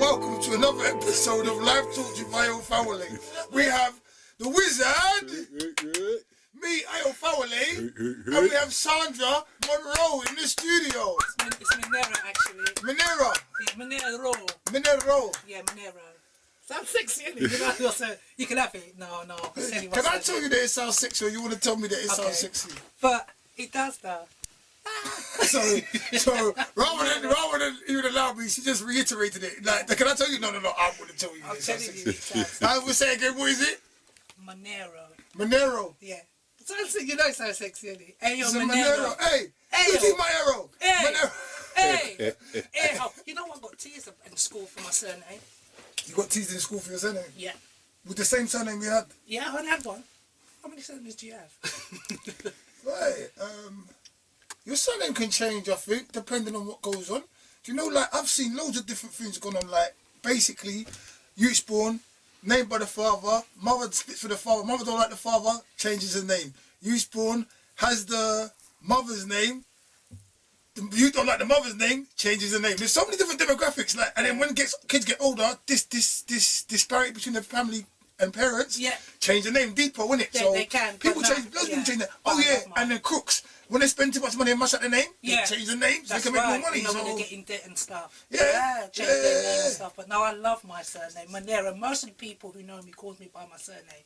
welcome to another episode of Live Talk with my old Fawole. We have the wizard, me, Ayo Fawole, and we have Sandra Monero in the studio. It's Monero, actually. Monero. Yeah, Monero. Monero. Yeah, Monero. Sounds sexy, isn't it? You can have it. No. Can I tell you that it sounds sexy, or you want to tell me that it sounds sexy? But it does, though. So rather than even allow me, she just reiterated it. Like, can I tell you? No, I wouldn't tell you. I'm telling you. I will say again. What is it? Monero. Monero. Yeah. You know it sounds sexy, isn't it? Hey, yo, Monero. Hey, you see Monero. Hey. Monero. Hey. Hey. Oh, you know I got teased in school for my surname. You got teased in school for your surname? Yeah. With the same surname you had? Yeah, I only had one. How many surnames do you have? Right. Your surname can change, I think, depending on what goes on. Do you know, like, I've seen loads of different things going on. Like, basically, you spawn, named by the father, mother splits for the father, mother don't like the father, changes her name. You spawn, has the mother's name, you don't like the mother's name, changes the name. There's so many different demographics, like, and then when kids get older, this disparity between the family and parents change the name deeper, isn't it? Yeah, so they can. People change, loads of people change that. Oh yeah, and then crooks, when they spend too much money and mash up their name, they change the name so they can make more money. You know, so when they get in debt and stuff. Change their name and stuff. But no, I love my surname, Monero. Most of the people who know me call me by my surname.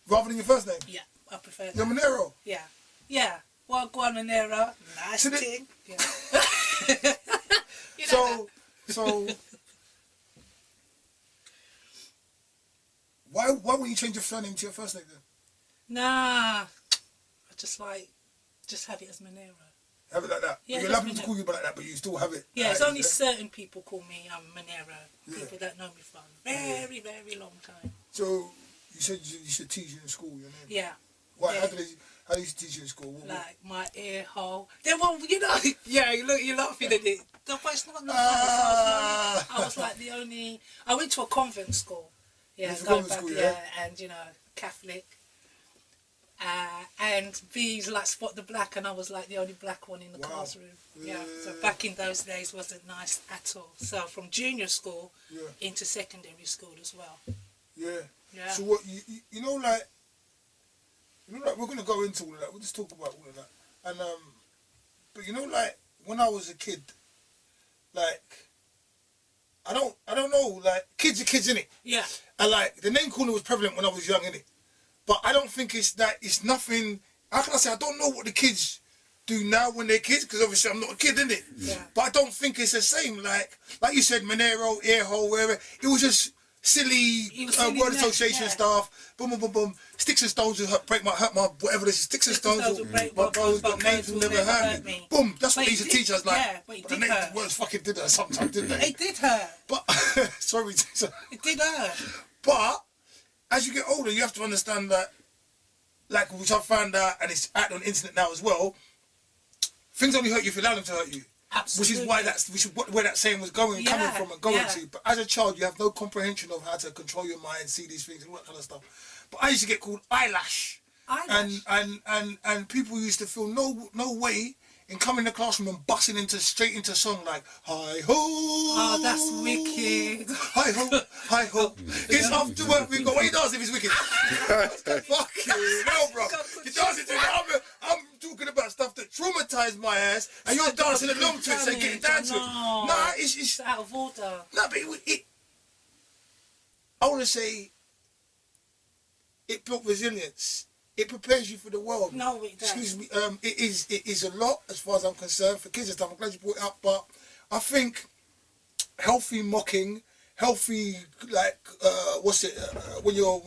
Rather than your first name? Yeah, I prefer that. You're Monero? Yeah. Well, go on, Monero. Nice thing. Yeah. So why wouldn't you change your surname to your first name then? Nah, I just have it as Monero. Have it like that? Yeah, you're allowed people to call you like that, but you still have it. Yeah, it's only certain people call me Monero. People that know me from very, very long time. So you said you should teach you in school your name? Yeah. Why? Yeah. How do you teach you in school? Like my ear hole. Then, well, you know, you're laughing at it. The it's not I was like the only. I went to a convent school. Yeah, going back. And you know, Catholic. And B's like spot the black, and I was like the only black one in the classroom. Yeah. So back in those days wasn't nice at all. So from junior school into secondary school as well. Yeah. So what you know like we're gonna go into all of that. We'll just talk about all of that. And but you know like when I was a kid, like I don't know, like kids are kids, innit? Yeah. And like the name calling was prevalent when I was young, innit? But I don't think it's nothing. How can I say? I don't know what the kids do now when they're kids, because obviously I'm not a kid, innit? Yeah. But I don't think it's the same. Like you said, Monero, earhole, wherever. It was just silly word association stuff. Boom, boom, boom, boom. Sticks and stones will hurt my whatever this is. Sticks and stones will break my bones, but names will never hurt me. Boom. That's what they used to teach us. Like, yeah, but it did hurt. Words fucking did hurt sometimes, didn't they? It did hurt. But sorry, it did hurt. But as you get older, you have to understand that, like, which I found out, and it's out on the internet now as well, things only hurt you if you allow them to hurt you. Absolutely. Which is where that saying was coming from and going to. But as a child, you have no comprehension of how to control your mind, see these things, and all that kind of stuff. But I used to get called eyelash. And people used to feel no way in coming in the classroom and busting straight into song like hi ho. Oh, that's wicked. Hi ho. It's after work we go. What you dance if it's wicked? Fucking hell, bro. You're dancing to it. I'm talking about stuff that traumatized my ass, and you're dancing along to it, so getting down to it. Nah, it's out of order. No, but I want to say it built resilience. It prepares you for the world. No, it does. Excuse me. It is a lot as far as I'm concerned for kids and stuff. I'm glad you brought it up, but I think healthy mocking, healthy like when you're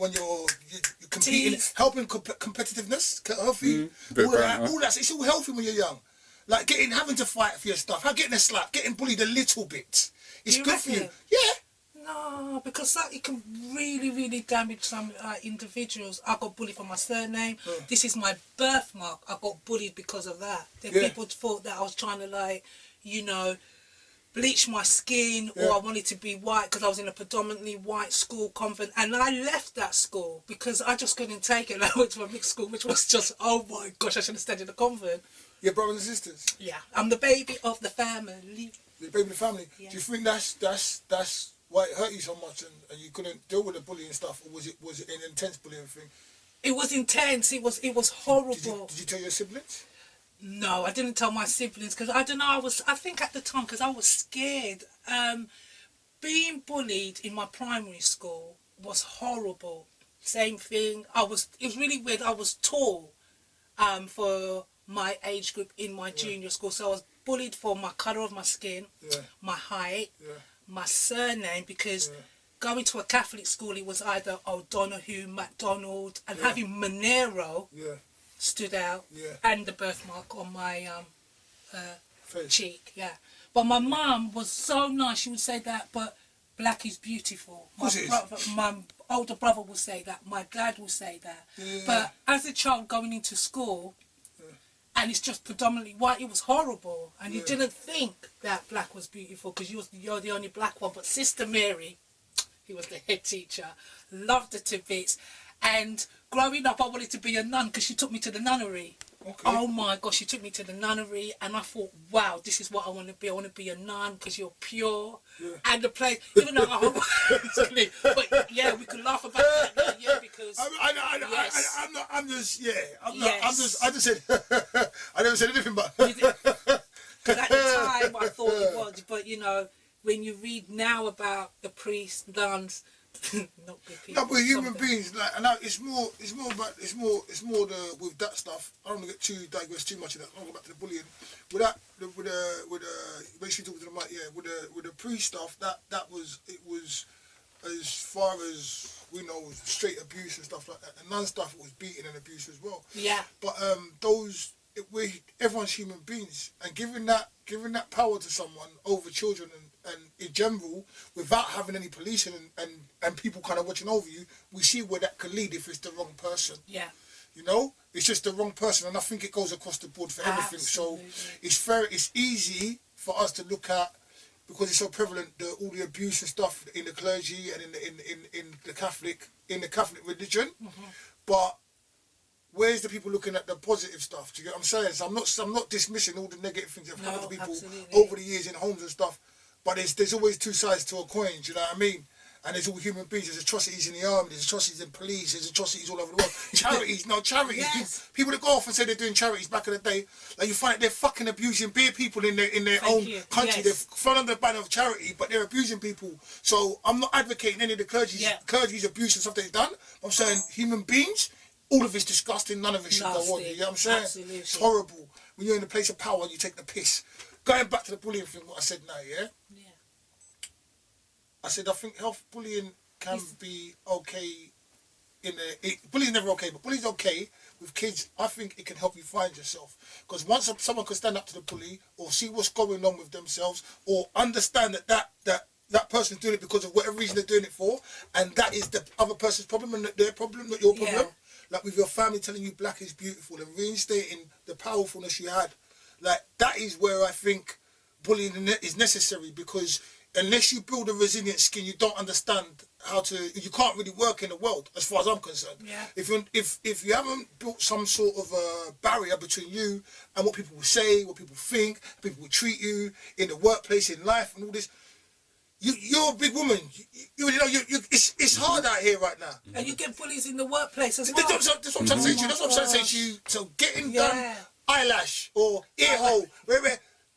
competing, helping competitiveness, healthy. All that. It's all healthy when you're young. Like having to fight for your stuff, getting a slap, getting bullied a little bit. It's good for you. Yeah. No, because it can really, really damage some individuals. I got bullied for my surname. This is my birthmark. I got bullied because of that. People thought that I was trying to bleach my skin or I wanted to be white because I was in a predominantly white school, convent. And I left that school because I just couldn't take it. And I went to a mixed school, which was just, oh my gosh, I should have stayed in the convent. Your brothers and sisters? Yeah. I'm the baby of the family. The baby of the family? Yeah. Do you think that's why it hurt you so much, and you couldn't deal with the bullying stuff, or was it an intense bullying thing? It was intense. It was horrible. Did you tell your siblings? No, I didn't tell my siblings because I don't know. I think at the time because I was scared. Being bullied in my primary school was horrible. Same thing. It was really weird. I was tall, for my age group in my junior school. So I was bullied for my colour of my skin, my height, my surname, because going to a Catholic school, it was either O'Donoghue, MacDonald, and having Monero stood out, and the birthmark on my cheek, But my mum was so nice. She would say that, but black is beautiful. My older brother will say that. My dad will say that. But as a child going into school, and it's just predominantly white, it was horrible. And you didn't think that black was beautiful because you're the only black one. But Sister Mary, who was the head teacher, loved her to bits. And growing up, I wanted to be a nun because she took me to the nunnery. Okay. Oh my gosh, she took me to the nunnery, and I thought, wow, this is what I want to be. I want to be a nun because you're pure. And the place, even though but yeah, we could laugh about that now, because I just said I never said anything, but because at the time I thought it was, but you know, when you read now about the priests, nuns. Not good people. No, but human beings, like, and it's more the with that stuff. I don't want to get digress too much of that. I'll go back to the bullying. With that, make sure you talk to the mic. Yeah, with the priest stuff, it was as far as we know, straight abuse and stuff like that. And nun stuff, it was beating and abuse as well. Yeah. But everyone's human beings, and giving that power to someone over children and in general, without having any policing and people kind of watching over you, we see where that could lead if it's the wrong person. Yeah. You know, it's just the wrong person, and I think it goes across the board for everything. Absolutely. So it's easy for us to look at, because it's so prevalent, all the abuse and stuff in the clergy and in the Catholic religion. But where's the people looking at the positive stuff? Do you get what I'm saying? So I'm not dismissing all the negative things that have happened to people over the years in homes and stuff. But there's always two sides to a coin. Do you know what I mean? And there's all human beings. There's atrocities in the army. There's atrocities in police. There's atrocities all over the world. Charities, charities. Yes. People that go off and say they're doing charities back in the day, like you find they're fucking abusing bare people in their own country. Yes. They're thrown under the banner of charity, but they're abusing people. So I'm not advocating any of the clergy's abuse and stuff they've done. I'm saying human beings. All of it's disgusting. None of it should go on. You know what I'm saying? Absolutely. It's horrible when you're in a place of power and you take the piss. Going back to the bullying thing, what I said now, yeah. I said I think health bullying can be okay. Bullying's never okay, but bullying's okay with kids. I think it can help you find yourself, because once someone can stand up to the bully or see what's going on with themselves, or understand that person's doing it because of whatever reason they're doing it for, and that is the other person's problem and not their problem, not your problem. Yeah. Like with your family telling you black is beautiful and reinstating the powerfulness you had, like that is where I think bullying is necessary, because unless you build a resilient skin, you don't understand you can't really work in the world, as far as I'm concerned. Yeah. If you haven't built some sort of a barrier between you and what people will say, what people think, how people will treat you in the workplace, in life, and all this, you're a big woman. It's hard out here right now. And you get bullies in the workplace as well. That's what I'm trying to say to you. That's what I'm trying to say to you. So getting done eyelash or ear hole,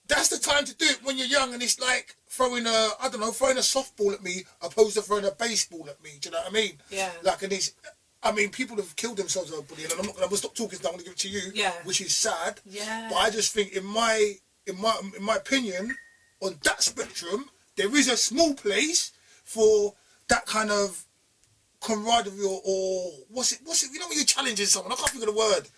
that's the time to do it when you're young, and it's like throwing a softball at me opposed to throwing a baseball at me. Do you know what I mean? Yeah. Like, and people have killed themselves over bullying, and I'm going to stop talking, so I'm going to give it to you. Yeah. Which is sad. Yeah. But I just think, in my opinion, on that spectrum, there is a small place for that kind of camaraderie, or what's it? You know when you're challenging someone, I can't think of the word.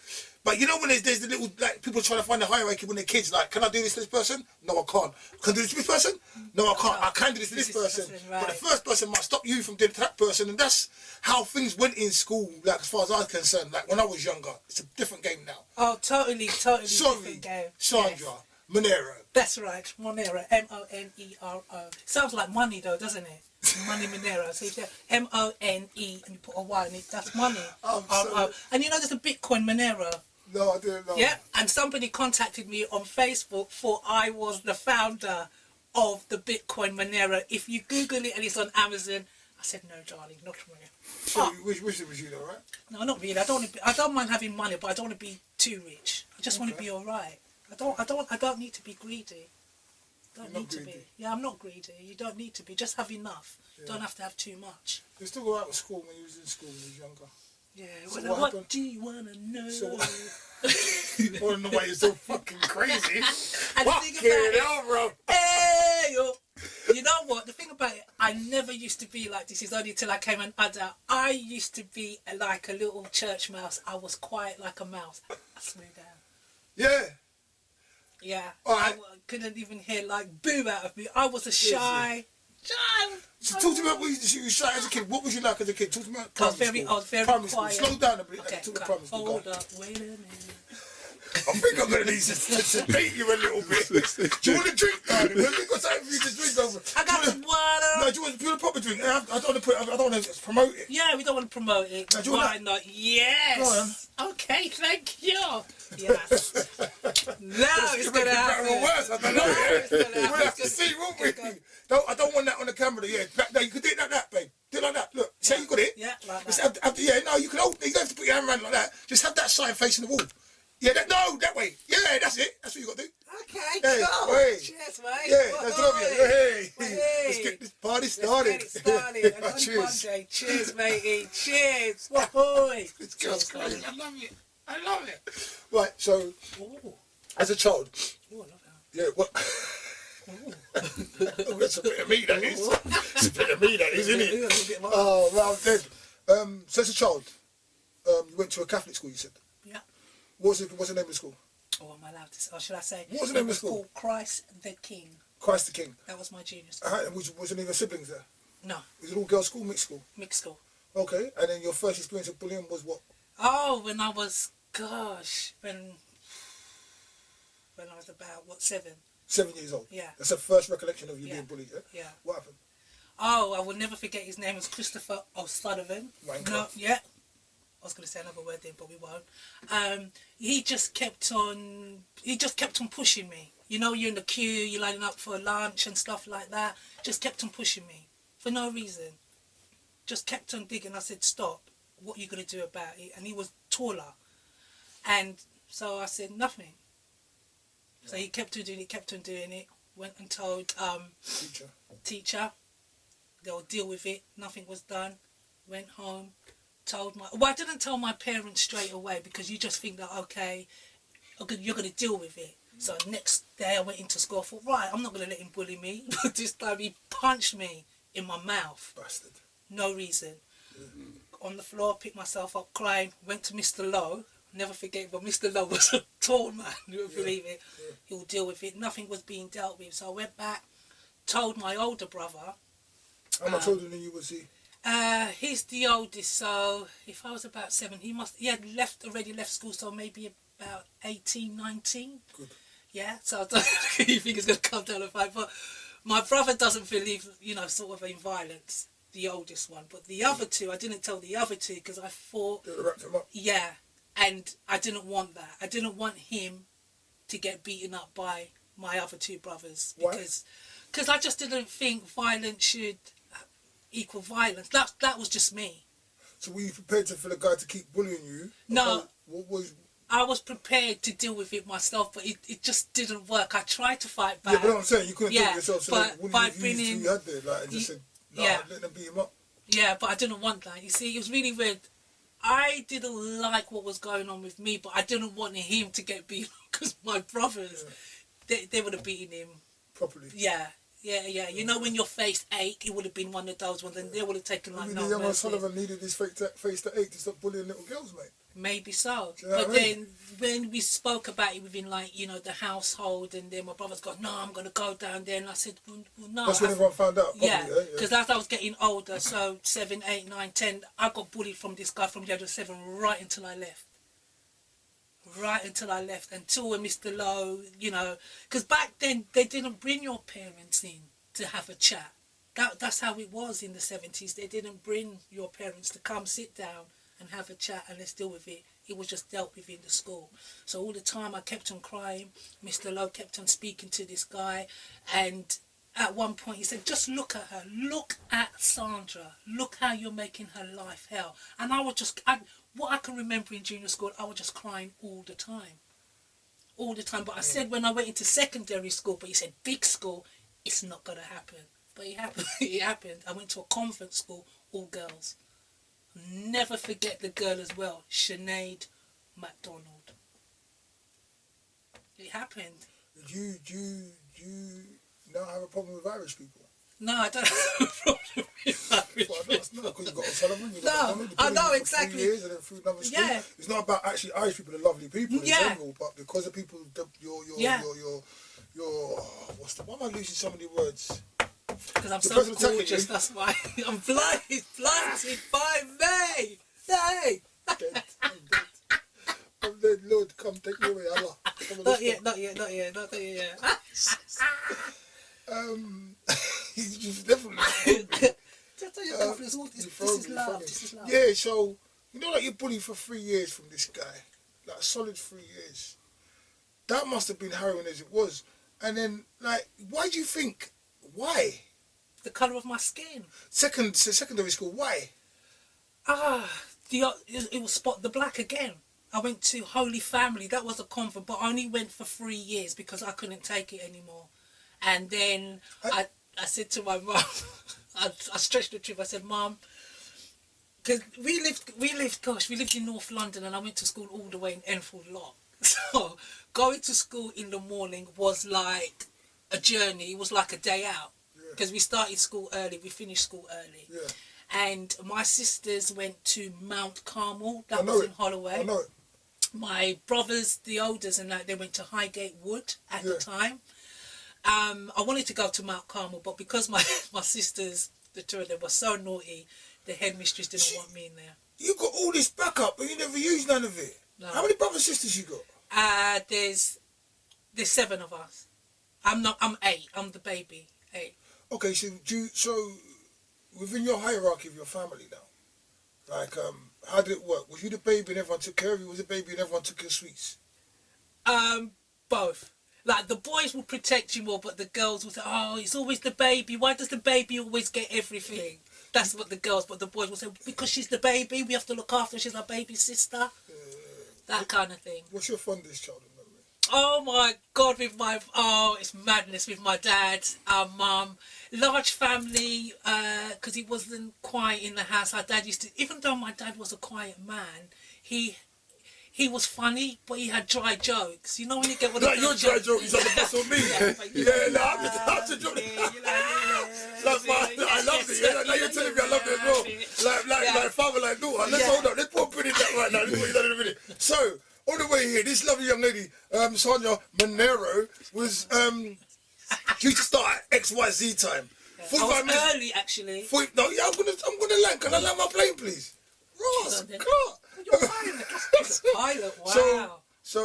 But you know when there's the little, like, people trying to find the hierarchy when they're kids, like, can I do this to this person? No, I can't. Can I do this to this person? No, I can't. I can do this to this person. Right. But the first person might stop you from doing it to that person, and that's how things went in school, like, as far as I'm concerned. Like, when I was younger, it's a different game now. Oh, totally different game. Sandra, yes. Monero. That's right, Monero, Monero. Sounds like money though, doesn't it? Money Monero. So you say Mone and you put a Y in it, that's money. And you know there's a Bitcoin Monero. No, I didn't know. Yeah, and somebody contacted me on Facebook for I was the founder of the Bitcoin Monero. If you Google it and it's on Amazon, I said, no, darling, not for me. So wish it was you though, right? No, not really. I don't mind having money, but I don't want to be too rich. I just want to be all right. I don't need to be greedy. Don't need to be. Yeah, I'm not greedy. You don't need to be. Just have enough. Yeah. Don't have to have too much. You still go out with school when you was in school when you was younger. Yeah. So what do you wanna know? So I wanna know why you're so fucking crazy. And the thing about it, bro. Hey yo. You know what? The thing about it, I never used to be like this. It's only till I came an adult. I used to be like a little church mouse. I was quiet like a mouse. I swear down. Yeah. Yeah. Right. I couldn't even hear like boo out of me. I was a shy child. So talk to me about what you were shy as a kid. What was you like as a kid? Talk to me about primary I was very primary quiet. School. Slow down a bit. Okay, Primary school. hold up. Wait a minute. I think I'm going to need to date you a little bit. Do you want a drink, darling? We've got something for you to drink over. I got some water. No, do you want a proper drink? I don't want to promote it. Yeah, we don't want to promote it. No, why not? Yes. Okay, thank you. Yes. Now it's going to happen. Better or worse, I don't know. We'll have to see, won't we? I don't want that on the camera. Yeah, no, you can do it like that, babe. Do it like that. Look, say you got it. Yeah, like that. Yeah, no, you can hold. You don't have to put your hand around like that. Just have that side facing the wall. Yeah, that way. Yeah, that's it. That's what you got to do. Okay, hey, cool. Hey. Cheers, mate. Yeah, that's lovely. Hey. Hey. Let's get this party started. Let's get it started. Cheers. Monday. Cheers, matey. Cheers. Wahoo. This girl's crazy. I love it. I love it. Right, so, as a child, I love that. yeah, what? Oh, that's a bit of me, that is. It's a bit of me, that is, isn't it? Oh, well, I'm dead. So as a child, you went to a Catholic school, you said? Yeah. What's the name of the school? Oh, am I allowed to say? Or should I say? What was the name of the school? Called Christ the King. Christ the King. That was my junior school. And was there any of your siblings there? No. Was it all girls' school, mixed school? Mixed school. Okay, and then your first experience of bullying was what? Oh, when I was, when I was about, 7? 7 years old? Yeah. That's the first recollection of you being bullied, yeah? Yeah. What happened? Oh, I will never forget his name was Christopher O'Sullivan. No, yeah. I was going to say another word then, but we won't. He just kept on pushing me. You know, you're in the queue, you're lining up for lunch and stuff like that. Just kept on pushing me for no reason. Just kept on digging. I said, stop. What are you going to do about it? And he was taller. And so I said, nothing. So he kept on doing it. Went and told teacher. They'll deal with it. Nothing was done. Went home. I didn't tell my parents straight away because you just think that, okay, you're going to deal with it. So next day I went into school. I thought, right, I'm not going to let him bully me. But this time he punched me in my mouth. Bastard. No reason. On the floor, picked myself up crying. Went to Mr. Lowe. Never forget, but Mr. Lowe was a tall man. You won't believe it. Yeah. He'll deal with it. Nothing was being dealt with. So I went back, told my older brother. How much older than you was he? He's the oldest, so if I was about 7, he had already left school, so maybe about 18, 19. Good. Yeah, so I don't think it's going to come down to 5, but my brother doesn't believe, sort of in violence, the oldest one, but the other 2, I didn't tell the other 2 because I thought, wrapped him up. Yeah, and I didn't want that. I didn't want him to get beaten up by my other 2 brothers. Because I just didn't think violence should equal violence. That was just me. So were you prepared for the guy to keep bullying you? No. I was prepared to deal with it myself, but it just didn't work. I tried to fight back. Yeah, but what I'm saying, you couldn't do it yourself, so but by bringing you had there, like, and just said, let them beat him up. Yeah, but I didn't want that. You see, it was really weird. I didn't like what was going on with me, but I didn't want him to get beaten because my brothers, they would have beaten him. Properly. Yeah. You know when your face ached, it would have been one of those ones, and they would have taken like no mercy. Young Sullivan needed his face to ache to stop bullying little girls, mate. Maybe so. You know but then when we spoke about it within the household, and then my brother's got, no, I'm going to go down there, and I said, well no. That's when everyone found out. Yeah, because as I was getting older, so 7, 8, 9, 10, I got bullied from this guy from the age of 7 right until I left. Until when Mr. Lowe, because back then they didn't bring your parents in to have a chat. That's how it was in the 70s. They didn't bring your parents to come sit down and have a chat and let's deal with it. It was just dealt with in the school. So all the time I kept on crying. Mr. Lowe kept on speaking to this guy, and at one point, he said, just look at her. Look at Sandra. Look how you're making her life hell. And I was just, what I can remember in junior school, I was just crying all the time. All the time. But I said when I went into secondary school, but he said, big school, it's not going to happen. But it happened. It happened. I went to a convent school, all girls. Never forget the girl as well, Sinead MacDonald. It happened. Do you not have a problem with Irish people? No, I don't have a problem with Irish people. Because you've got O'Sullivan, you've got McDonald, I know, for exactly. 3 years and then through another school. Yeah. It's not about actually Irish people are lovely people in general, but because of people, why am I losing so many words? Because I'm so gorgeous, that's why. I'm blinded by me. Hey! I'm dead. I'm dead. Lord, come take me away, Allah. Not yet. You've definitely this is love. Yeah, so, you know, like you're bullied for 3 years from this guy. Like a solid 3 years. That must have been harrowing as it was. And then, like, why do you think? Why? The colour of my skin. Secondary school, why? It was Spot the Black again. I went to Holy Family. That was a convent, but I only went for 3 years because I couldn't take it anymore. And then I said to my mum, I stretched the truth. I said, Mum, because we lived in North London, and I went to school all the way in Enfield Lock. So going to school in the morning was like a journey. It was like a day out because we started school early, we finished school early. Yeah. And my sisters went to Mount Carmel. That was in Holloway. I know it. My brothers, the oldest, and they went to Highgate Wood at the time. I wanted to go to Mount Carmel, but because my sisters, the two of them, were so naughty, the headmistress didn't want me in there. You got all this backup, but you never used none of it. No. How many brothers and sisters you got? There's 7 of us. I'm 8. I'm the baby. 8. Okay, so within your hierarchy of your family now, like how did it work? Was you the baby and everyone took care of you? Was the baby and everyone took your sweets? Both. Like, the boys will protect you more, but the girls will say, oh, it's always the baby. Why does the baby always get everything? That's what the girls, but the boys will say, because she's the baby, we have to look after her, she's our baby sister. That kind of thing. What's your fondest childhood memory? Oh my God, it's madness with my dad, our mum. Large family, because he wasn't quiet in the house. Our dad used to, even though my dad was a quiet man, he was funny, but he had dry jokes. You know when you get one of your dry jokes is on the bus on me. I have to joke. I love it. Now you're telling me I love it as well. Like father, like daughter. Let's hold up. Let's put a pin in that right now. Let's put it in a minute. So, all the way here, this lovely young lady, Sonia Monero, was due to start at XYZ time. 45 minutes early, actually. I'm gonna land. Can I land my plane, please? Ross, Clark. You're a pilot, wow. So,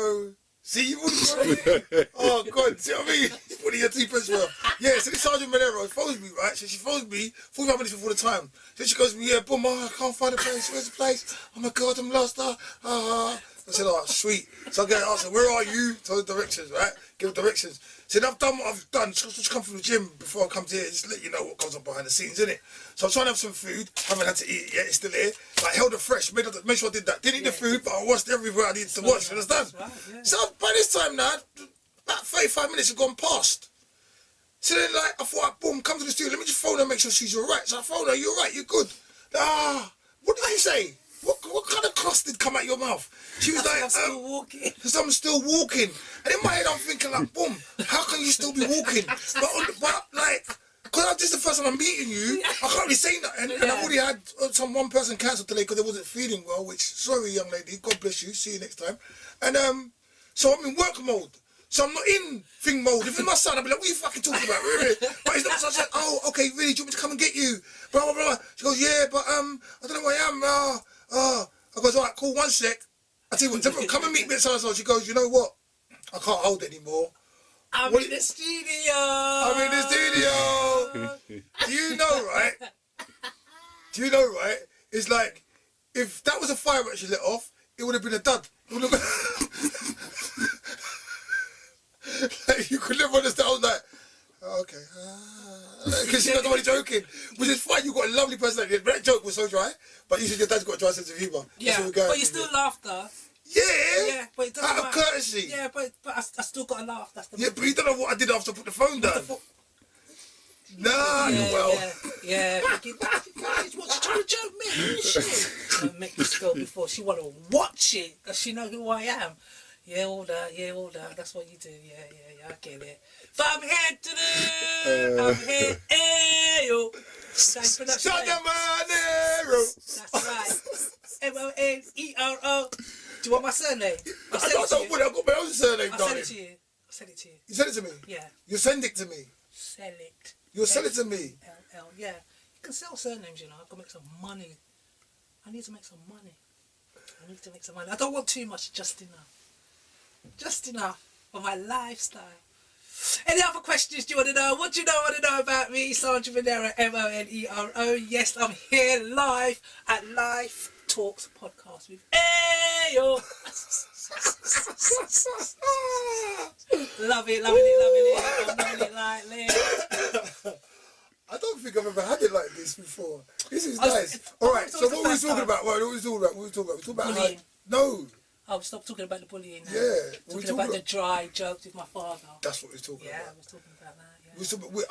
see, you wouldn't. Oh, God, see what I mean? He's putting your teeth as well. Yeah, so this Sergeant Monero phones me, right? So she phones me 45 minutes before the time. So she goes to me, yeah, boom, I can't find the place. Where's the place? Oh, my God, I'm lost. I said, oh, sweet. So I get asked, where are you? Tell the directions, right? Give the directions. Said, I've done what I've done. Just come from the gym before I come to here. Just let you know what goes on behind the scenes, innit? So I'm trying to have some food. Haven't had to eat it yet. It's still here. Like, held it fresh. Made sure I did that. Didn't eat the food, but I washed everywhere I needed to wash. You understand? Right, yeah. So by this time now, about 35 minutes have gone past. So then, like, I thought, boom, come to the studio. Let me just phone her and make sure she's all right. So I phoned her. You're right. You're good. What did you say? What kind of crust did come out your mouth? She was like, I'm still walking. Because I'm still walking. And in my head, I'm thinking, like, boom, how can you still be walking? But like, because this is the first time I'm meeting you, I can't really say nothing. And I've already had one person cancel today because they wasn't feeling well, which, sorry, young lady, God bless you, see you next time. And so I'm in work mode. So I'm not in thing mode. If it's my son, I'll be like, what are you fucking talking about? Really? But it's not. So I said, oh, okay, really, do you want me to come and get you? Blah, blah, blah. She goes, yeah, but I don't know where I am. I goes, all right, cool, 1 sec. I tell you what, come and meet me at so. She goes, you know what? I can't hold it anymore. I'm in the studio. Do you know, right? It's like, if that was a firework she let off, it would have been a dud. Like, you could never understand. I was like, Oh, okay. Because she was only joking. Which is fine, you got a lovely personality. That joke was so dry, but you said your dad's got a dry sense of humour. Yeah, but you still laughed though. Yeah. Yeah, but it doesn't out of matter. courtesy. Yeah, but I still got to laugh. That's the But you don't know what I did after I put the phone down. Nah, you well. Yeah. What's she trying to joke me? Shit. Make me spill before she want to watch it. Does she know who I am? Yeah, all that. That's what you do. Yeah, I get it. But I'm here today. I'm here. Ayo. That's Monero. That's right. Monero. Do you want my surname? I don't want it. I've got my own surname, I'll darling. send it to you. You send it to me? Yeah. You send it to me? Sell it. You'll sell it to me? LL, yeah. You can sell surnames, you know. I've got to make some money. I need to make some money. I don't want too much, just enough. Just enough for my lifestyle. Any other questions do you want to know? What do you want to know about me, Sandra Monero, Monero? Yes, I'm here live at Life Talks Podcast with Ayo. Love it. I'm loving it like this. I don't think I've ever had it like this before. This is nice. Alright, so what were we talking about? What were we talking about? Bullying. No. Oh, stop talking about the bullying now. Yeah. Talking about the dry jokes with my father. That's what we're talking about. Yeah, I was talking about that.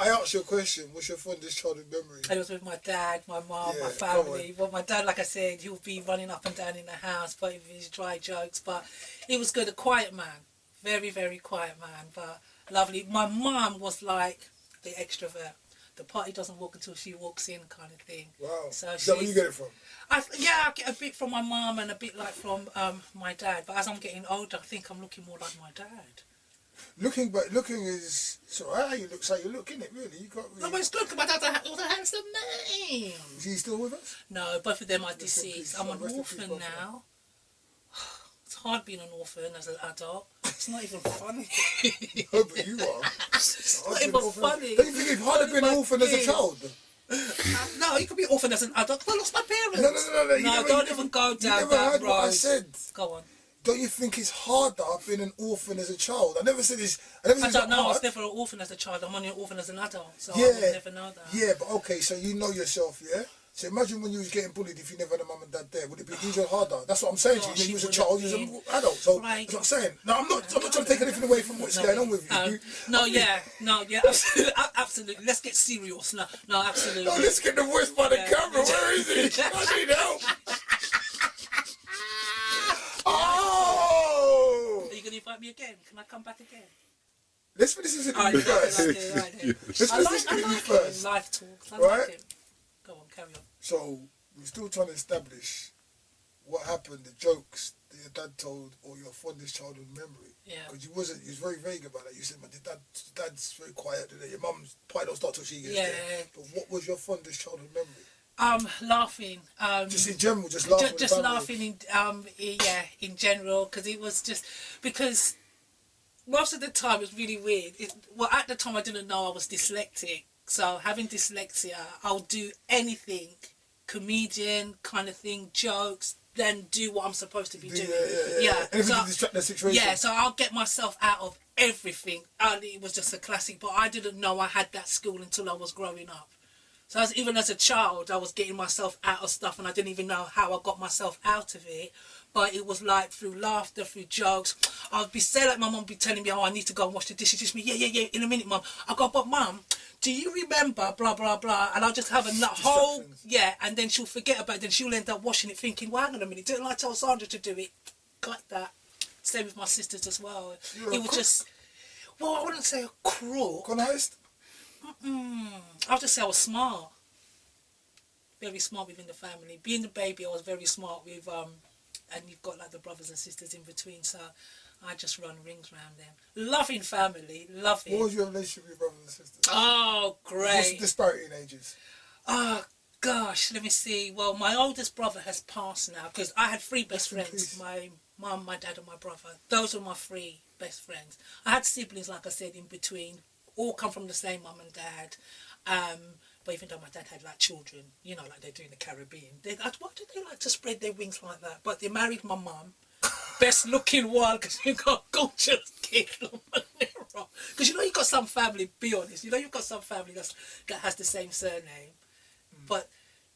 I asked you a question. What's your fondest childhood memory? I was with my dad, my mum, my family. Well, my dad, like I said, he'll be running up and down in the house, putting his dry jokes. But he was good, a quiet man. Very, very quiet man, but lovely. My mum was like the extrovert. The party doesn't walk until she walks in kind of thing. Wow. So is that where you get it from? I get a bit from my mum and a bit like from my dad. But as I'm getting older, I think I'm looking more like my dad. Looking is so how you look. So you look, innit? Really, you got. Really... No, but it's good because my dad was a handsome man. Is he still with us? No, both of them are deceased. I'm an orphan now. It's hard being an orphan as an adult. It's not even funny. No, but you are. It's not even funny. Don't you think it's harder being an orphan as a child? No, you could be orphan as an adult. I lost my parents. No. No, don't even go down that road. What I said. Go on. Don't you think it's harder being an orphan as a child? I never said it's. I don't know. I was never an orphan as a child. I'm only an orphan as an adult, so I would never know that. Yeah, but okay, so you know yourself, yeah? So imagine when you was getting bullied if you never had a mum and dad there. Would it be easier or harder? That's what I'm saying to you. You was a child, you was an adult. So that's what I'm saying. No, I'm not trying to take anything away from what's going on with you. Absolutely. Let's get serious. No, absolutely. No, let's get the voice by the camera. Where is he? I need help. Oh! Are you going to invite me again? Can I come back again? Let's finish this interview first. I like life talks. I like it. Go on, carry on. So, we're still trying to establish what happened, the jokes that your dad told, or your fondest childhood memory. Yeah. Because you was very vague about that. You said, your dad's very quiet today. Your mum's probably don't start till she gets there. But what was your fondest childhood memory? Laughing. Just in general, just laughing. Just laughing in general, because it was just because most of the time it was really weird. At the time I didn't know I was dyslexic, so having dyslexia, I'll do anything, comedian kind of thing, jokes, then do what I'm supposed to be doing. Yeah. Anything to distract the situation. Yeah, so I'll get myself out of everything. It was just a classic, but I didn't know I had that skill until I was growing up. So even as a child, I was getting myself out of stuff and I didn't even know how I got myself out of it. But it was like through laughter, through jokes. I'd be saying, like my mum would be telling me, oh, I need to go and wash the dishes. Just me, yeah, in a minute, mum. I go, but mum, do you remember, blah, blah, blah. And I'll just have a whole, and then she'll forget about it. Then she'll end up washing it thinking, well, hang on a minute, didn't I tell Sandra to do it? Like that. Same with my sisters as well. It was just, well, I wouldn't say a crook. Organised? I'll just say I was smart. Very smart within the family. Being the baby, I was very smart with, and you've got like the brothers and sisters in between, so I just run rings around them. Loving family, loving. What was your relationship with your brothers and sisters? Oh, great. What's the disparity in ages? Oh, gosh, let me see. Well, my oldest brother has passed now, because I had three best friends. My mum, my dad and my brother. Those were my three best friends. I had siblings, like I said, in between. All come from the same mum and dad. But even though my dad had like children, you know, like they do in the Caribbean, why do they like to spread their wings like that? But they married my mum, best looking one, because you got gorgeous kid on Monero. from. Because you know you've got some family, be honest, you know you've got some family that has the same surname, but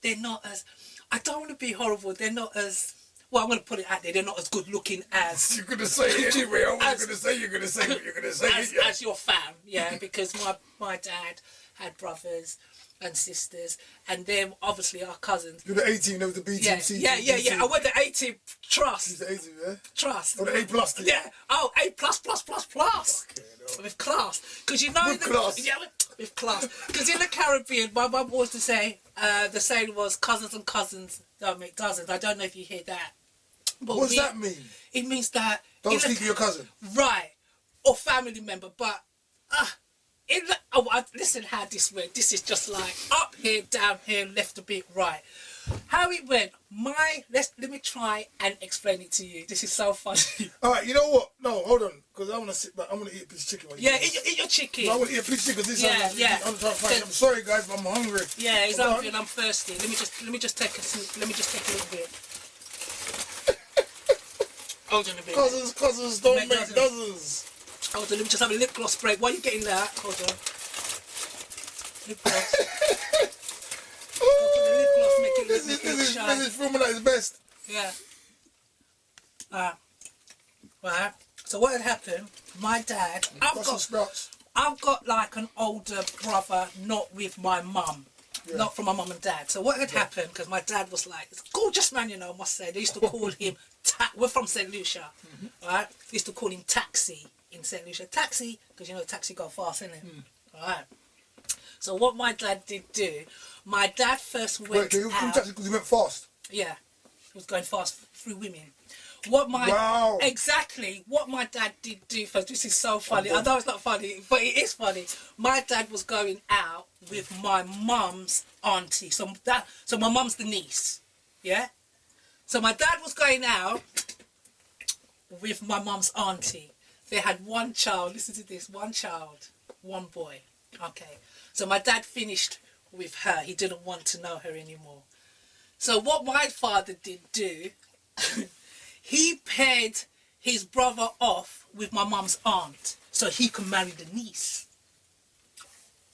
they're not as, I don't want to be horrible, they're not as, well, I'm going to put it out there, they're not as good looking as... You're going to say it anyway, I was going to say, you're going to say what you're going to say. As your fam, yeah, because my dad had brothers and sisters, and they're obviously our cousins. You're the 18, there was the B team, C team. Yeah. I went to 18 Trust. He's the 18, yeah? Trust. Oh, the A plus team. Yeah. Oh, A plus. Okay, no. With class. Because you know... With class. Yeah, with class. Because in the Caribbean, my mum used to say, the saying was, cousins and cousins don't make dozens. I don't know if you hear that. But what does that mean? It means that... Don't speak to your cousin. Right. Or family member, but... listen how this went. This is just like up here, down here, left a bit, right. How it went, let me try and explain it to you. This is so funny. Alright, you know what? No, hold on. Because I want to sit back. I want to eat a piece of chicken. Eat your chicken. No, I want to eat a piece of chicken. I'm trying to find. I'm sorry, guys, but I'm hungry. Yeah, he's hungry and I'm thirsty. Let me just take a little bit. Hold on a bit. Cousins don't make dozens. Hold on, let me just have a lip gloss break. While you're getting that, hold on. Lip gloss. The lip gloss make it This is filming at its best. Yeah. Right. So what had happened, my dad, I've got like an older brother, not with my mum. Yeah. Not from my mum and dad. So what had happened, because my dad was like, it's a gorgeous man, you know, I must say. They used to call him, we're from St. Lucia, right? They used to call him Taxi in St. Lucia. Taxi, because you know taxi go fast, innit? Alright. So what my dad did do, my dad first went Wait, out... Taxi because he went fast? Yeah. He was going fast through women. Exactly what my dad did do first. This is so funny. I know it's not funny, but it is funny. My dad was going out with my mum's auntie. So my mum's the niece. Yeah? So my dad was going out with my mum's auntie. They had one child. Listen to this. One child. One boy. Okay. So my dad finished with her. He didn't want to know her anymore. So what my father did do, he paired his brother off with my mum's aunt so he could marry the niece.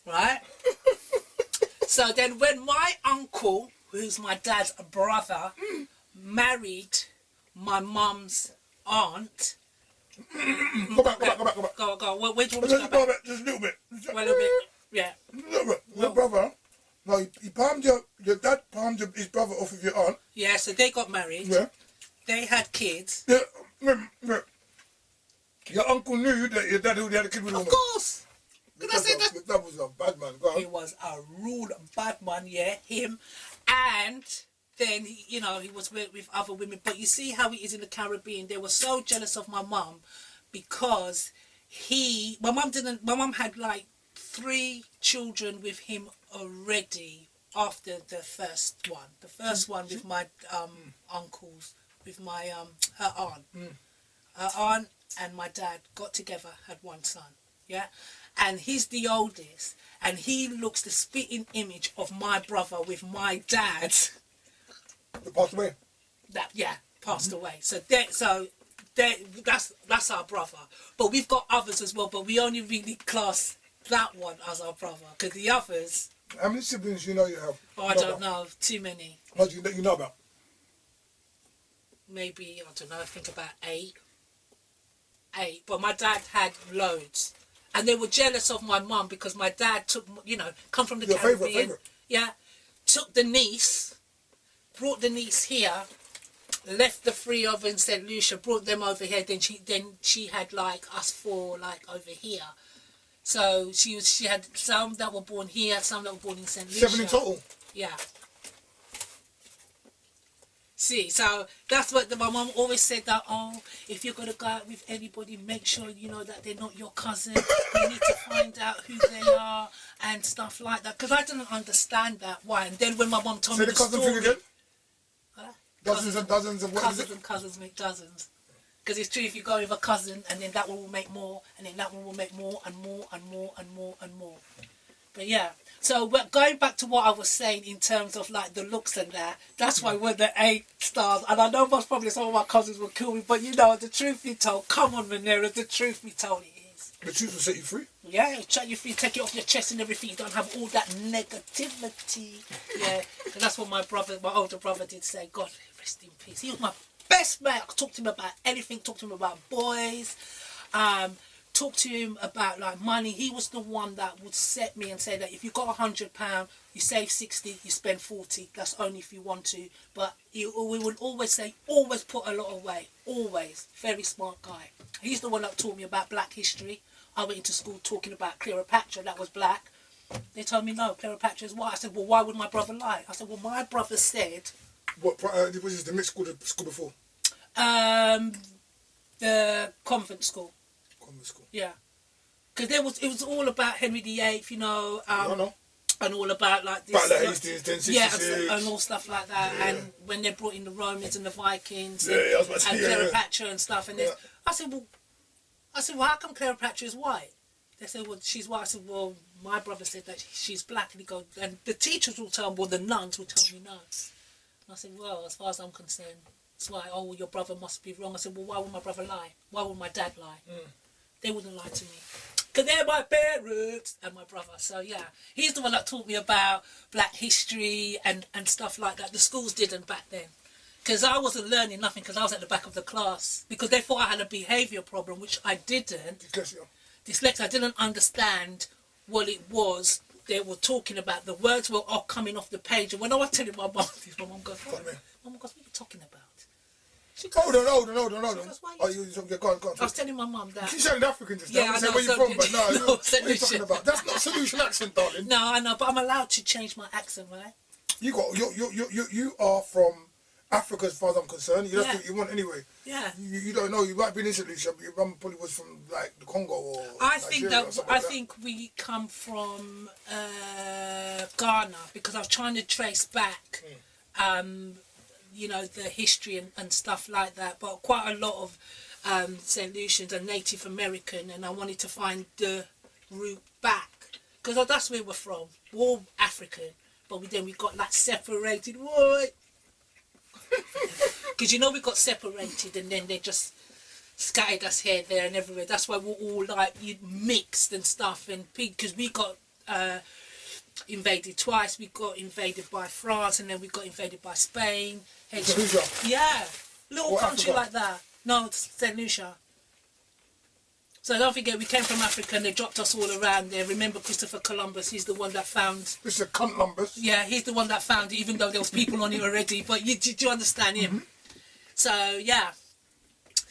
Right? So then when my uncle, who's my dad's brother, married my mum's aunt... Go back. Go. Where do you want me to go back? Just a little bit. A little bit. Yeah. A little bit. Your brother, no, he palmed your dad palmed his brother off with your aunt. Yeah, so they got married. Yeah. They had kids. Yeah. Your uncle knew that your dad already had a kid with a woman. Of course. That was a bad man. Go on. He was a rude bad man, yeah, him. And then, you know, he was with other women. But you see how he is in the Caribbean. They were so jealous of my mum because my mum had like 3 children with him already after the first one. The first one with my uncles, with my her aunt. Her aunt and my dad got together, had one son. Yeah? And he's the oldest. And he looks the spitting image of my brother with my dad. They passed away? Passed away. So that's our brother. But we've got others as well, but we only really class that one as our brother. Because the others... How many siblings you know you have? Oh, I don't know. Too many. How do you know about? Maybe, I don't know, I think about 8. But my dad had loads. And they were jealous of my mum because my dad took, you know, come from the Caribbean. Favourite. Yeah. Took the niece, brought the niece here, left the 3 of in St. Lucia, brought them over here. Then she had like us 4 like over here. So she had some that were born here, some that were born in St. Lucia. 7 in total? Yeah. See, so that's what my mum always said, that, oh, if you're going to go out with anybody, make sure you know that they're not your cousin. You need to find out who they are and stuff like that. Because I didn't understand that. Why? And then when my mum told me the story... Say the cousin thing again? Dozens and dozens of what? Cousins and cousins make dozens. Because it's true, if you go with a cousin and then that one will make more, and then that one will make more and more and more and more and more. But yeah, so we're going back to what I was saying in terms of like the looks and that. That's why we're the 8 stars. And I know most probably some of my cousins will kill me, but you know, the truth be told, come on, Monero, the truth be told, it is. The truth will set you free. Yeah, set you free, take it off your chest and everything. You don't have all that negativity. Yeah, and that's what my older brother did say. God rest in peace. He was my best mate. I could talk to him about anything. Talk to him about boys. Talk to him about like money. He was the one that would set me and say that if you got £100, you save 60, you spend 40. That's only if you want to. But we would always say, always put a lot away. Always. Very smart guy. He's the one that taught me about black history. I went into school talking about Cleopatra, that was black. They told me, no, Cleopatra is white. I said, well, why would my brother lie? I said, well, my brother said... What was this, the mixed school, the school before? The convent school. Convent school. Yeah. Because it was all about Henry VIII, you know, and all about like this... About like, yeah, and all stuff like that. Yeah. And when they brought in the Romans and the Vikings and Cleopatra and stuff. And I said, well, how come Cleopatra is white? They said, well, she's white. I said, well, my brother said that she's black. And he goes, and the teachers will tell me, well, the nuns will tell me no. And I said, well, as far as I'm concerned, that's why, oh, well, your brother must be wrong. I said, well, why would my brother lie? Why would my dad lie? They wouldn't lie to me. Because they're my parents and my brother. So, yeah, he's the one that taught me about black history and stuff like that. The schools didn't back then. Because I wasn't learning nothing because I was at the back of the class. Because they thought I had a behaviour problem, which I didn't. Dyslexia. I didn't understand what it was they were talking about. The words were all coming off the page. And when I was telling my mum, my mum goes, Mum goes, what are you talking about? She goes, hold on. Goes, go on. I was telling my mum that. She sounded African just now. Yeah, I know. Where you from? But no, what are you Solution. talking about? That's not Solution accent, darling. No, I know, but I'm allowed to change my accent, right? You are from Africa as far as I'm concerned. You don't do what you want anyway. Yeah. You don't know. You might be in Solution, but your mum probably was from like the Congo or I think we come from Ghana because I was trying to trace back you know, the history and stuff like that, but quite a lot of St. Lucians are Native American, and I wanted to find the route back because that's where we're from. We're all African, but then we got like separated. Why? Because you know we got separated, and then they just scattered us here, there, and everywhere. That's why we're all like mixed and stuff, and because we got invaded twice. We got invaded by France, and then we got invaded by Spain. Yeah, little country like that. No, it's St. Lucia. So don't forget, we came from Africa and they dropped us all around there. Remember Christopher Columbus, he's the one that found... Mr. Columbus? Yeah, he's the one that found it, even though there was people on it already. But did you understand him? So, yeah.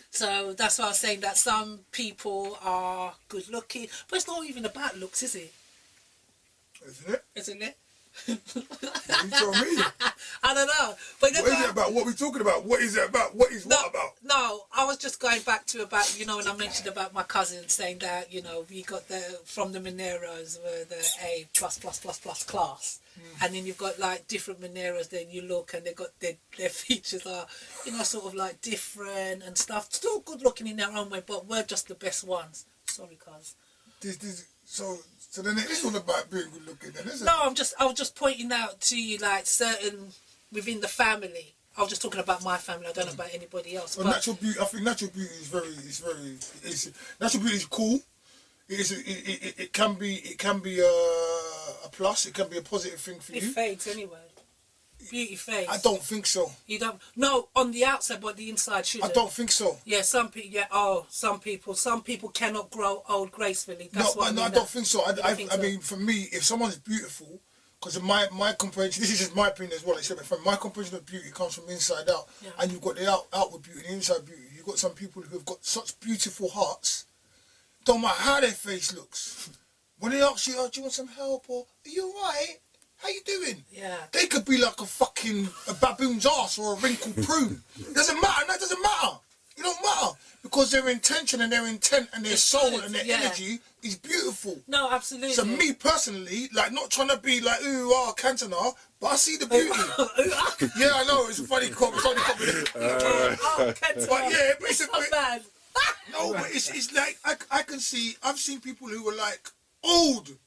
So that's why I was saying that some people are good looking. But it's not even about looks, is it? Isn't it? Isn't it? You tell me. I don't know. But what is it about? What are we talking about? What is it about? What is what about? No, I was just going back to about, you know, when I mentioned about my cousin saying that, you know, we got from the Moneros were the A+++ class. And then you've got like different Moneros, then you look and they got their features are, you know, sort of like different and stuff. Still good looking in their own way, but we're just the best ones. Sorry, cuz. So then it is all about being good looking then, isn't it? No, I was just pointing out to you like certain within the family. I was just talking about my family. I don't know about anybody else. Well, natural beauty. I think natural beauty is natural beauty is cool. It can be a plus. It can be a positive thing for you. It fades anyway. Beauty fades. I don't think so. You don't? No, on the outside, but the inside shouldn't. I don't think so. Yeah, some people. Yeah, some people cannot grow old gracefully. That's what I don't think so. I mean, for me, if someone's beautiful, because my comprehension, this is just my opinion as well. Except from my comprehension of beauty comes from inside out, and you've got the outward beauty, the inside beauty. You've got some people who have got such beautiful hearts. Don't matter how their face looks. When they ask you, "Oh, do you want some help?" or "Are you alright? How you doing?" Yeah. They could be like a baboon's ass or a wrinkled prune. It doesn't matter. That doesn't matter. It don't matter. Because their intention and their intent and their soul and their energy is beautiful. No, absolutely. So me personally, like not trying to be like, cancer now, but I see the beauty. Yeah, I know, it's a funny comment. But yeah, but it's a bit... bad. No, but it's like, I've seen people who were like old.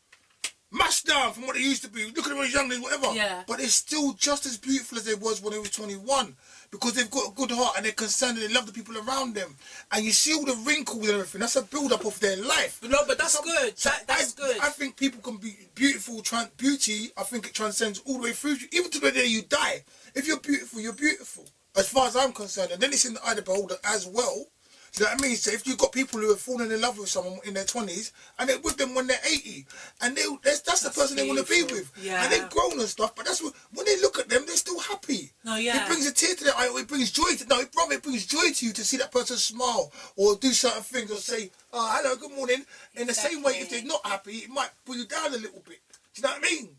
mashed down from what they used to be. Look at them as young as whatever. Yeah. But they're still just as beautiful as they was when they were 21 because they've got a good heart and they're concerned and they love the people around them. And you see all the wrinkles and everything. That's a build-up of their life. No, but that's good. That's good. I think people can be beautiful. Beauty, I think it transcends all the way through you, even to the day you die. If you're beautiful, you're beautiful. As far as I'm concerned. And then it's in the eye of the beholder as well. Do you know what I mean? So if you've got people who have fallen in love with someone in their 20s and they're with them when they're 80 and that's the person they want to be with. Yeah. And they've grown and stuff, but that's what, when they look at them, they're still happy. No, yeah. It brings a tear to their eye, or it brings joy to, no, it brings joy to you to see that person smile or do certain things or say, oh, hello, good morning. In the same way, if they're not happy, it might pull you down a little bit. Do you know what I mean?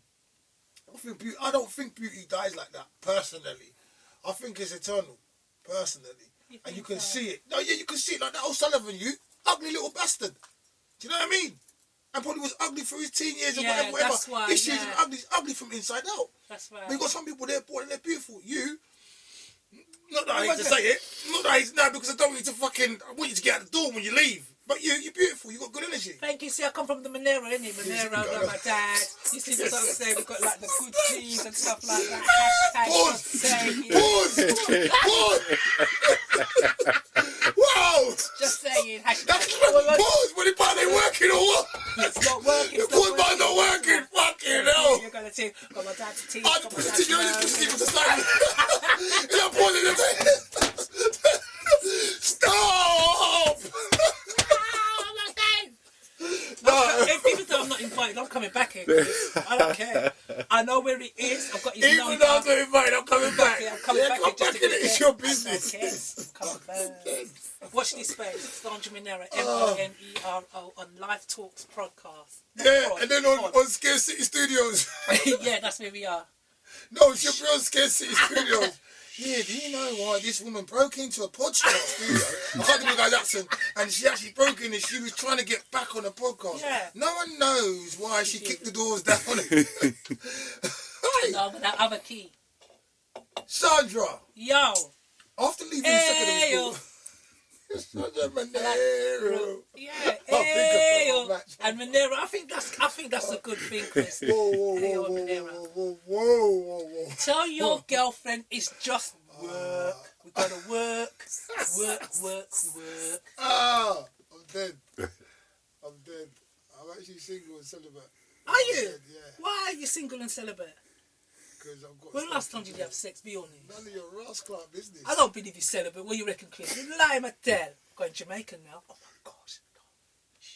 I don't think beauty dies like that, personally. I think it's eternal, personally. And you can see it. No, yeah, you can see it. Like that old Sullivan, you ugly little bastard. Do you know what I mean? And probably was ugly for his teen years or whatever. That's why, This year's ugly from inside out. That's right. But you got some people there born and they're beautiful. You, not that I hate to say it, not that I hate, no, because I don't want you to I want you to get out the door when you leave. But you're beautiful. You got good energy. Thank you. See, I come from the Monero, innit? Monero, like my dad. You see what I'm saying? We've got like the good cheese and stuff like that. Pause. Wow. Just saying. Pause. What about they working or what? It's not working. Pause by not working. Fucking hell. You're gonna take. Got my dad's teeth. I'm the position. You're the position to start. You're pausing the Stop. If people say I'm not invited, I'm coming back here. I don't care. I know where it is. I've got his number. Even though I'm not invited, I'm coming back. I'm coming back. Come back in it. It's your business. I'm coming back. Watch this space. Sandra Monero, Monero on Live Talks podcast. And then on Scare City Studios. Yeah, that's where we are. No, she'll be on Scare City Studios. Yeah, do you know why this woman broke into a podcast studio? I can't do the guy's accent. And she actually broke in and she was trying to get back on the podcast. Yeah. No one knows why she kicked the doors down. No, but that other key. Sandra. Yo. After leaving secondary school. Sandra Monero. Yeah. And Monero, I think that's a good thing, Chris. Whoa. Tell your girlfriend it's just work. We gotta work. Ah, I'm dead. I'm actually single and celibate. Are you? Yeah. Why are you single and celibate? Because I've got. When last time did you have sex? Be honest. None of your rascal business. I don't believe you celibate. What do you reckon, Chris? You lie, my tell. Going Jamaican now. Oh my gosh.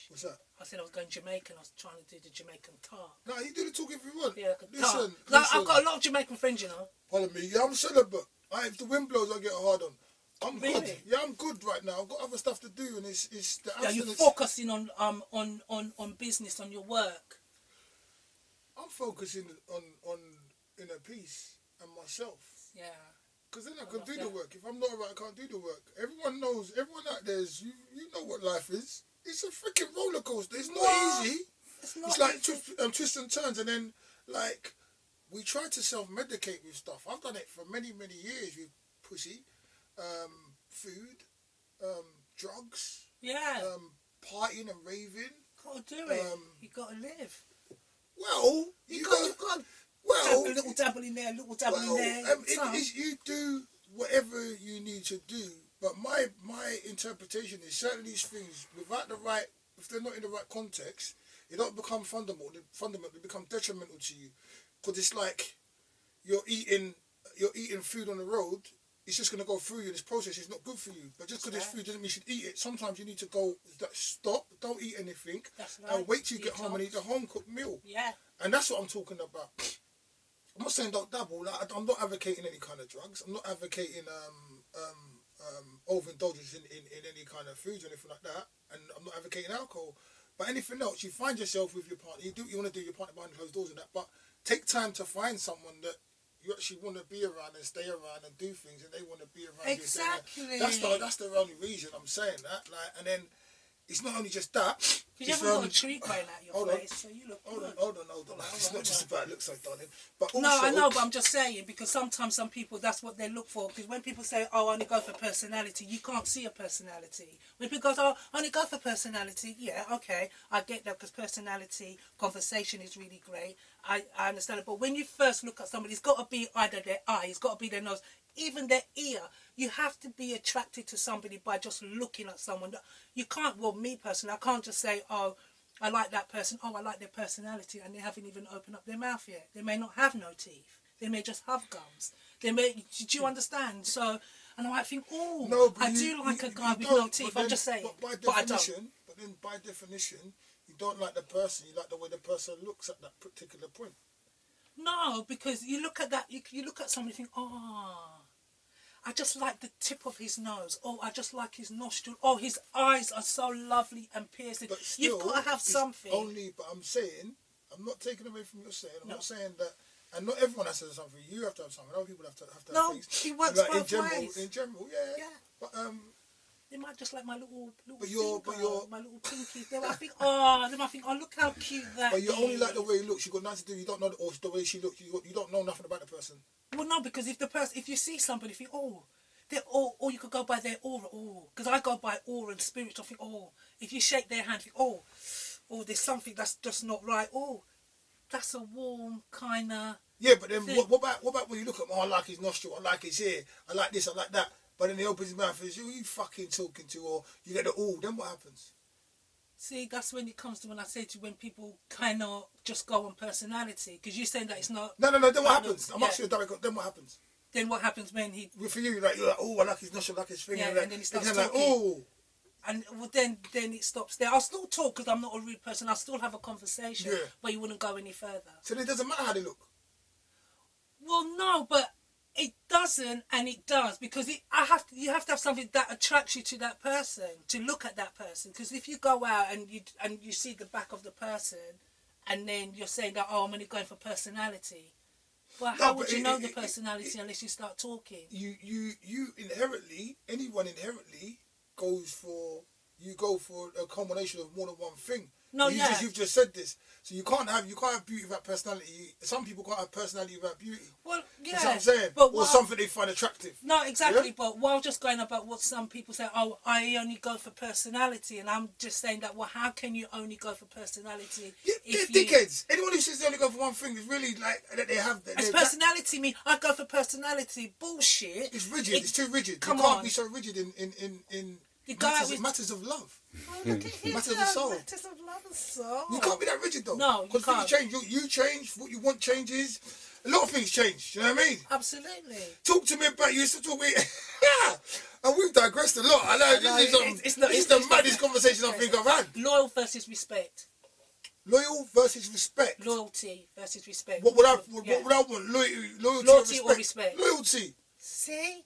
What's that? I said I was going Jamaican. I was trying to do the Jamaican talk. No, you do the talk if you want. Yeah, I can listen. talk. No, I've got a lot of Jamaican friends, you know. Pardon me. Yeah, I'm celibate. If the wind blows, I get hard on. I'm really? good. Yeah, I'm good right now. I've got other stuff to do, and it's the. Yeah, you're focusing on business, on your work. I'm focusing on inner peace and myself. Yeah. Because then I can do the work. If I'm not right, I can't do the work. Everyone knows. Everyone out there is. You know what life is. It's a freaking roller coaster. It's not easy. It's like twists and turns, and then like we try to self-medicate with stuff. I've done it for many years with pussy, food, drugs. Yeah. Partying and raving. Gotta do it. You gotta live. Well, you got. Well, a little dabble in there, a little dabble in there. You do whatever you need to do, but my interpretation is certain these things without the right, if they're not in the right context, it don't become fundamental. They become detrimental to you, because it's like you're eating food on the road. It's just gonna go through you. This process is not good for you. But just because it's food doesn't mean you should eat it. Sometimes you need to go stop, don't eat anything, and wait till you get home and eat a home cooked meal. Yeah. And that's what I'm talking about. I'm not saying don't dabble. Like, I'm not advocating any kind of drugs. I'm not advocating overindulgence in any kind of foods or anything like that. And I'm not advocating alcohol. But anything else, you find yourself with your partner. You want to do your partner behind closed doors and that. But take time to find someone that you actually want to be around and stay around and do things, and they want to be around exactly. you. That's the only reason I'm saying that. Like, and then it's not only just that. Because you haven't got a tree growing out your face, so you look good. Hold on. It's not just about looks, like, darling. But also, no, I know, but I'm just saying, because sometimes some people, that's what they look for. Because when people say, oh, I only go for personality, you can't see a personality. When people go, oh, I only go for personality, yeah, okay, I get that, because personality, conversation is really great. I understand it. But when you first look at somebody, it's got to be either their eye, it's got to be their nose, even their ear. You have to be attracted to somebody by just looking at someone. You can't, well, me personally, I can't just say, oh, I like that person, oh, I like their personality, and they haven't even opened up their mouth yet. They may not have no teeth. They may just have gums. They may, do you understand? So, and I might think, oh, no, I do like a guy with no teeth. I'm just saying. But by definition, you don't like the person, you like the way the person looks at that particular point. No, because you look at that, you look at somebody and think, oh, I just like the tip of his nose. Oh, I just like his nostril. Oh, his eyes are so lovely and piercing. But still, you've got to have something. But I'm saying, I'm not taking away from what you're saying. I'm not saying that, and not everyone has to have something. You have to have something. Other people have to have things. No, it works like, both ways. In general, yeah. But they might just like my little but my little pinky. They might think, oh, look how cute that is. But you only like the way he looks. You got nothing to do. You don't know the way she looks. You don't know nothing about the person. Well, no, because if you see somebody, you think, oh, they're or you could go by their aura. Oh, because I go by aura and spirit. I think, oh, if you shake their hand, you think, oh, there's something that's just not right. Oh, that's a warm kind of. Yeah, but then what about when you look at him? Oh, I like his nostril. I like his ear. I like this. I like that. But then he opens his mouth and says, who are you fucking talking to? Or you get the then what happens? See, that's when it comes to when I say to you, when people kind of just go on personality. Because you're saying that it's not... No, then what happens? I'm asking you direct, then what happens? Then what happens when he... For you, you're like, oh, I like his nostril, I like his finger. Yeah, and then he starts talking. Like, oh. And well, then it stops there. I'll still talk because I'm not a rude person. I'll still have a conversation. Yeah. But you wouldn't go any further. So it doesn't matter how they look? Well, no, but... It doesn't, and it does, because you have to have something that attracts you to that person, to look at that person. Because if you go out and you see the back of the person, and then you're saying that, oh, I'm only going for personality. Well, how would you know the personality unless you start talking? You inherently, anyone inherently go for a combination of more than one thing. No, you've just said this. So you can't have beauty without personality. Some people can't have personality without beauty. Well, yeah. That's what I'm saying. Or something they find attractive. No, exactly. Yeah? But while just going about what some people say, oh, I only go for personality, and I'm just saying that, well, how can you only go for personality? Yeah, dickheads. Anyone who says they only go for one thing is really like that they have. As personality mean I go for personality? Bullshit. It's rigid. It's too rigid. Come you can't on. be so rigid in the matters of love. Oh, matters of the soul. Matters of love and soul. You can't be that rigid though. No, you can't. Things change. You change. What you want changes. A lot of things change. You know what I mean? Absolutely. Talk to me about you. Used to talk me. And we've digressed a lot. I know this is the maddest conversation I think I've had. Loyal versus respect. Loyal versus respect. Loyalty versus respect. What would I want? Loyalty or respect? Loyalty. See?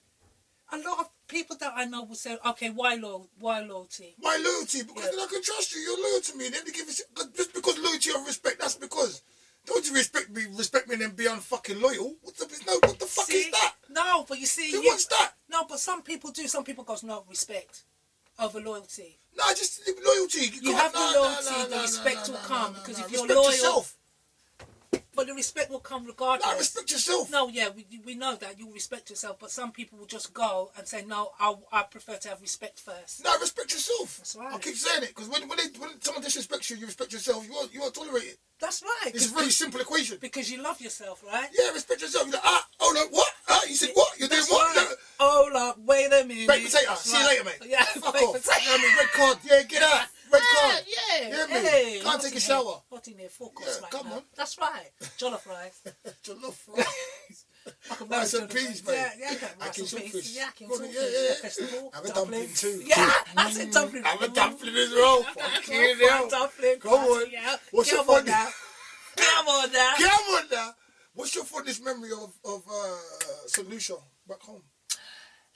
A lot of people that I know will say, okay, why loyalty? Why loyalty? Because then I can trust you. You're loyal to me. Then they give us just because loyalty or respect. That's because don't you respect me and then be unfucking loyal. What the fuck is that? No, but you see, what's that? No, but some people do. Some people goes no respect over loyalty. No, just loyalty. You have the loyalty, the respect will come because if you're loyal. Yourself. But the respect will come regardless. No, respect yourself. No, yeah, we know that you'll respect yourself, but some people will just go and say, no, I prefer to have respect first. No, respect yourself. That's right. I keep saying it, because when someone disrespects you, you respect yourself, you won't tolerate it. That's right. It's a very simple equation. Because you love yourself, right? Yeah, respect yourself. You're like, hold on, what? You said what? You're doing what? Right. Hold up, wait a minute. Baked potato. See you later, mate. Yeah, fuck off. Red card. Yeah, get out. Red card. Yeah. Hey, can't take a shower. Hot in there, 4 course right come now. on. That's right. Jollof rice. Jollof rice. Rice and peas, mate. Yeah, I can talk fish. Yeah, I can talk fish. Festival. Have a dumpling too. Yeah, I said dumpling. Have a dumpling as well. Fucking hell. Dumpling. Come on. What's your fun now? Come on now. What's your fondest memory of St. Lucia back home?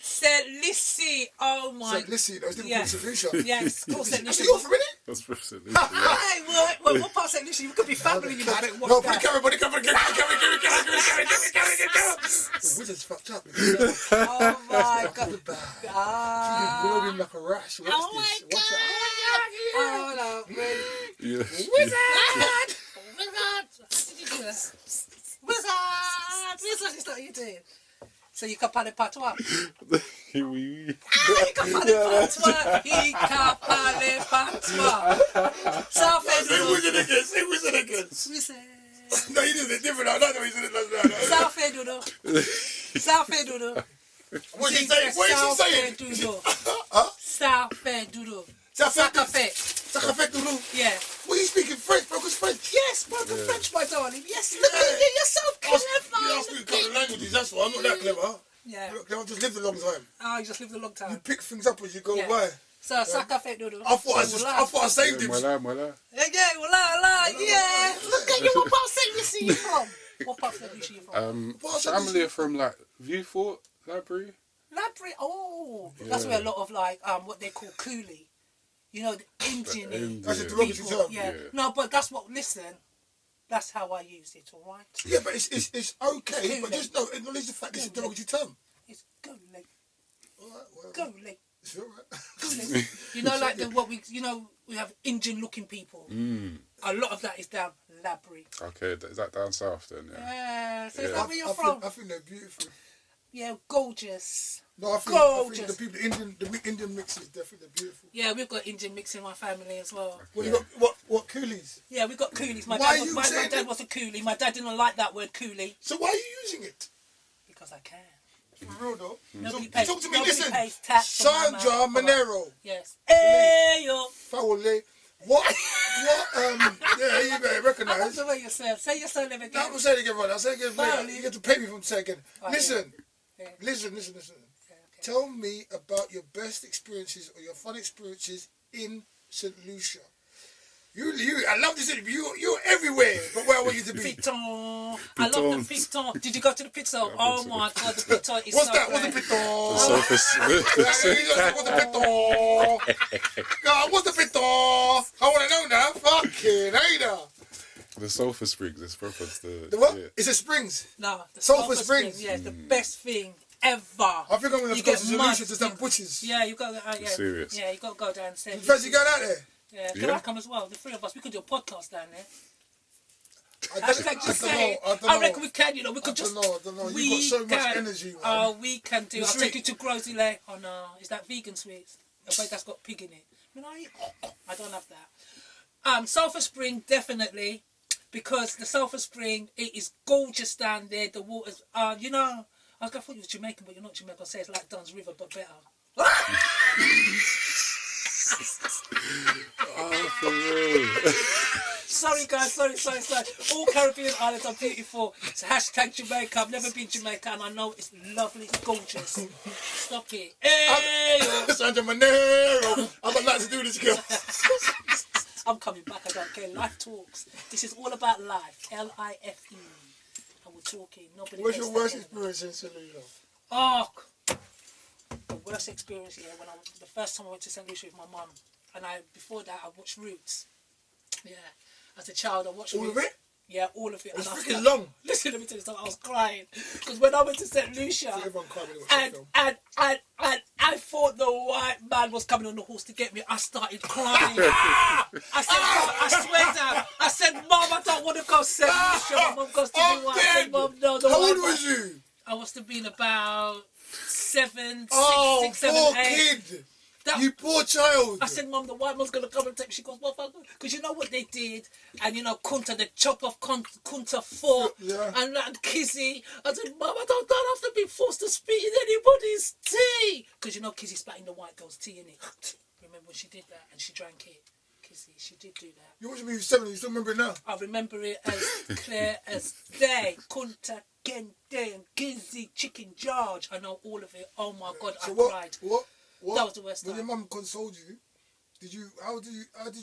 St. Lucie, oh my... St. Lucie, that was different St. Lucia. Yes, of course St. Lucie. You're from it? That's from St. Lucia. Hey, well, what part of St. Lucia? You could be family, you know. No, put the camera, give the wizard's fucked up. Oh my God. You're like a rash. Oh my God. Oh no, really. Yeah. Wizard! Wizard! How did you do that? Wizard! Wizard is what you doing. So you can parler patois. Oui. Il can parler patois. Il can parler patois. Ça fait Say wizard again. Say wizard again. Wizard. No, you did it different. I like the way you did it. Ça fait dodo. Ça fait dodo. What is she saying? What is she saying? Huh? Ça fait dodo. Ça fait café. Ça fait doudou. Yeah. Well, you speaking French, broken French. Yes, broken French, my darling. Yes, look at you. You're so clever. I speak a couple of languages, that's why. I'm not that clever. Yeah. I've just lived a long time. Oh, you just lived a long time. You pick things up as you go by. So, ça café dodo. I thought I saved him. Voilà. Yeah, voilà, yeah. Look at you. What part of St. Lucie are you from? What part of St. Lucie are you from? Family are from like Viewfort Library. Library. Oh, that's where a lot of like what they call coolie. You know, the Indian That's a derogatory term. Yeah. No, but that's what. Listen, that's how I use it. All right. Yeah, but it's okay. But just acknowledge the fact it's a derogatory term. It's coolie. All right, well, Coolie. it's all right. Coolie. You know, like we have Indian-looking people. A lot of that is down Library. Okay, is that down south then? Yeah. So is Yeah. that where you're from? I think they're beautiful. Yeah, gorgeous. No, I think the people, the Indian mix is definitely beautiful. Yeah, we've got Indian mix in my family as well. Well, you got what coolies? Yeah, we've got coolies. My Why dad are you my saying dad that? was a coolie. My dad didn't like that word coolie So why are you using it? because I can. For real though. Nobody So, pays, talk to me. nobody Listen, pays tax on my Sandra mouth. Monero, Yes. Hey yo. Fawole. What? Yeah, you better I love recognise. the way you say it. Say your surname No, again. I'm gonna say it again, brother. I'll say it again. Fawole. You have to pay me from saying it again. Right, Listen. yeah. Listen. Okay. Tell me about your best experiences or your fun experiences in St. Lucia. I love this interview. You're everywhere, but where I want you to be. Piton. I love the piton. Did you go to the piton? Oh my god, the piton is What's so that? great. What's the piton? Surface. What's the piton? God, what's the piton? I want to know now. Fucking hater. The sulfur springs. It's proper. The what? Yeah. It's a Springs. No, the Sulphur Sulphur Springs. Yeah, the best thing ever. I think I'm going to You go get to St. mud. Lucia to some butchers. Yeah, you got yeah. Serious? Yeah, you got to go down and say. You fancy going out there? Yeah, can Yeah. I come as well? The three of us, we could do a podcast down there. I Hashtag just say. don't I know. reckon we can. You know, we could I just. don't know. You've got so much energy, man. Oh, we can do. The I'll take sweet. you to Grosile. Oh no, is that vegan sweets? I bet that's got pig in it. You know, I don't have that. Sulphur Spring definitely, because the Sulphur Spring it is gorgeous down there. The waters. You know, I thought you was Jamaican, but you're not Jamaican. I say it's like Dunn's River, but better. Oh, for real. Sorry guys, sorry. All Caribbean islands are beautiful. It's hashtag Jamaica. I've never been Jamaica and I know it's lovely, it's gorgeous. Stop it. Hey, Sandra Monero. I've got nothing to do with this girl. I'm coming back, I don't care. Life talks. This is all about life. L-I-F-E. And we're talking. Nobody What's gets your that worst in. experience in St. Lucia? Oh, the worst experience, yeah, when the first time I went to St. Lucia with my mum. And before that, I watched Roots. Yeah. As a child, I watched All Roots. of it? Yeah, all of it. It's And I was freaking like- long. Listen, let me tell you something. I was crying because when I went to St. Lucia, Everyone cried when they watched the and film. I thought the white man was coming on the horse to get me. I started crying. I swear down. I said, Mum, I don't want to go St. Lucia. My mum goes to me. I'm I said, dead. Mum, no. The How white old man- was you? I must have been about 7, 6, Oh, 6, 7, poor 8. kid. That- You poor child. I said, Mum, the white man's going to come and take me. She goes, well, because you know what they did? And, you know, Kunta, the chop off Kunta fought. Yeah. And Kizzy. I said, Mum, I don't have to be forced to spit in anybody's tea. Because, you know, Kizzy spat in the white girl's tea, innit? Remember when she did that and she drank it? Kizzy, she did do that. You watched me when you were 7, you still remember it now? I remember it as clear as day. Kunta, Kente, and Kizzy, Chicken George. I know all of it. Oh, my God, So I cried. What? That was the worst When time. your mum consoled you, how did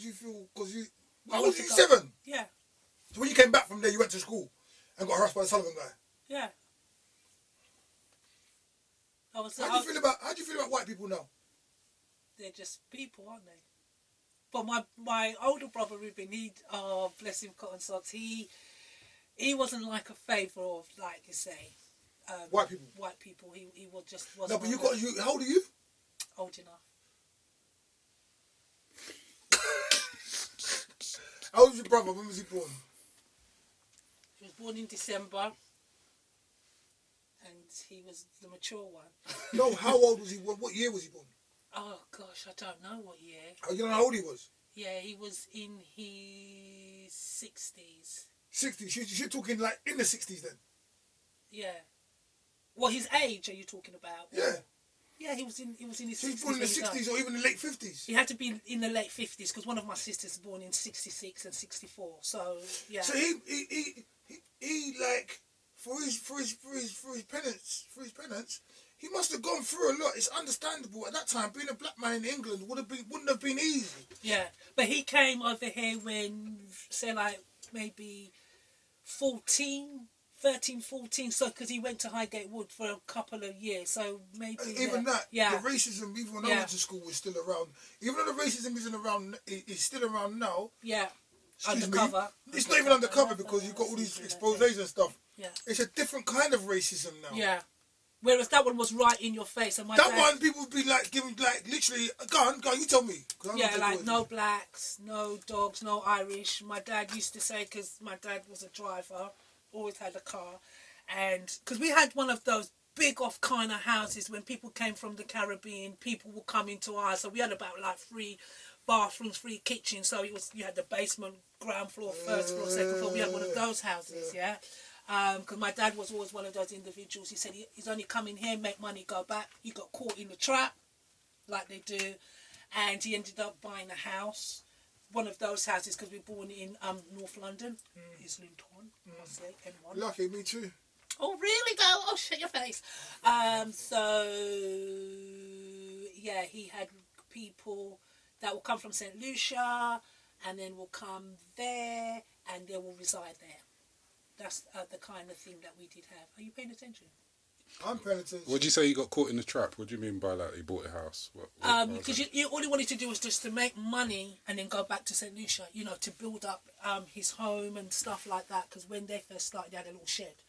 you feel? Because I how wanted old were you, to go. 7? Yeah, So when you came back from there, you went to school and got harassed by the Sullivan guy. yeah. How do you feel about white people now? They're just people, aren't they? But my older brother Ruben, bless him, cotton socks. He wasn't like a favour of, like you say, White people. White people. He was just No, wasn't. but how old are you? old enough. How old was your brother? When was he born? He was born in December, and he was the mature one. No, how old was he? What year was he born? Oh gosh, I don't know what year. Oh, you know how old he was? Yeah, he was in his 60s. 60s. You're talking like in the 60s then? Yeah. Well, his age are you talking about? Yeah. Yeah, he was in his 60s. So he was born in the 60s or even the late 50s? He had to be in the late 50s because one of my sisters was born in 66 and 64. So, yeah. So he like for his penance, he must have gone through a lot. It's understandable at that time. Being a black man in England wouldn't have been easy. Yeah, but he came over here when, say, like maybe 13, 14. So because he went to Highgate Wood for a couple of years, so maybe even that. Yeah. The racism, even when I went to school, was still around. Even though the racism isn't around, is still around now. Yeah. Undercover. It's not even undercover because you've got all these exposés and stuff. Yeah. It's a different kind of racism now. Yeah. Whereas that one was right in your face, and that one people would be like giving like literally go on, you tell me. Yeah, like no blacks, no dogs, no Irish. My dad used to say, because my dad was a driver, always had a car, and because we had one of those big off kind of houses when people came from the Caribbean, people would come into ours. So we had about like 3 bathrooms, 3 kitchens. So you had the basement, ground floor, first floor, second floor. We had one of those houses, yeah. Because my dad was always one of those individuals. He said he's only come in here, make money, go back. He got caught in the trap, like they do, and he ended up buying a house, one of those houses, because we were born in North London, Islington, I say, N1. Lucky, me too. Oh, really, though? Oh, shut your face. So, yeah, he had people that will come from St. Lucia, and then will come there, and they will reside there. That's the kind of thing that we did have. Are you paying attention? I'm paying attention. Would you say you got caught in the trap? What do you mean by that? He bought a house? Because all he wanted to do was just to make money and then go back to St. Lucia, to build up his home and stuff like that. Because when they first started, they had a little shed.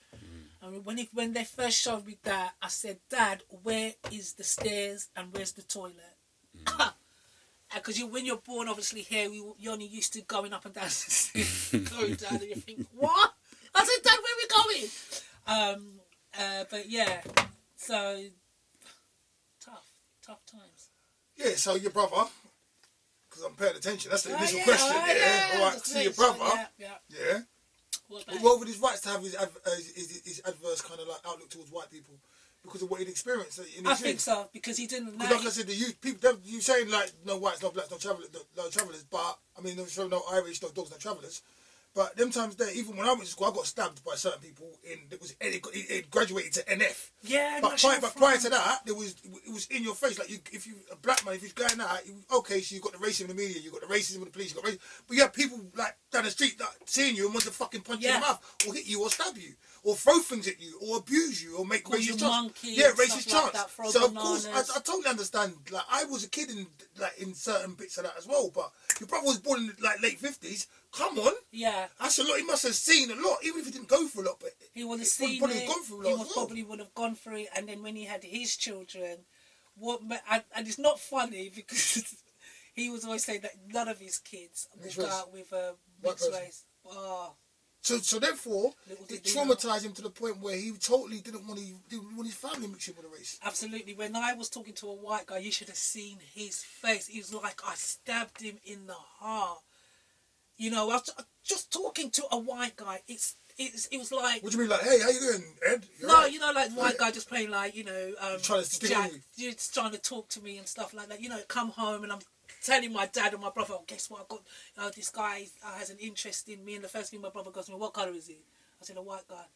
I mean, when they first showed me that, I said, Dad, where is the stairs and where's the toilet? Because when you're born, obviously, here, you're only used to going up and down the stairs, going down, and you think, what? I said, Dad, where are we going? But yeah, so tough times. Yeah, so your brother, because I'm paying attention, that's the initial question. All right, so your brother, yeah. Well, with his rights to have his adverse kind of like outlook towards white people because of what he'd experienced. I think so, because he didn't. Because like I said, you saying like no whites, no blacks, no travellers, but I mean, no Irish, no dogs, no travellers. But them times there, even when I went to school, I got stabbed by certain people. It graduated to NF. Yeah, but prior to that, it was in your face. Like if you a black man, if you're going out, okay, so you got the racism in the media, you got the racism with the police, you got racism, but you have people like down the street that seeing you and want to fucking punch you in the mouth, or hit you, or stab you, or throw things at you, or abuse you, or make racist chants. Yeah, racist chants. Like so bananas. Of course, I totally understand. Like I was a kid in certain bits of that as well. But your brother was born in like late 50s. Come on. Yeah. That's a lot. He must have seen a lot, even if he didn't go through a lot. But he would have seen it. Probably would have gone through it. And then when he had his children, and it's not funny because he was always saying that none of his kids will go out with a mixed race. Oh. So therefore, it traumatised him to the point where he totally didn't want his family mixing with a race. Absolutely. When I was talking to a white guy, you should have seen his face. He was like, I stabbed him in the heart. I was just talking to a white guy. It was like. What do you mean, like, hey, how you doing, Ed? You're right. Like white guy just playing like, trying to stick on you. You're just trying to talk to me and stuff like that. Come home and I'm telling my dad and my brother, oh, guess what? I got this guy has an interest in me, and the first thing my brother goes to me, what colour is he? I said, a white guy.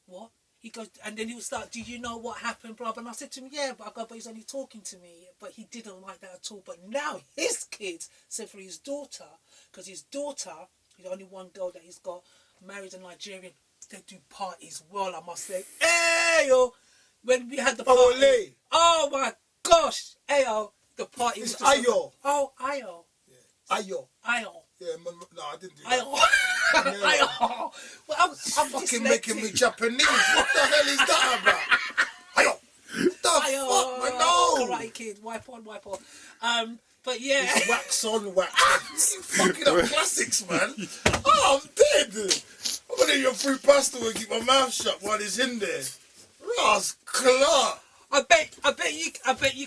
What? He goes, and then he would start, do you know what happened, blah, blah. And I said to him, yeah, but he's only talking to me. But he didn't like that at all. But now his kids said for his daughter, because his daughter, the only one girl that he's got, married a Nigerian, they do parties well, I must say. Hey, yo! When we had the party. Fawole. Oh my gosh! Hey, yo! The party was just Ayo. Oh, Ayo. Yeah. Ayo. Yeah, no, I didn't do that. Ayo. Well, I'm fucking making me Japanese. What the hell is that about? Ayo. the fuck, man? No. Karate Kid, wipe on, wipe off. But yeah. It's wax on, wax off. You fucking up classics, man. Oh, I'm dead. I'm gonna eat your fruit pasta and keep my mouth shut while it's in there. Ross Clark. I bet you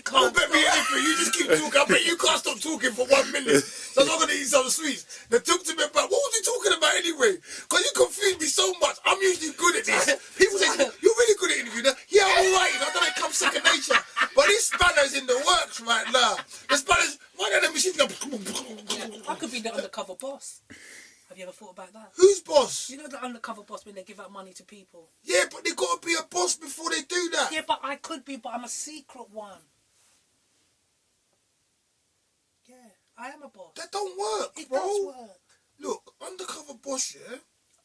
can't. Don't bet me anything. You just keep talking. I bet you can't stop talking for 1 minute. So I'm not gonna eat some sweets. They took to me about what was he talking about anyway? Because you confuse me so much. I'm usually good at this. People say you're really good at interviewing. Yeah, I'm alright. I don't know, it comes second nature. But this spanner's in the works right now. The spanner's why don't the machines go? Yeah, I could be the undercover boss. Have you ever thought about that? Who's boss? You know the undercover boss when they give out money to people? Yeah, but they gotta be a boss before they do that. Yeah, but I could be, but I'm a secret one. Yeah, I am a boss. That don't work, It bro. does work. Look, undercover boss, yeah?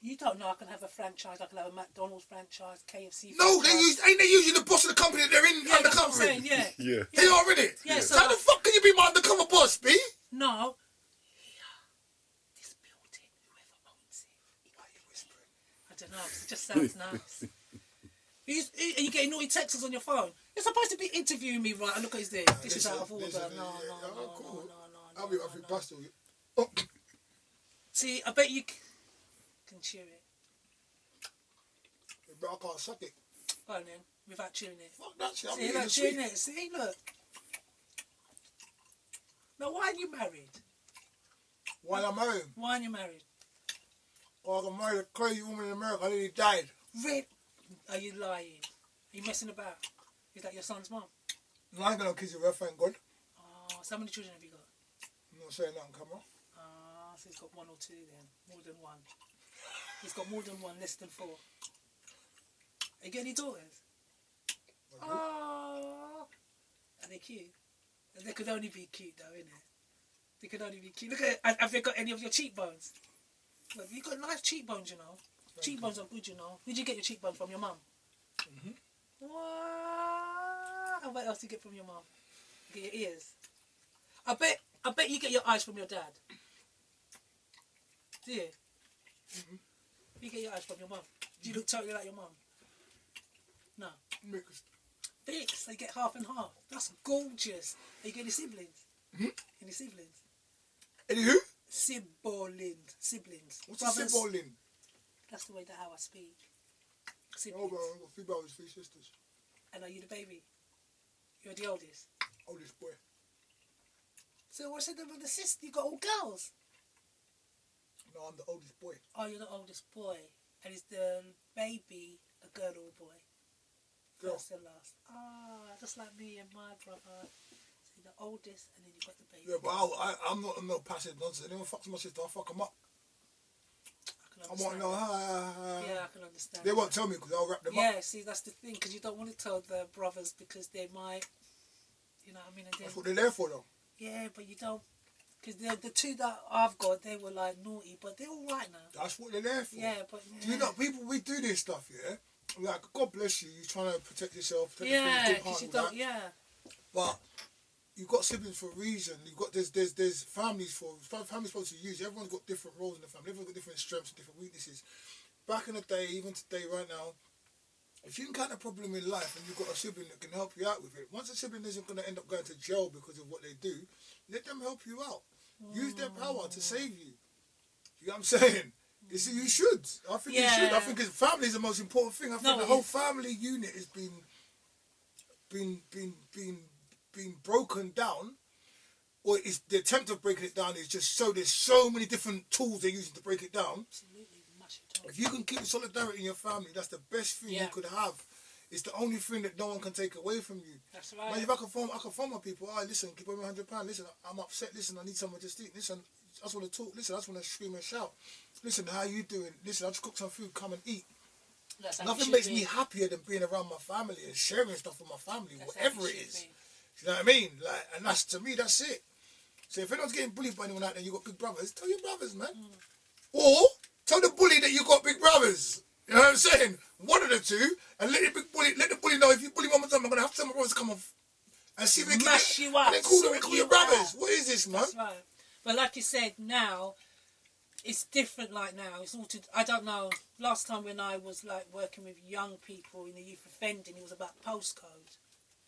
You don't know I can have a franchise. I can have a McDonald's franchise, KFC No, franchise. ain't they usually the boss of the company that they're in Yeah, that's what I'm undercover saying, in? yeah. Yeah. They are in it? Yeah, So so how the fuck can you be my undercover boss, B? No. This building, whoever owns it. Why are you whispering? I don't know, 'cause it just sounds nice. Are you getting naughty texts on your phone? You're supposed to be interviewing me, right? And look at this. This is out of order. No. I'll be up with pasta. Oh. See, I bet you can chew it. But I can't suck it. Go on then, without chewing it. Fuck that shit. I'm See, eating without the chewing sweet. it. See, look. Now, why are you married? While I'm home, Why are you married? I got married a crazy woman in America. I nearly died. Red. Are you lying? Are you messing about? Is that your son's mum? No, I ain't got no kids with her, thank God. Oh, so how many children have you got? I'm not saying nothing, camera. Ah, so he's got 1 or 2 then. More than 1. He's got more than 1, less than 4. Are you got any daughters? Oh, are they cute? They could only be cute though, innit? They could only be cute. Look at have they got any of your cheekbones? Look, you got nice cheekbones, you know. Cheekbones are good, you know. Did you get your cheekbones from your mum? Mm-hmm. What? And what else do you get from your mum? You get your ears. I bet you get your eyes from your dad. Do you? Mm-hmm. You get your eyes from your mum. Do you look totally like your mum? No. Mixed. Fix, they get half and half. That's gorgeous. Are you get any siblings? Mm-hmm. Any siblings? Any who? Siblings. Siblings. What's Brothers. a sibling? That's the way that how I speak. Oh, Siblings. bro, I've got 3 brothers, 3 sisters. And are you the baby? You're the oldest. Oldest boy. So what's it with the sister? You got all girls. No, I'm the oldest boy. Oh, you're the oldest boy. And is the baby a girl or a boy? Girl. First and last. Ah, just like me and my brother. So the oldest, and then you got the baby. Yeah, but I'm not no passive nonsense. Anyone fucks my sister, I'll fuck them up. I I can want to know understand. Yeah, I can understand. They won't tell me because I'll wrap them up. Yeah, see, that's the thing, because you don't want to tell the brothers because they might, you know what I mean? And That's what they're there for, though. yeah, but you don't, because the 2 that I've got, they were like naughty, but they're all right now. That's what they're there for. Yeah, but Do you know, people, we do this stuff, yeah? Like, God bless you, you're trying to protect yourself, protect yeah, your because family, you do don't, that. yeah. But you've got siblings for a reason. You've got there's families families supposed to use. Everyone's got different roles in the family. Everyone's got different strengths and different weaknesses. Back in the day, even today, right now, if you encounter a problem in life and you've got a sibling that can help you out with it, once a sibling isn't going to end up going to jail because of what they do, let them help you out. Use their power to save you. You know what I'm saying? You see, you should. I think you should. I think family is the most important thing. I think the whole family unit has been broken down, or it's the attempt of breaking it down is just so there's so many different tools they're using to break it down. Absolutely, much at all. If you can keep solidarity in your family, that's the best thing you could have. It's the only thing that no one can take away from you. That's right. Man, if I can phone my people, listen, keep on me £100. Listen, I'm upset. Listen, I need someone to speak. Listen, I just want to talk. Listen, I just want to scream and shout. Listen, how you doing? Listen, I just cooked some food. Come and eat. That's Nothing makes me happier than being around my family and sharing stuff with my family, whatever it is. You know what I mean? Like, and that's, to me, that's it. So if anyone's getting bullied by anyone out there, you got big brothers, tell your brothers, man. Or tell the bully that you got big brothers. You know what I'm saying? One of the two, and let the bully know if you bully one more time, I'm gonna have some brothers come off and see if they can mash you up. And then call your brothers. What is this, man? That's right. But like you said, now it's different. Like now, it's all to. I don't know. Last time when I was like working with young people in the youth offending, it was about postcode.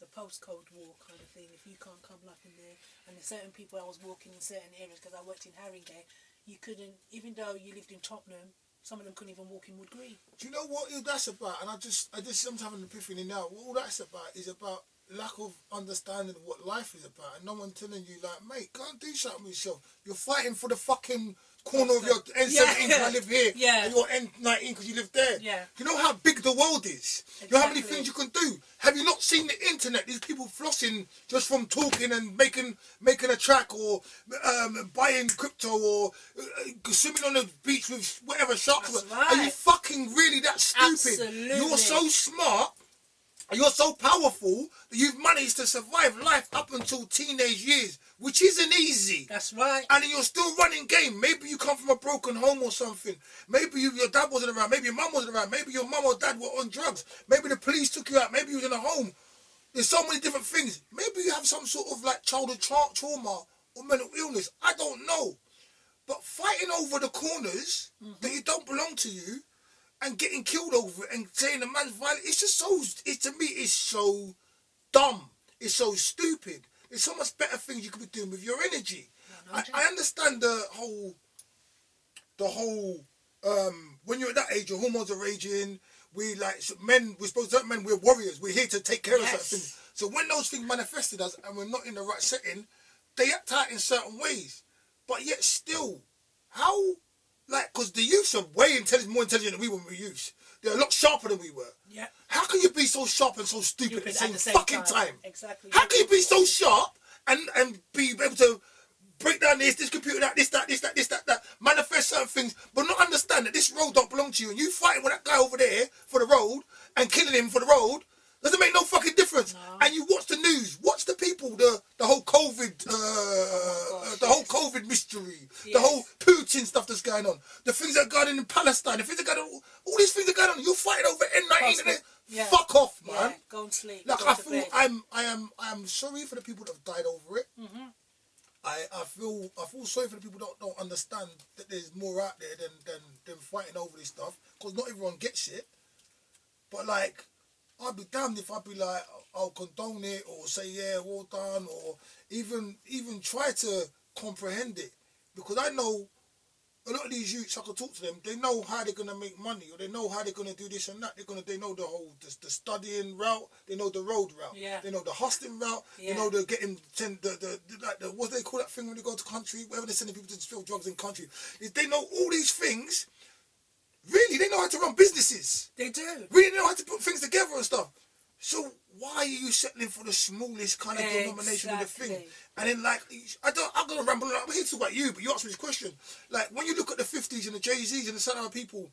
the postcode war kind of thing. If you can't come like in there, and there's certain people I was walking in certain areas because I worked in Haringey, you couldn't, even though you lived in Tottenham, some of them couldn't even walk in Wood Green. Do you know what that's about? And I just sometimes have an epiphany now. What all that's about is about lack of understanding of what life is about, and no one telling you, like, mate, go and do something with yourself. You're fighting for the fucking corner of your N17 because I live here, and you're N19 because you live there. Yeah. You know how big the world is. Exactly. You know how many things you can do. Have you not seen the internet? These people flossing just from talking and making a track, or buying crypto, or swimming on the beach with whatever sharks. That's right. Are you fucking really that stupid? Absolutely. You're so smart. You're so powerful that you've managed to survive life up until teenage years, which isn't easy. That's right. And you're still running game. Maybe you come from a broken home or something. Maybe your dad wasn't around. Maybe your mum wasn't around. Maybe your mum or dad were on drugs. Maybe the police took you out. Maybe you was in a home. There's so many different things. Maybe you have some sort of like childhood trauma or mental illness. I don't know. But fighting over the corners that you don't belong to you, and getting killed over it and saying the man's violent, it's just so, to me, it's so dumb. It's so stupid. There's so much better things you could be doing with your energy. I understand the whole, when you're at that age, your hormones are raging. We're supposed to, we're warriors. We're here to take care of certain things. So when those things manifested us and we're not in the right setting, they act out in certain ways. But yet still, how... Like, because the youths are way more intelligent than we were when we were youths. They're a lot sharper than we were. Yeah. How can you be so sharp and so stupid at the same fucking time? Exactly. How can you be so sharp and be able to break down this computer, that, manifest certain things, but not understand that this road don't belong to you, and you fighting with that guy over there for the road and killing him for the road? Doesn't make no fucking difference. No. And you watch the news, watch the people, the whole COVID, the whole COVID mystery, the whole Putin stuff that's going on, the things that are going on in Palestine, the things that are going on, all these things that are going on. You're fighting over N19. Fuck off, man. Yeah, go and sleep. Like I am sorry for the people that have died over it. Mm-hmm. I feel sorry for the people that don't understand that there's more out there than fighting over this stuff, because not everyone gets it. But like, I'd be damned if I'd be like, I'll condone it or say, yeah, well done, or even try to comprehend it. Because I know a lot of these youths, I could talk to them, they know how they're going to make money, or they know how they're going to do this and that. They know the whole, the studying route, they know the road route, they know the hustling route, they know the getting, what do they call that thing when they go to country, wherever they're sending people to fill drugs in country. They know all these things. Really, they know how to run businesses. They do. Really know how to put things together and stuff. So why are you settling for the smallest kind of denomination of the thing? And then like, I'm gonna ramble on. I'm here to talk about you, but you asked me this question. Like, when you look at the 50s and the Jay-Z's and the certain other people,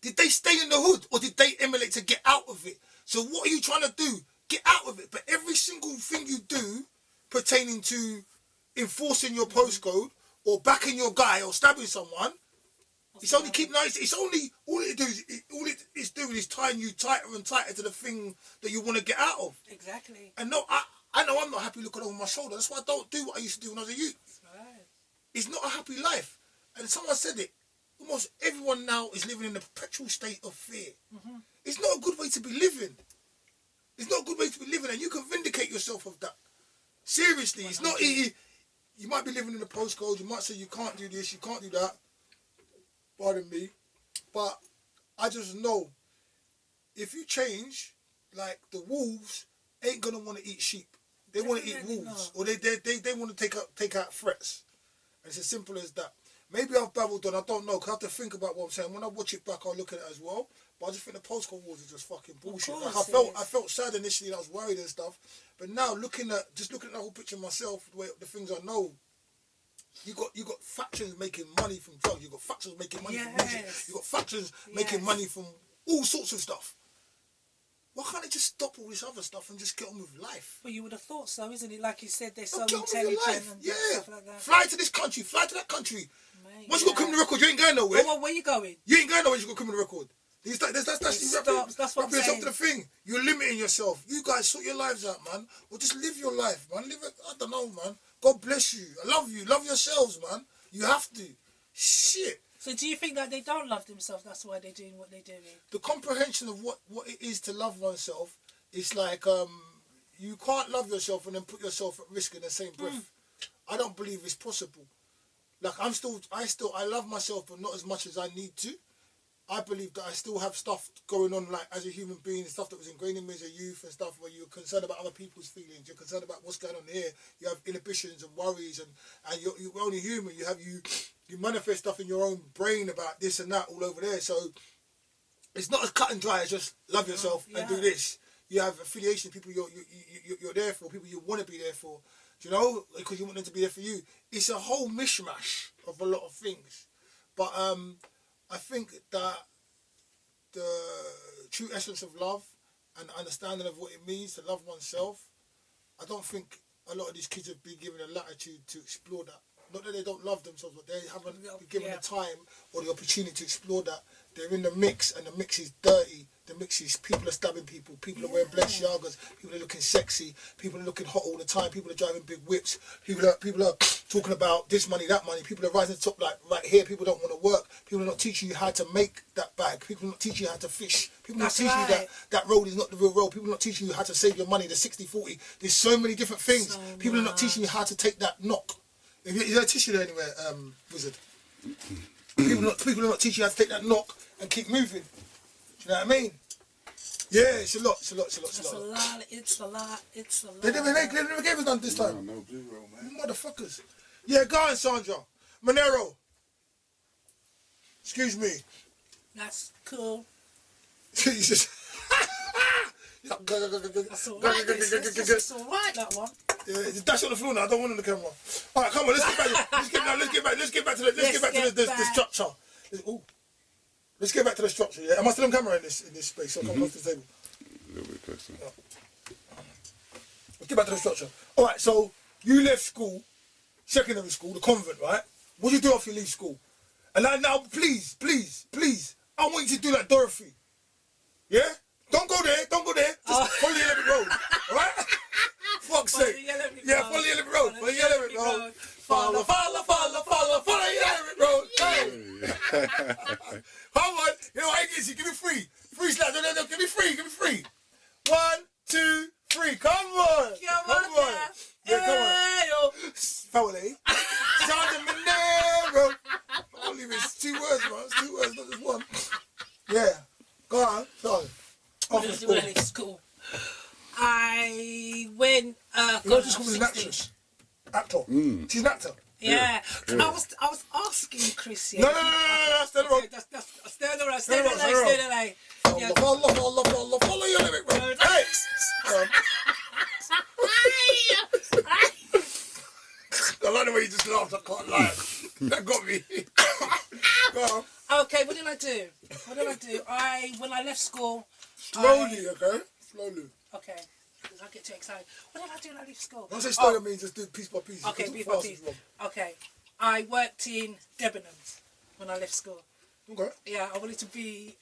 did they stay in the hood or did they emulate to get out of it? So what are you trying to do? Get out of it. But every single thing you do pertaining to enforcing your postcode or backing your guy or stabbing someone, it's only keep nice. It's only all it is doing is tying you tighter and tighter to the thing that you want to get out of. Exactly. And no, I know I'm not happy looking over my shoulder. That's why I don't do what I used to do when I was a youth. That's right. It's not a happy life. And someone said it. Almost everyone now is living in a perpetual state of fear. Mm-hmm. It's not a good way to be living. It's not a good way to be living, and you can vindicate yourself of that. Seriously, 100%. It's not easy. You might be living in a postcode. You might say you can't do this, you can't do that. Pardon me, but I just know if you change, like the wolves ain't gonna want to eat sheep. They want to eat wolves, or they want to take out threats. And it's as simple as that. Maybe I've babbled on. I don't know. 'Cause I have to think about what I'm saying. When I watch it back, I'll look at it as well. But I just think the postcode wars is just fucking bullshit. Like I felt sad initially. And I was worried and stuff. But now looking at the whole picture myself, the way the things I know. You got factions making money from drugs. You got factions making money from music. You got factions making money from all sorts of stuff. Why can't they just stop all this other stuff and just get on with life? Well, you would have thought so, isn't it? Like you said, they're so intelligent and stuff like that. Fly to this country, fly to that country. Mate, once you got a criminal record, you ain't going nowhere. Well, where you going? You ain't going nowhere. You got a criminal record. That's what I'm saying. To the thing. You're limiting yourself. You guys sort your lives out, man. Or just live your life, man. Live it. I don't know, man. God bless you. I love you. Love yourselves, man. You have to. Shit. So do you think that they don't love themselves? That's why they're doing what they're doing? The comprehension of what it is to love oneself is like you can't love yourself and then put yourself at risk in the same breath. I don't believe it's possible. Like I love myself, but not as much as I need to. I believe that I still have stuff going on, like as a human being, stuff that was ingrained in me as a youth and stuff where you're concerned about other people's feelings, you're concerned about what's going on here, you have inhibitions and worries, and you're only human. You manifest stuff in your own brain about this and that all over there. So it's not as cut and dry as just love yourself and do this. You have affiliation, people you're there for, people you want to be there for, you know, because you want them to be there for you. It's a whole mishmash of a lot of things. But I think that the true essence of love and understanding of what it means to love oneself, I don't think a lot of these kids have been given a latitude to explore that. Not that they don't love themselves, but they haven't been given the time or the opportunity to explore that. They're in the mix, and the mix is dirty. The mix is people are stabbing people, people are wearing Balenciagas, people are looking sexy, people are looking hot all the time, people are driving big whips, people are talking about this money, that money, people are rising to the top like right here, people don't want to work, people are not teaching you how to make that bag, people are not teaching you how to fish, people are not teaching you that road is not the real road, people are not teaching you how to save your money, the 60-40, there's so many different things, people are not teaching you how to take that knock. Is there a tissue there anywhere, Wizard? People are not teaching you how to take that knock and keep moving. Do you know what I mean? Yeah, it's a lot. It's a lot. They never gave us none this time. No blue roll, man. Motherfuckers. Yeah, go on, Sandra. Monero. Excuse me. That's cool. Jesus. That's alright. That's alright, that one. Yeah, dash on the floor now. I don't want it on the camera. All right, come on. Let's get back to the structure. Let's get back to the structure. Yeah, am I still on camera in this space? So I'll come close to the table. A little bit closer. Yeah. Let's get back to the structure. All right. So you left school, secondary school, the convent, right? What do you do after you leave school? And now, please, I want you to do like Dorothy. Yeah. Don't go there. Just follow the Yellow road. All right. Fuck's sake. Yeah, follow the Yellow road. Follow the Yellow road. Follow the Yellow road. Hey. Come on. You know what, agency, give me free. Free slaps. No, give me free. 1, 2, 3. Come on. Come on. Yeah, come on. Fawole. Sound of Monero. Only it's 2 words, man. It's 2 words, not just one. Yeah. Go on. Sorry. Off the school. I went. You know, just call me an actress. Actor. She's an actor. Yeah. I was asking Chris. No. Stay on the road. Stay on the road. Stay on the lane. Follow your limit, bro. Hey. I like the way you just laughed. I can't lie. That got me. Go on. Okay. What did I do? When I left school. Slowly, okay? Slowly. Okay. Because I get too excited. What did I do when I left school? Don't say slowly, means just do piece by piece. Okay, piece by piece. Okay. I worked in Debenhams when I left school. Okay. Yeah, I wanted to be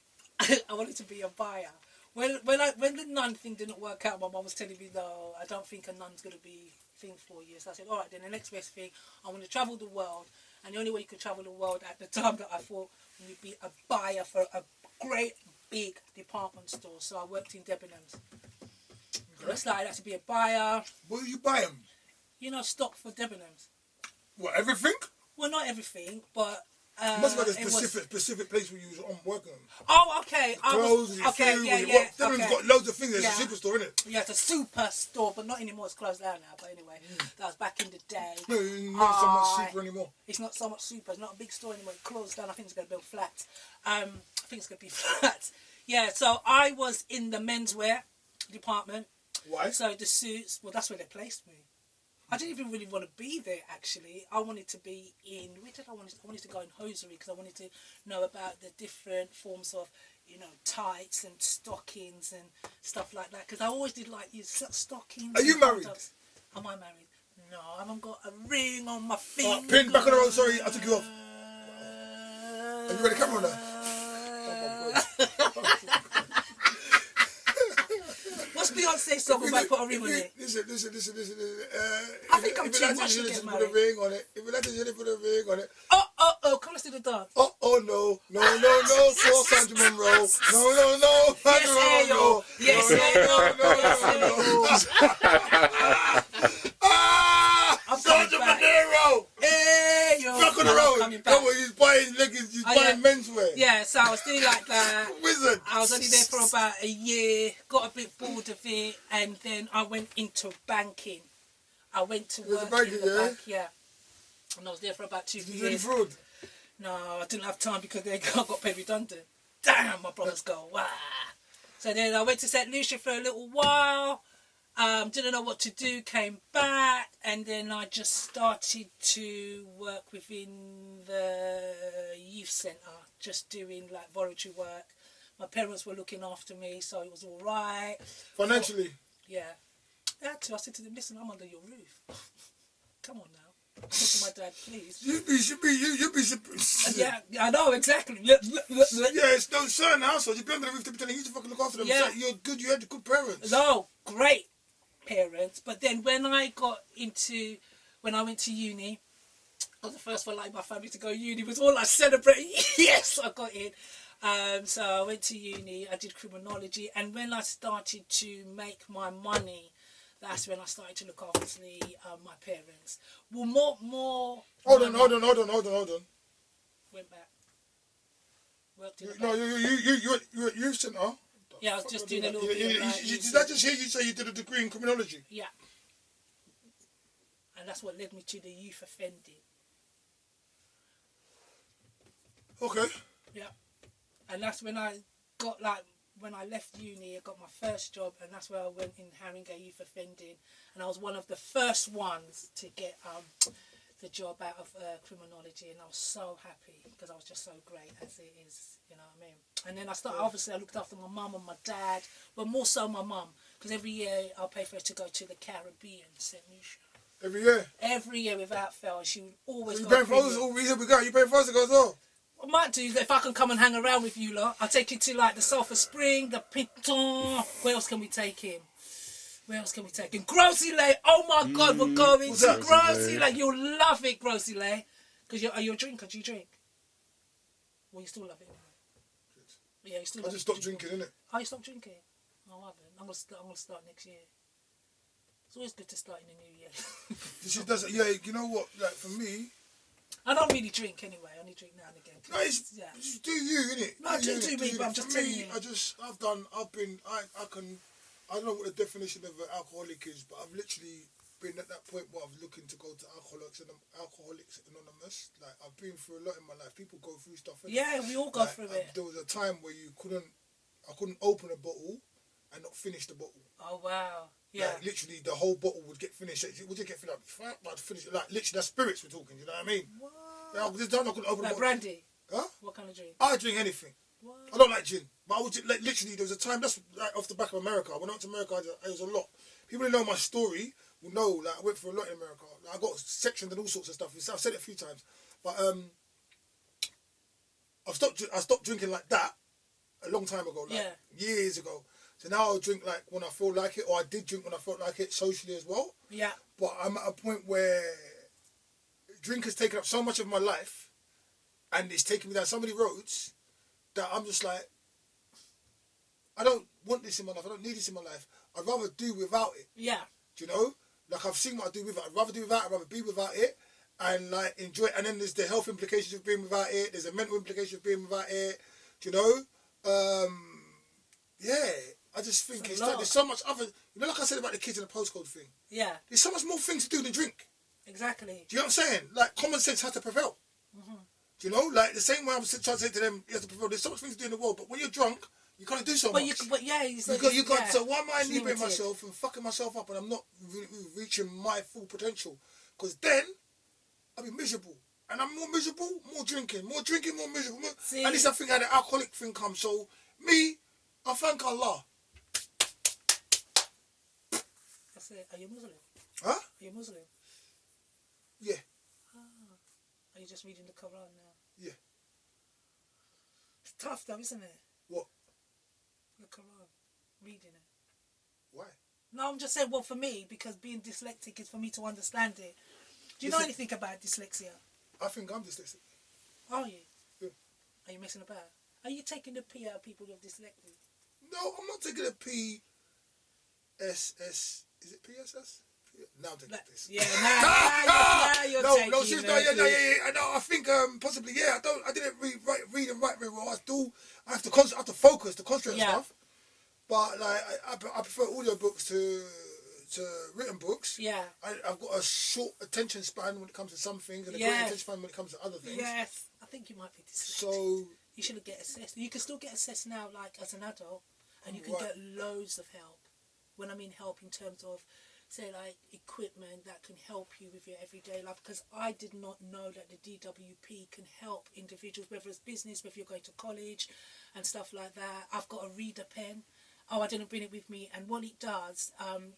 a buyer. When the nun thing didn't work out, my mum was telling me, no, I don't think a nun's going to be a thing for you. So I said, all right, then the next best thing, I want to travel the world. And the only way you could travel the world at the time that I thought would be a buyer for a great big department store. So I worked in Debenhams. Okay. I started out to be a buyer. What do you buy them? You know, stock for Debenhams. What, everything? Well, not everything, but you must have had a specific place where you was on working. Oh, okay. Clothes, food, Debenhams got loads of things. There's a superstore, isn't it? Yeah, it's a superstore, but not anymore. It's closed down now. But anyway, that was back in the day. No, not so much super anymore. It's not so much super. It's not a big store anymore. It closed down. I think it's going to build flats. I think it's going to be flats. Yeah, so I was in the menswear department. Why? So the suits, well, that's where they placed me. I didn't even really want to be there, actually. I wanted to be in, where did I wanted to go in hosiery because I wanted to know about the different forms of, you know, tights and stockings and stuff like that. Because I always did like use stockings. Are you married? Am I married? No, I haven't got a ring on my finger. Pin back on the road, sorry, I took you off. Have you got a camera on there? What's What's Beyonce's song about put a ring on it? Listen. I think I'm too much to get put a married. ring on it. If you let the jelly put a ring on it. Oh, come let's do the dance. No. For Sandra Monroe. No. Sandra Monroe. Yes, Sandra Monero. Hey, yo. Back on the road. Come on, he's buying leggings, he's buying menswear. Yeah, so I was doing like that. Wizard. I was only there for about a year, got a bit bored of it, and then I went into banking. I went to work in the bank, yeah. And I was there for about 2 years. Did you do any fraud? No, I didn't have time because I got paid redundant. Damn, my brothers go, wow. So then I went to St. Lucia for a little while. Didn't know what to do, came back, and then I just started to work within the youth centre, just doing like voluntary work. My parents were looking after me, so it was all right. Financially? Yeah. I had to. I said to them, listen, I'm under your roof. Come on now. I said to my dad, please. You'd be Yeah, I know, exactly. Yeah, it's no certain households. You'd be under the roof to be telling you to fucking look after them. Yeah. So you're good, you had good parents. No, great parents. But then when I went to uni, I was the first one like in my family to go to uni. It was all like celebrating. Yes, I got in. So I went to uni, I did criminology, and when I started to make my money, that's when I started to look after my parents. Well, more. Hold on. Went back. Worked in the No, bank. you're at youth centre. Yeah, I was just doing a little bit. Did I just hear you say you did a degree in criminology? Yeah. And that's what led me to the youth offending. Okay. Yeah. And that's when I got when I left uni, I got my first job, and that's where I went in Haringey Youth Offending, and I was one of the first ones to get the job out of criminology, and I was so happy because I was just so great as it is, you know what I mean. And then obviously I looked after my mum and my dad, but more so my mum, because every year I'll pay for her to go to the Caribbean, St. Lucia. Every year? Every year without fail, she would always so go. You paying for us to go as well? I might do if I can come and hang around with you lot. I'll take you to like the Sulphur Spring, the Pinton. Where else can we take him? Grossy Lake. Oh my God, we're going to Grossy Lake. You'll love it, Grossy Lake. Because are you a drinker? Do you drink? Well, you still love it. Yeah, you still. I just stopped drinking, innit? Oh, you stopped drinking? Oh, I haven't. I'm gonna start next year. It's always good to start in the new year. Yeah, you know what? Like for me, I don't really drink anyway. I only drink now and again. No, just do you, innit? No, do me, but I'm just telling you. I don't know what the definition of an alcoholic is, but I've literally been at that point where I was looking to go to Alcoholics Anonymous. Like, I've been through a lot in my life. People go through stuff. Yeah, we all go through it. There was a time where I couldn't open a bottle and not finish the bottle. Oh, wow. Yeah. Like, literally, the whole bottle would get finished. It would just get finished. I'd finish it. Like, literally, that's spirits we're talking, you know what I mean? What? Yeah, I couldn't open the bottle. Brandy? Huh? What kind of drink? I drink anything. What? I don't like gin. But I would like, literally, there was a time, that's like off the back of America. When I went to America, it was a lot. People who know my story will know, like, I went through a lot in America. Like, I got sectioned and all sorts of stuff. I've said it a few times. But I stopped drinking like that a long time ago, like years ago. So now I'll drink like when I feel like it, or I did drink when I felt like it socially as well. Yeah. But I'm at a point where drink has taken up so much of my life and it's taken me down so many roads that I'm just like, I don't want this in my life. I don't need this in my life. I'd rather do without it. Yeah. Do you know? Like, I've seen what I do with it. I'd rather do without it. I'd rather be without it and like enjoy it. And then there's the health implications of being without it. There's the mental implications of being without it. Do you know? Yeah. I just think there's so much other... You know, like I said about the kids in the postcode thing? Yeah. There's so much more things to do than drink. Exactly. Do you know what I'm saying? Like, common sense has to prevail. Mm-hmm. Do you know? Like, the same way I'm trying to say to them, you have to prevail. There's so much things to do in the world, but when you're drunk, you can't do so much. So why am I inebriating myself and fucking myself up and I'm not reaching my full potential? Because then, I'll be miserable. And I'm more miserable, more drinking, more miserable. At least I think how the alcoholic thing comes. So, me, I thank Allah. That's it. Are you Muslim? Huh? Are you Muslim? Yeah. Are you just reading the Quran now? Yeah. It's tough though, isn't it? What? The Quran. Reading it. Why? No, I'm just saying, well, for me, because being dyslexic is for me to understand it. Do you know anything about dyslexia? I think I'm dyslexic. Are you? Yeah. Are you messing about? Are you taking the P out of people with dyslexia? No, I'm not taking a PSS. Is it PSS? Now I'm taking this. Yeah, now you're taking no, seriously, yeah. No, I think possibly, yeah. I didn't read and write very well. I have to focus, to concentrate on stuff. But like, I prefer audio books to written books. Yeah. I've got a short attention span when it comes to some things, and a great attention span when it comes to other things. Yes, I think you might be dyslexic. So you should get assessed. You can still get assessed now, like as an adult, and you can get loads of help. When I mean help in terms of, say, like equipment that can help you with your everyday life, because I did not know that the DWP can help individuals, whether it's business, whether you're going to college and stuff like that. I've got a reader pen. Oh, I didn't bring it with me. And what it does,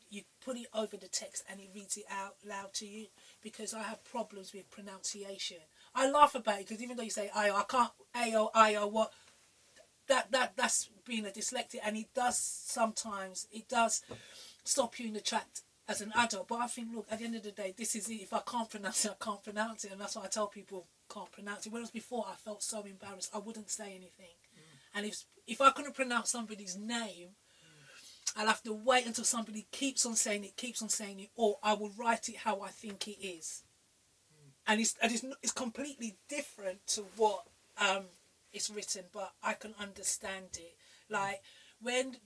you put it over the text and it reads it out loud to you, because I have problems with pronunciation. I laugh about it because even though you say I can't A-O, what, that's being a dyslexic, and it does stop you in the track as an adult. But I think, look, at the end of the day, this is it. If I can't pronounce it, I can't pronounce it, and that's why I tell people can't pronounce it. Whereas before I felt so embarrassed, I wouldn't say anything. And if I couldn't pronounce somebody's name, I'll have to wait until somebody keeps on saying it, or I will write it how I think it is. And it's completely different to what it's written, but I can understand it. Like when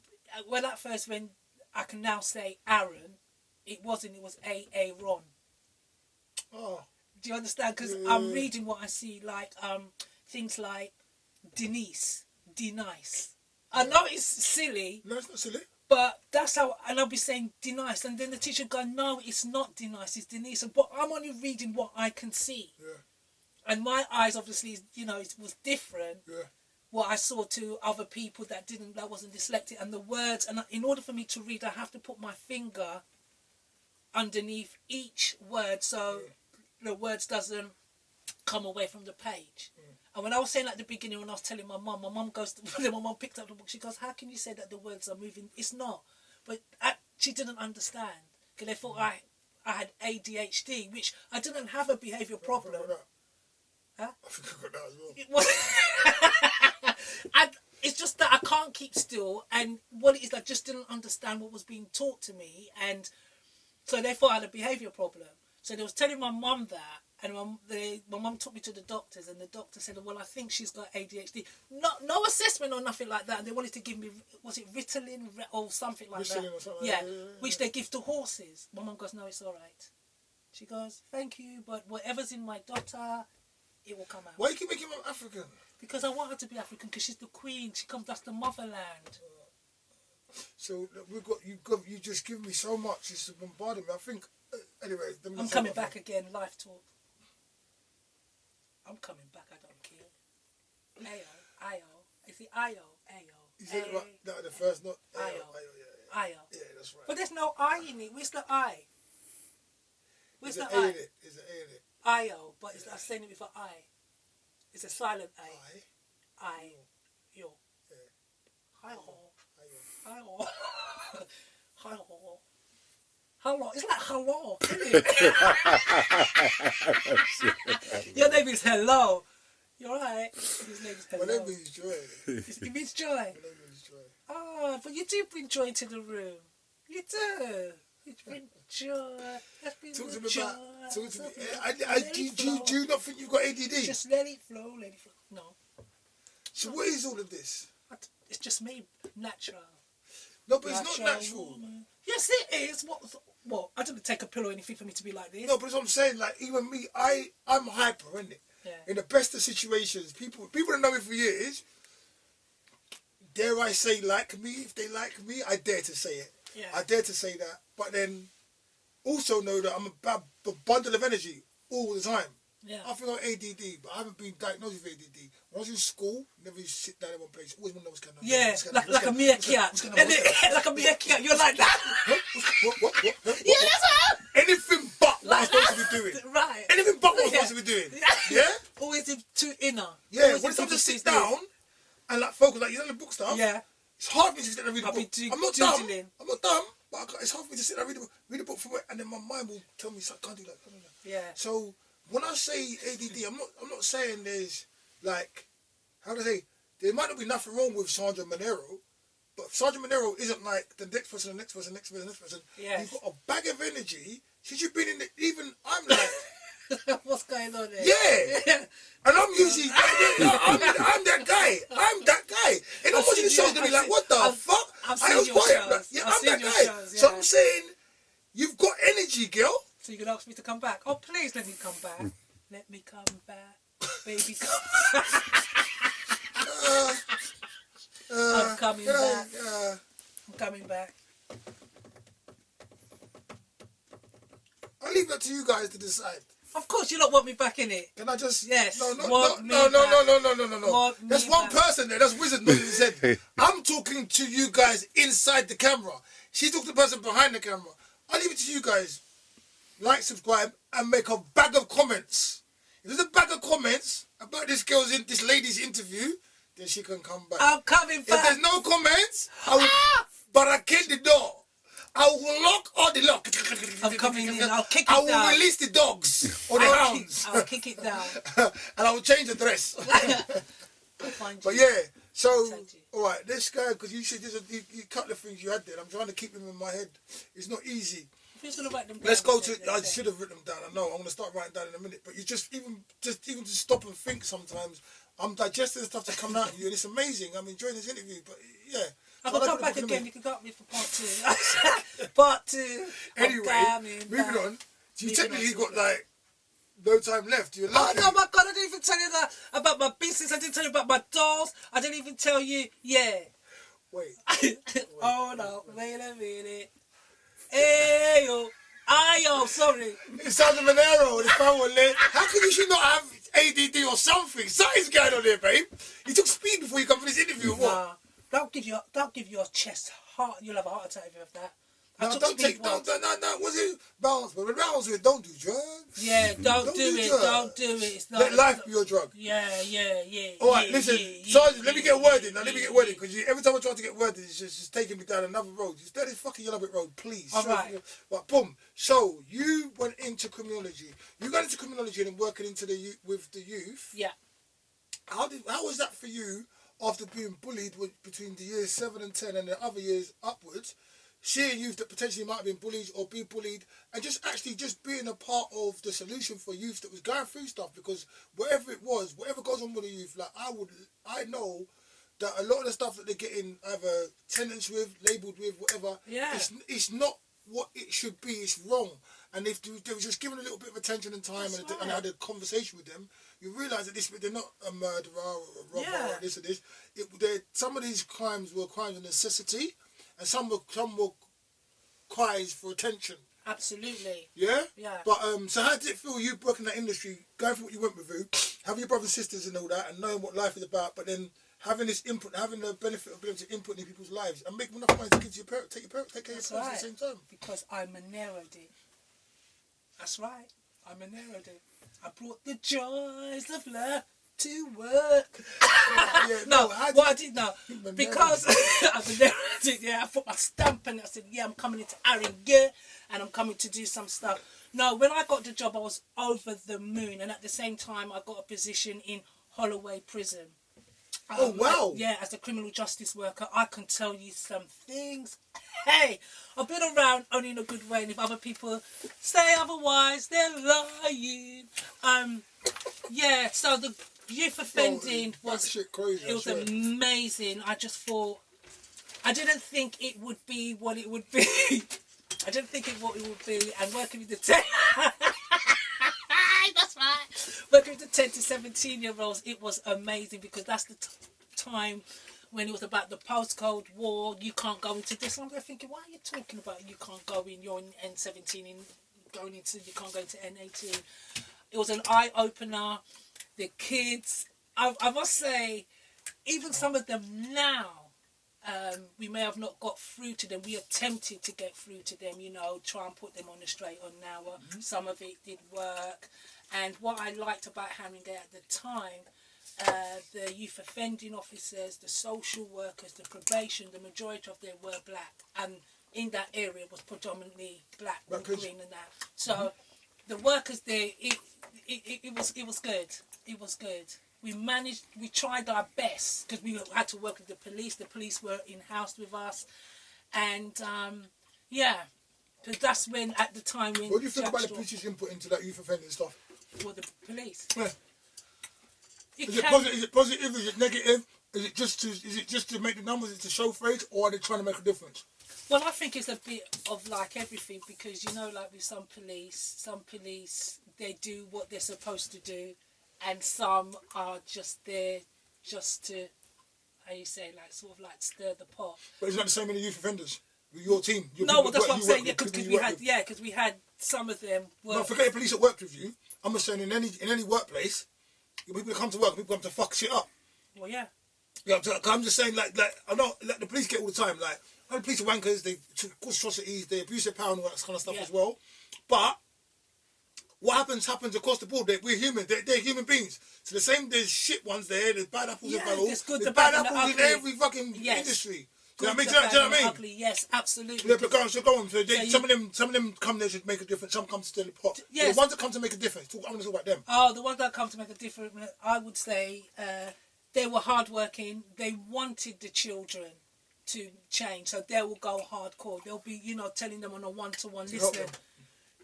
I can now say Aaron, it was Aaron. Oh. Do you understand? Because I'm reading what I see, like things like Denise. Denice. I know it's silly. No, it's not silly. But that's how, and I'll be saying Denice, and then the teacher go, no, it's not Denice, it's Denise. But I'm only reading what I can see. Yeah. And my eyes, obviously, it was different. Yeah. What I saw to other people that wasn't dyslexic, and the words, and in order for me to read, I have to put my finger underneath each word so the words doesn't come away from the page. And when I was saying at the beginning, when I was telling my mum my mum picked up the book, she goes, how can you say that the words are moving? It's not. But she didn't understand, because they thought I had ADHD, which I didn't have a behavioural problem. I think I got that as well. It's just that I can't keep still, and what it is, I just didn't understand what was being taught to me, and so they thought I had a behavioural problem. So they was telling my mum that, and my mum took me to the doctors, and the doctor said, well, I think she's got ADHD. No assessment or nothing like that. And they wanted to give me, was it Ritalin or something like that? Or something yeah, like that. Which they give to horses. My mum goes, no, it's all right. She goes, thank you, but whatever's in my daughter, it will come out. Why you keep making her African? Because I want her to be African, because she's the queen. That's the motherland. So you just give me so much. It's bombarding me. I think, anyway. I'm coming back again, live talk. I'm coming back, I don't care. Ayo. Is it Ayo? You said it right. No, the first note. Ayo. Yeah, that's right. But there's no I in it. Where's the I? Where's the I? There's an A in it. Ayo, but I'm saying it with an I. It's a silent I. Yo. Hi-ho. Hi-ho. Hi-ho. Hello. It's like hello, isn't it? Your name is Hello. You're right. His name is Hello. My name is Joy. It means joy. My name is Joy. Oh, but you do bring joy to the room. You do. You bring joy. Talk to me. Do you not think you've got ADD? Just let it flow, No. So what is all of this? It's just me. Natural. No, but it's not natural. Woman. Yes, it is. What? I didn't take a pill or anything for me to be like this. No, but that's what I'm saying. Like, even me, I'm hyper, isn't it? Yeah. In the best of situations, people that know me for years, dare I say like me? If they like me, I dare to say it. Yeah. I dare to say that. But then also know that I'm a bundle of energy all the time. Yeah. I think I'm ADD, but I haven't been diagnosed with ADD. When I was in school, never used to sit down in one place. Always want to know what's going on. Yeah, like a meerkat. Like a meerkat. You're like that. What? Yeah, that's what. Anything but what I'm supposed to be doing. Right. Anything but what I'm supposed to be doing. Yeah? Always too inner. Yeah, Always when it's time to sit business. down and like focus, like you know the book stuff. Yeah. It's hard for me to sit down and read a I'll be book. I'm not dumb. doodling. I'm not dumb. but it's hard for me to sit there and read a book from it, and then my mind will tell me, "I can't do that." Yeah. So when I say ADD, I'm not saying there's like, how do I say? There might not be nothing wrong with Sergeant Monero, but Sergeant Monero isn't like the next person, the next person, the next person, the next person. Yes. You've got a bag of energy. Since you've been in it, even I'm like. What's going on there? Yeah. And I'm usually, I'm that guy. I'm that guy. And I'm watching the show's gonna be like, what the fuck? I've seen your shows. Yeah, I've I'm seen that your guy. shows, yeah. So I'm saying, you've got energy, girl. So you can ask me to come back? Oh, please let me come back. Let me come back. Baby, come I'm coming back. I'm coming back. I'll leave that to you guys to decide. Of course, you don't want me back in it. Can I just? Yes. No. Want me That's back. one person there. That's Wizard nodding his head. I'm talking to you guys inside the camera. She talked to the person behind the camera. I'll leave it to you guys. Like, subscribe, and make a bag of comments. If there's a bag of comments about this lady's interview, then she can come back. I'm coming back. If there's no comments, I will barricade the door. I will lock all the lock. I'm coming in. I'll kick it I down. will release the dogs or the hounds. I'll kick it down. And I will change the dress. I'll find you. But yeah, so all right, this guy, because you said you cut the things you had there. I'm trying to keep them in my head. It's not easy. Who's gonna write them down? Let's go to. I should have written them down. I know. I'm gonna start writing down in a minute. But you just even to stop and think sometimes. I'm digesting the stuff that's coming out of you, and it's amazing. I'm enjoying this interview. But yeah. I can come back again. You can go me for part 2. Part 2. Anyway, moving on. You technically got like no time left. You're lucky. Oh no, my God! I didn't even tell you that about my business. I didn't tell you about my dolls. I didn't even tell you. Yeah. Wait. Oh no! Wait a minute. Ayo. Ayo. Sorry. It's Sergeant Monero. It's Fawole. How can you should not have ADD or something? Something's going on there, babe. You took speed before you come for this interview. Or what? Don't give your chest heart. You'll have a heart attack if you have that. No, no. Was it balance? But when balance with, don't do drugs. Yeah, don't do it. Drugs. Don't do it. It's not. Let life be your drug. Yeah. All right, listen, Sergeant. Let me get worded now. Let me get worded because every time I try to get worded, it's just taking me down another road. Just let this fucking yellow brick road, please. All right. But boom. So you went into criminology. You got into criminology and working into with the youth. Yeah. How was that for you after being bullied between the years 7 and 10 and the other years upwards? Seeing youth that potentially might have been bullied or be bullied, and just being a part of the solution for youth that was going through stuff, because whatever it was, whatever goes on with the youth, like I know that a lot of the stuff that they're getting either sentenced with, labelled with, whatever, it's not what it should be, it's wrong. And if they were just given a little bit of attention and time and had a conversation with them, you realise that they're not a murderer or a robber or this or this. Some of these crimes were crimes of necessity, and some were cries for attention. Absolutely. Yeah? Yeah. But so how did it feel, you working in that industry, going through what you went through, having your brothers and sisters and all that, and knowing what life is about, but then having this input, having the benefit of being able to input in people's lives and make enough money to give to your parents, take care of your parents at the same time? Because I Monero did. That's right. I Monero did. I brought the joys of love to work. I did now, because I Monero did, I put my stamp and I said, I'm coming into Haringey and I'm coming to do some stuff. No, when I got the job, I was over the moon, and at the same time, I got a position in Holloway Prison. Oh, wow. As a criminal justice worker, I can tell you some things. Hey, I've been around only in a good way, and if other people say otherwise, they're lying. So the youth offending was amazing. I just thought, I didn't think it would be what it would be. I didn't think it what it would be, and working with the 10 that's right. Working with the 10 to 17-year-olds, it was amazing, because that's the time when it was about the postcode war. You can't go into this. I'm thinking, why are you talking about you can't go in? You're in N17 and you can't go into N18. It was an eye opener. The kids, I must say, even some of them now, we may have not got through to them. We attempted to get through to them, try and put them on the straight and narrow. Mm-hmm. Some of it did work. And what I liked about Haringey at the time, the youth offending officers, the social workers, the probation, the majority of them were black. And in that area was predominantly black or green and that. So the workers there, it was good. It was good. We tried our best because we had to work with the police. The police were in-house with us. And, because that's when, at the time when... What do you think about the police's input into that youth offending stuff? For the police? Yeah. Is it positive? Is it negative? Is it just to make the numbers? Is it to show face, or are they trying to make a difference? Well, I think it's a bit of like everything, because you know, like with some police they do what they're supposed to do, and some are just there just to, how you say, like sort of like stir the pot. But it's not the same in the youth offenders. With your team. No, well, that's what I'm saying. Yeah, because we had some of them. No, forget the police that worked with you. I'm just saying in any workplace, people come to work, people come to fuck shit up. Well, yeah. Yeah, I'm just saying, like I know, like the police get all the time, like the police are wankers, they cause atrocities, they abuse their power and all that kind of stuff as well. But what happens across the board. We're human. They're human beings. So there's shit ones there. There's bad apples and barrels. There's bad apples in every fucking industry. Do you know what I mean? Ugly, yes, absolutely. Yeah, but go on. So some of them come there to make a difference. Some come to stir the pot. Yes. The ones that come to make a difference. I'm going to talk about them. Oh, the ones that come to make a difference. I would say they were hardworking. They wanted the children to change, so they will go hardcore. They'll be, telling them on a one-to-one. Listen,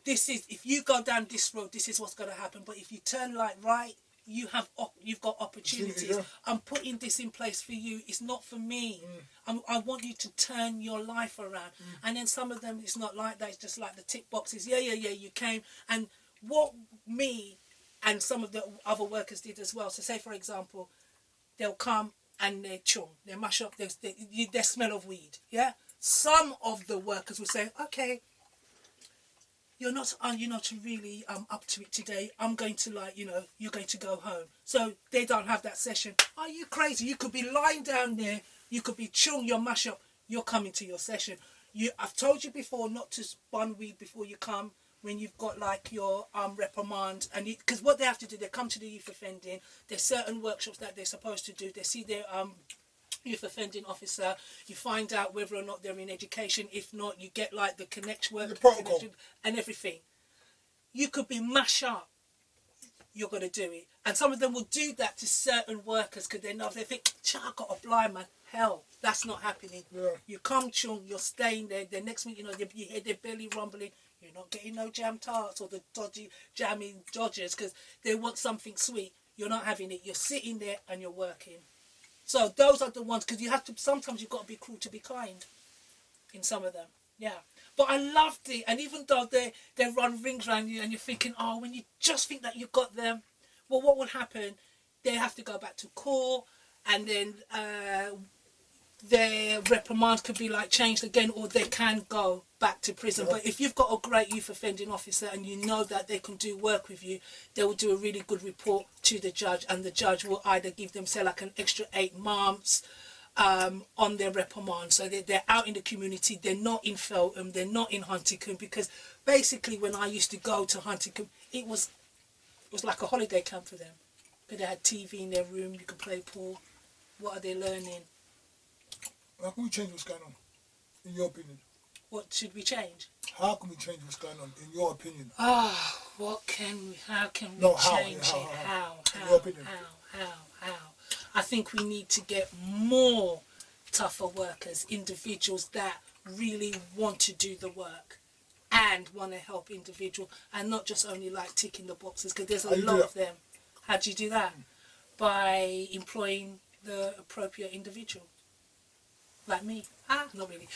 this is, if you go down this road, this is what's going to happen. But if you turn right, you've got opportunities. Yeah. I'm putting this in place for you. It's not for me. I want you to turn your life around. And then some of them, it's not like that. It's just like the tick boxes. Yeah, you came. And what me and some of the other workers did as well. So say, for example, they'll come and they chung. They mash up. They smell of weed. Yeah. Some of the workers will say, okay, you're not really up to it today. I'm going to you're going to go home. So they don't have that session. Are you crazy? You could be lying down there. You could be chewing your mash up. You're coming to your session. I've told you before not to spun weed before you come when you've got like your reprimand. And because what they have to do, they come to the youth offending. There's certain workshops that they're supposed to do. They see their youth offending officer. You find out whether or not they're in education. If not, you get like the the protocol and everything. You could be mash up. You're going to do it. And some of them will do that to certain workers because they think, I got a blind man. Hell, that's not happening. Yeah. You come chung, you're staying there. The next minute, you hear their belly rumbling. You're not getting no jam tarts or the jammy dodgers because they want something sweet. You're not having it. You're sitting there and you're working. So those are the ones, because sometimes you've got to be cruel to be kind in some of them. Yeah. But I loved it. And even though they run rings around you and you're thinking, when you just think that you got them, well, what will happen? They have to go back to court, and then their reprimand could be like changed again, or they can go back to prison. But if you've got a great youth offending officer and you know that they can do work with you, they will do a really good report to the judge, and the judge will either give them, say, like an extra 8 months on their reprimand. So they're out in the community, they're not in Feltham, they're not in Huntington, because basically when I used to go to Huntington, it was like a holiday camp for them. But they had TV in their room, you could play pool. What are they learning? How can we change what's going on, in your opinion? What should we change? How can we change what's going on, in your opinion? How can we change it? How? In your opinion. How? I think we need to get more tougher workers, individuals that really want to do the work and want to help individuals, and not just only like ticking the boxes, because there's a lot of them. How do you do that? By employing the appropriate individual. Like me. Not really.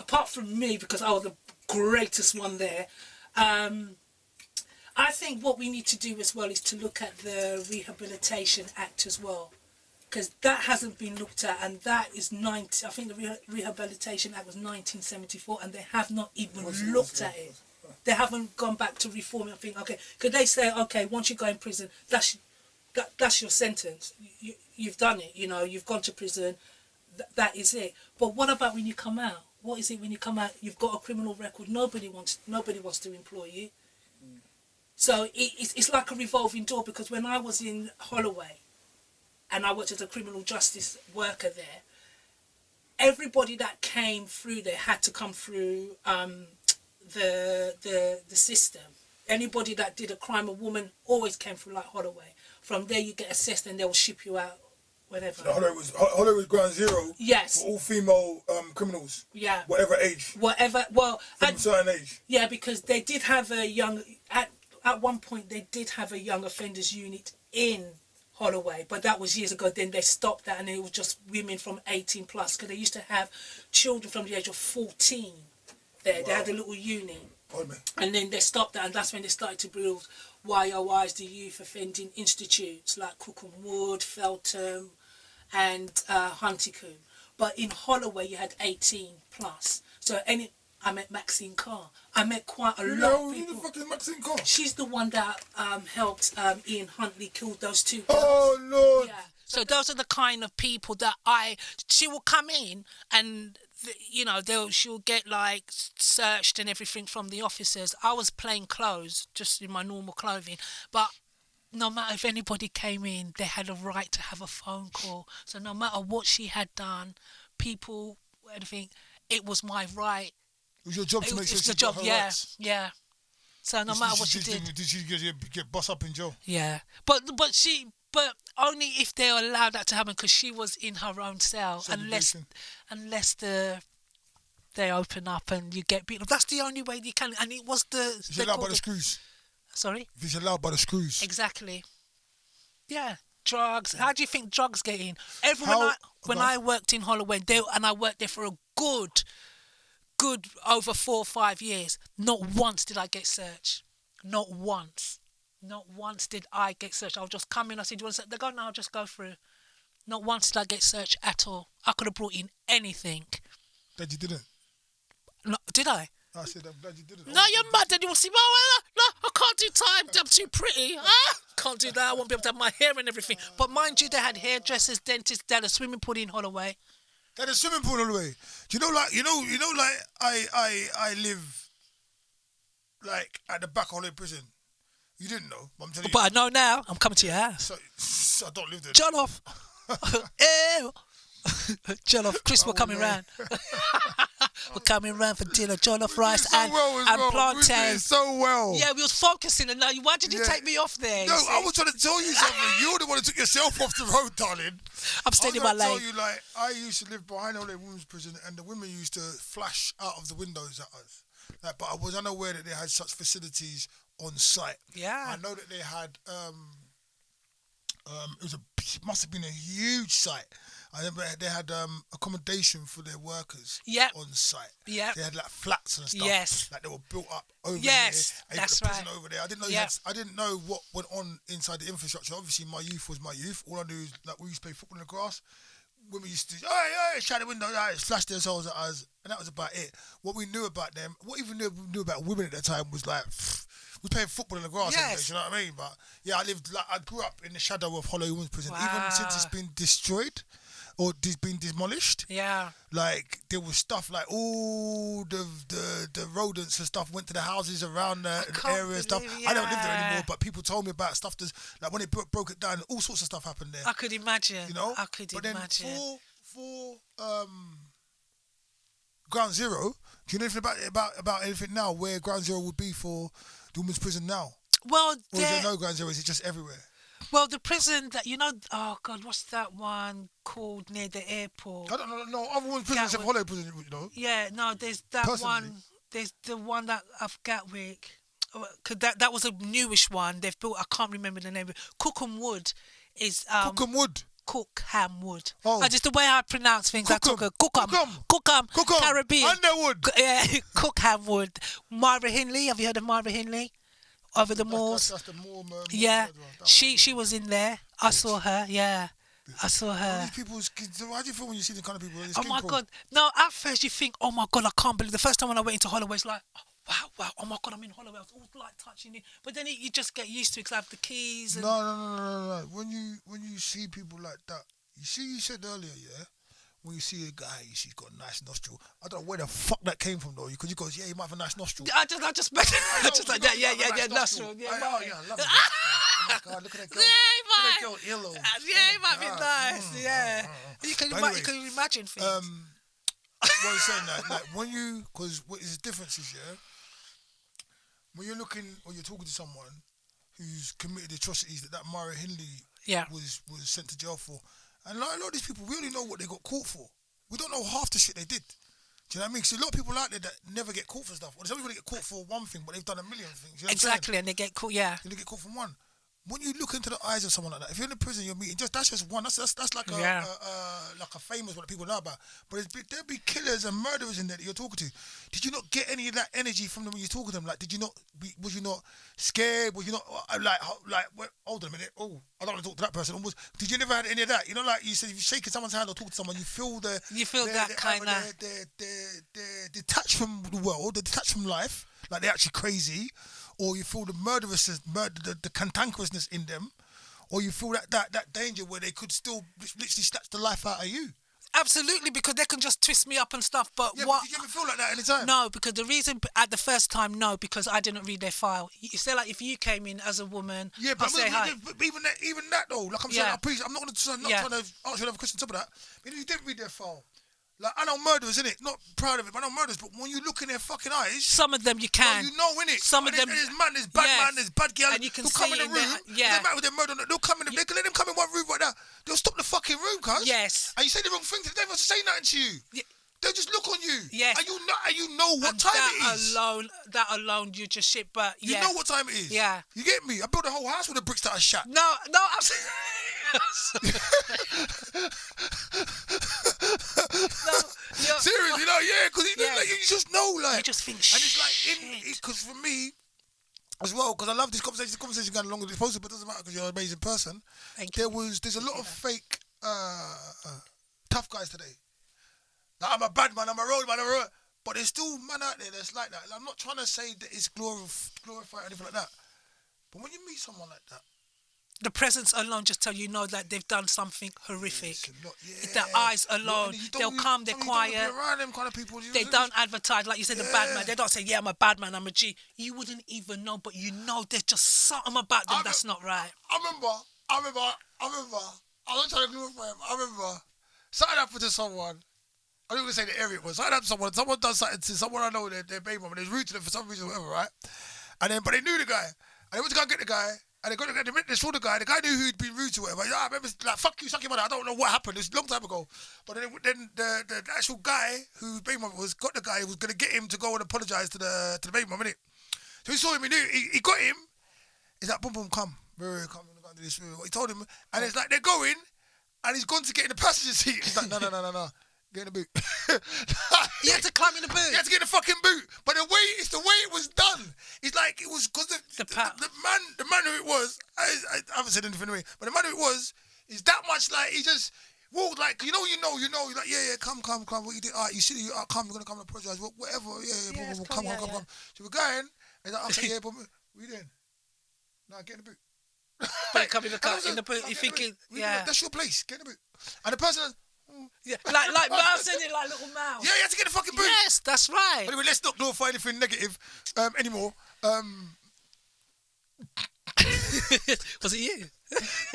Apart from me, because I was the greatest one there. I think what we need to do as well is to look at the Rehabilitation Act as well. Because that hasn't been looked at, and that is I think the Rehabilitation Act was 1974, and they have not even looked at it. They haven't gone back to reform it and think, okay, could they say, okay, once you go in prison, that's your sentence. You've done it, you've gone to prison. That is it. But what about when you come out? What is it when you come out? You've got a criminal record. Nobody wants to employ you. So it's like a revolving door, because when I was in Holloway and I worked as a criminal justice worker there, everybody that came through there had to come through the system. Anybody that did a crime, a woman always came through like Holloway. From there you get assessed and they'll ship you out, whatever. So Holloway was ground zero. Yes. For all female criminals. Yeah. Whatever age. Well, from a certain age. Yeah, because they did have a young at one point they did have a young offenders unit in Holloway, but that was years ago. Then they stopped that, and it was just women from 18 plus, because they used to have children from the age of 14 there. Wow. They had a little unit. And then they stopped that, and that's when they started to build YOIs, the Youth Offending Institutes, like Cookham Wood, Feltham, and Huntington. But in Holloway, you had 18 plus. So I met Maxine Carr. I met quite a lot of people. Who the fuck is Maxine Carr? She's the one that helped Ian Huntley kill those two girls. Oh, Lord. Yeah. So those are the kind of people that she will come in and, she'll get like searched and everything from the officers. I was plain clothes, just in my normal clothing. But no matter if anybody came in, they had a right to have a phone call. So no matter what she had done, people, anything, it was my right. It was your job to make sure she got her rights. Yeah. So no matter what she did. Did she get bust up in jail? Yeah. But only if they're allowed that to happen, because she was in her own cell. Unless they open up and you get beaten up. That's the only way you can. And it was It's allowed by the screws. Sorry? If it's allowed by the screws. Exactly. Yeah. Drugs. How do you think drugs get in? When I worked in Holloway, and I worked there for a good over 4 or 5 years, not once did I get searched. Not once. Not once did I get searched. I'll just come in, I said, do you want to search? They go, no, I'll just go through. Not once did I get searched at all. I could have brought in anything. That you didn't? No, did I? I said, I'm glad you didn't. No, you're mad. Then you'll see, no, I can't do time. I'm too pretty. Can't do that. I won't be able to have my hair and everything. But mind you, they had hairdressers, dentists, they had a swimming pool in Holloway. They had a swimming pool in Holloway. Do you know, I live, like, at the back of Holloway prison. You didn't know, but I'm telling you. But I know now. I'm coming to your house. So I don't live there. John off. Ew. John off. Chris, we're coming round. We're coming round for dinner. John off rice and plantain. So well. Yeah, we was focusing. And now, why did you take me off there? No, I was trying to tell you something. You're the one who took yourself off the road, darling. I'm staying in my lane. I was tell you, like, I used to live behind Holloway Women's Prison, and the women used to flash out of the windows at us. Like, but I was unaware that they had such facilities on site. Yeah. I know that they had it must have been a huge site. I remember they had accommodation for their workers on site. Yeah. They had like flats and stuff. Yes. Like they were built up over there. Yes, that's right. Over there. I didn't know I didn't know what went on inside the infrastructure. Obviously my youth was my youth. All I knew is like we used to play football in the grass. Women used to shut the window, flash their souls at us, and that was about it. What we knew about them, what even knew about women at that time was like we playing football in the grass. Yes. You know what I mean? But yeah, I grew up in the shadow of Holloway Women's Prison, even since it's been destroyed or been demolished. Yeah. Like there was stuff like all the rodents and stuff went to the houses around the area and stuff. I don't live there anymore, but people told me about stuff. Like when they broke it down, all sorts of stuff happened there. I could imagine. You know? I could imagine. Then for Ground Zero, do you know anything about anything now where Ground Zero would be for the women's prison now? Well, or is there no Ground Zero? Is it just everywhere? Well, the prison that oh God, what's that one called near the airport? I don't know. No, other women's prisons except Holloway prison, you know. Yeah, no, there's that one. There's the one that of Gatwick. Cause that was a newish one. They've built. I can't remember the name. Cookham Wood is. Cookham Wood. Cookham Wood. Oh. Just the way I pronounce things. Cookham. Caribbean. Underwood. Yeah, Cookham Wood. Myra Hindley. Have you heard of Myra Hindley? Over the moors. That's the moor. Yeah, she was in there. I saw her. Yeah, I saw her. These people, how do you feel when you see the kind of people? Oh my God! No, at first you think, oh my God, I can't believe. The first time when I went into Holloway, it's like, wow, oh my God, I'm in Holloway. I was all like touching it, but then you just get used to it because I have the keys. And... No. When you see people like that, you said earlier, yeah. When you see a guy, he's got a nice nostril. I don't know where the fuck that came from though. Because he goes, yeah, he might have a nice nostril. I just like that. Yeah, nostril. Yeah, I love it. Oh my God, look at that girl. Yeah, he might. Yeah, he might be nice. Yeah. You can imagine things. what I'm saying, like when you, because what is the difference is, yeah, when you're looking or you're talking to someone who's committed atrocities that Mara Hindley was sent to jail for, and like, a lot of these people, we only know what they got caught for. We don't know half the shit they did. Do you know what I mean? So a lot of people out there that never get caught for stuff. Or some people get caught for one thing, but they've done a million things. You know exactly, and they get caught. Yeah, and they get caught for one. When you look into the eyes of someone like that, if you're in the prison, you're meeting that's just one. That's like a famous one that people know about. But there'll be killers and murderers in there that you're talking to. Did you not get any of that energy from them when you talk to them? Like, was you not scared? Was you not like? Hold on a minute. Oh, I don't want to talk to that person. Did you never have any of that? You know, like you said, if you're shaking someone's hand or talking to someone, you feel that kind of. They're detached from the world. They're detached from life. Like they're actually crazy. Or you feel the the cantankerousness in them, or you feel that danger where they could still literally snatch the life out of you. Absolutely, because they can just twist me up and stuff. But yeah, what? But did you ever feel like that any time? No, because the reason at the first time, no, because I didn't read their file. You say like if you came in as a woman, yeah, but say hi. Even that though, like I'm saying, I'm not trying to answer another question on top of that. But you didn't read their file. Like, I know murderers, innit? Not proud of it, but I know murderers. But when you look in their fucking eyes... Some of them you can. You know, innit? Some of them... There's bad man, there's bad girl. And you can they'll see come in the room. It doesn't matter with their murder. They'll come in. They can let them come in one room right now. They'll stop the fucking room, cuz. Yes. And you say the wrong thing. They don't even say nothing to you. Yeah. They'll just look on you. Yes. And you know what time it is. That alone, you just shit, but You know what time it is. Yeah. You get me? I built a whole house with the bricks that I shot. No, absolutely. Seriously, because you just know, like, you just think, and it's like, because for me as well, because I love this conversation. This conversation going longer than it's supposed to, but it doesn't matter because you're an amazing person. There's a lot of fake tough guys today. Like, I'm a bad man, I'm a road man, but there's still man out there that's like that. Like, I'm not trying to say that it's glorified or anything like that, but when you meet someone like that, the presence alone just tell you know that they've done something horrific. Their eyes alone, they'll come, they're quiet. You don't be around them kind of people. They don't advertise, like you said, the bad man. They don't say, yeah, I'm a bad man, I'm a G. You wouldn't even know, but you know there's just something about them that's not right. I remember, I'm not trying to glorify him. I remember something happened to someone. I don't even say the area it was. Something happened to someone done something to someone I know, their baby mum, and they was rude to them for some reason or whatever, right? But they knew the guy. And they went to go get the guy. And they saw the guy knew who'd been rude to whatever. I remember, like, fuck you, suck your mother. I don't know what happened. It was a long time ago. But then the actual guy whose baby mum was, got the guy who was going to get him to go and apologise to the baby mum, innit? So he saw him, he got him. He's like, boom, boom, come. Come, we're going to do this. He told him, and it's like, they're going, and he's gone to get in the passenger seat. He's like, no. Get in the boot. He had to climb in the boot. He had to get in the fucking boot. But it's the way it was done. It's like it was because the man who it was. I haven't said anything to me, but the man who it was is that much like he just walked like you know. You're like come. What you did? Alright, you see, come. We're gonna come and apologise. Whatever. Come. So we're going. And like, okay, yeah, but we then. Nah, get in the boot. But it come in the car in the boot. You thinking, that's your place. Get in the boot. And the person. Yeah, like Mouse said it, like little mouse. Yeah, you have to get the fucking boot. Yes, that's right. Anyway, let's not glorify anything negative anymore. Was it you?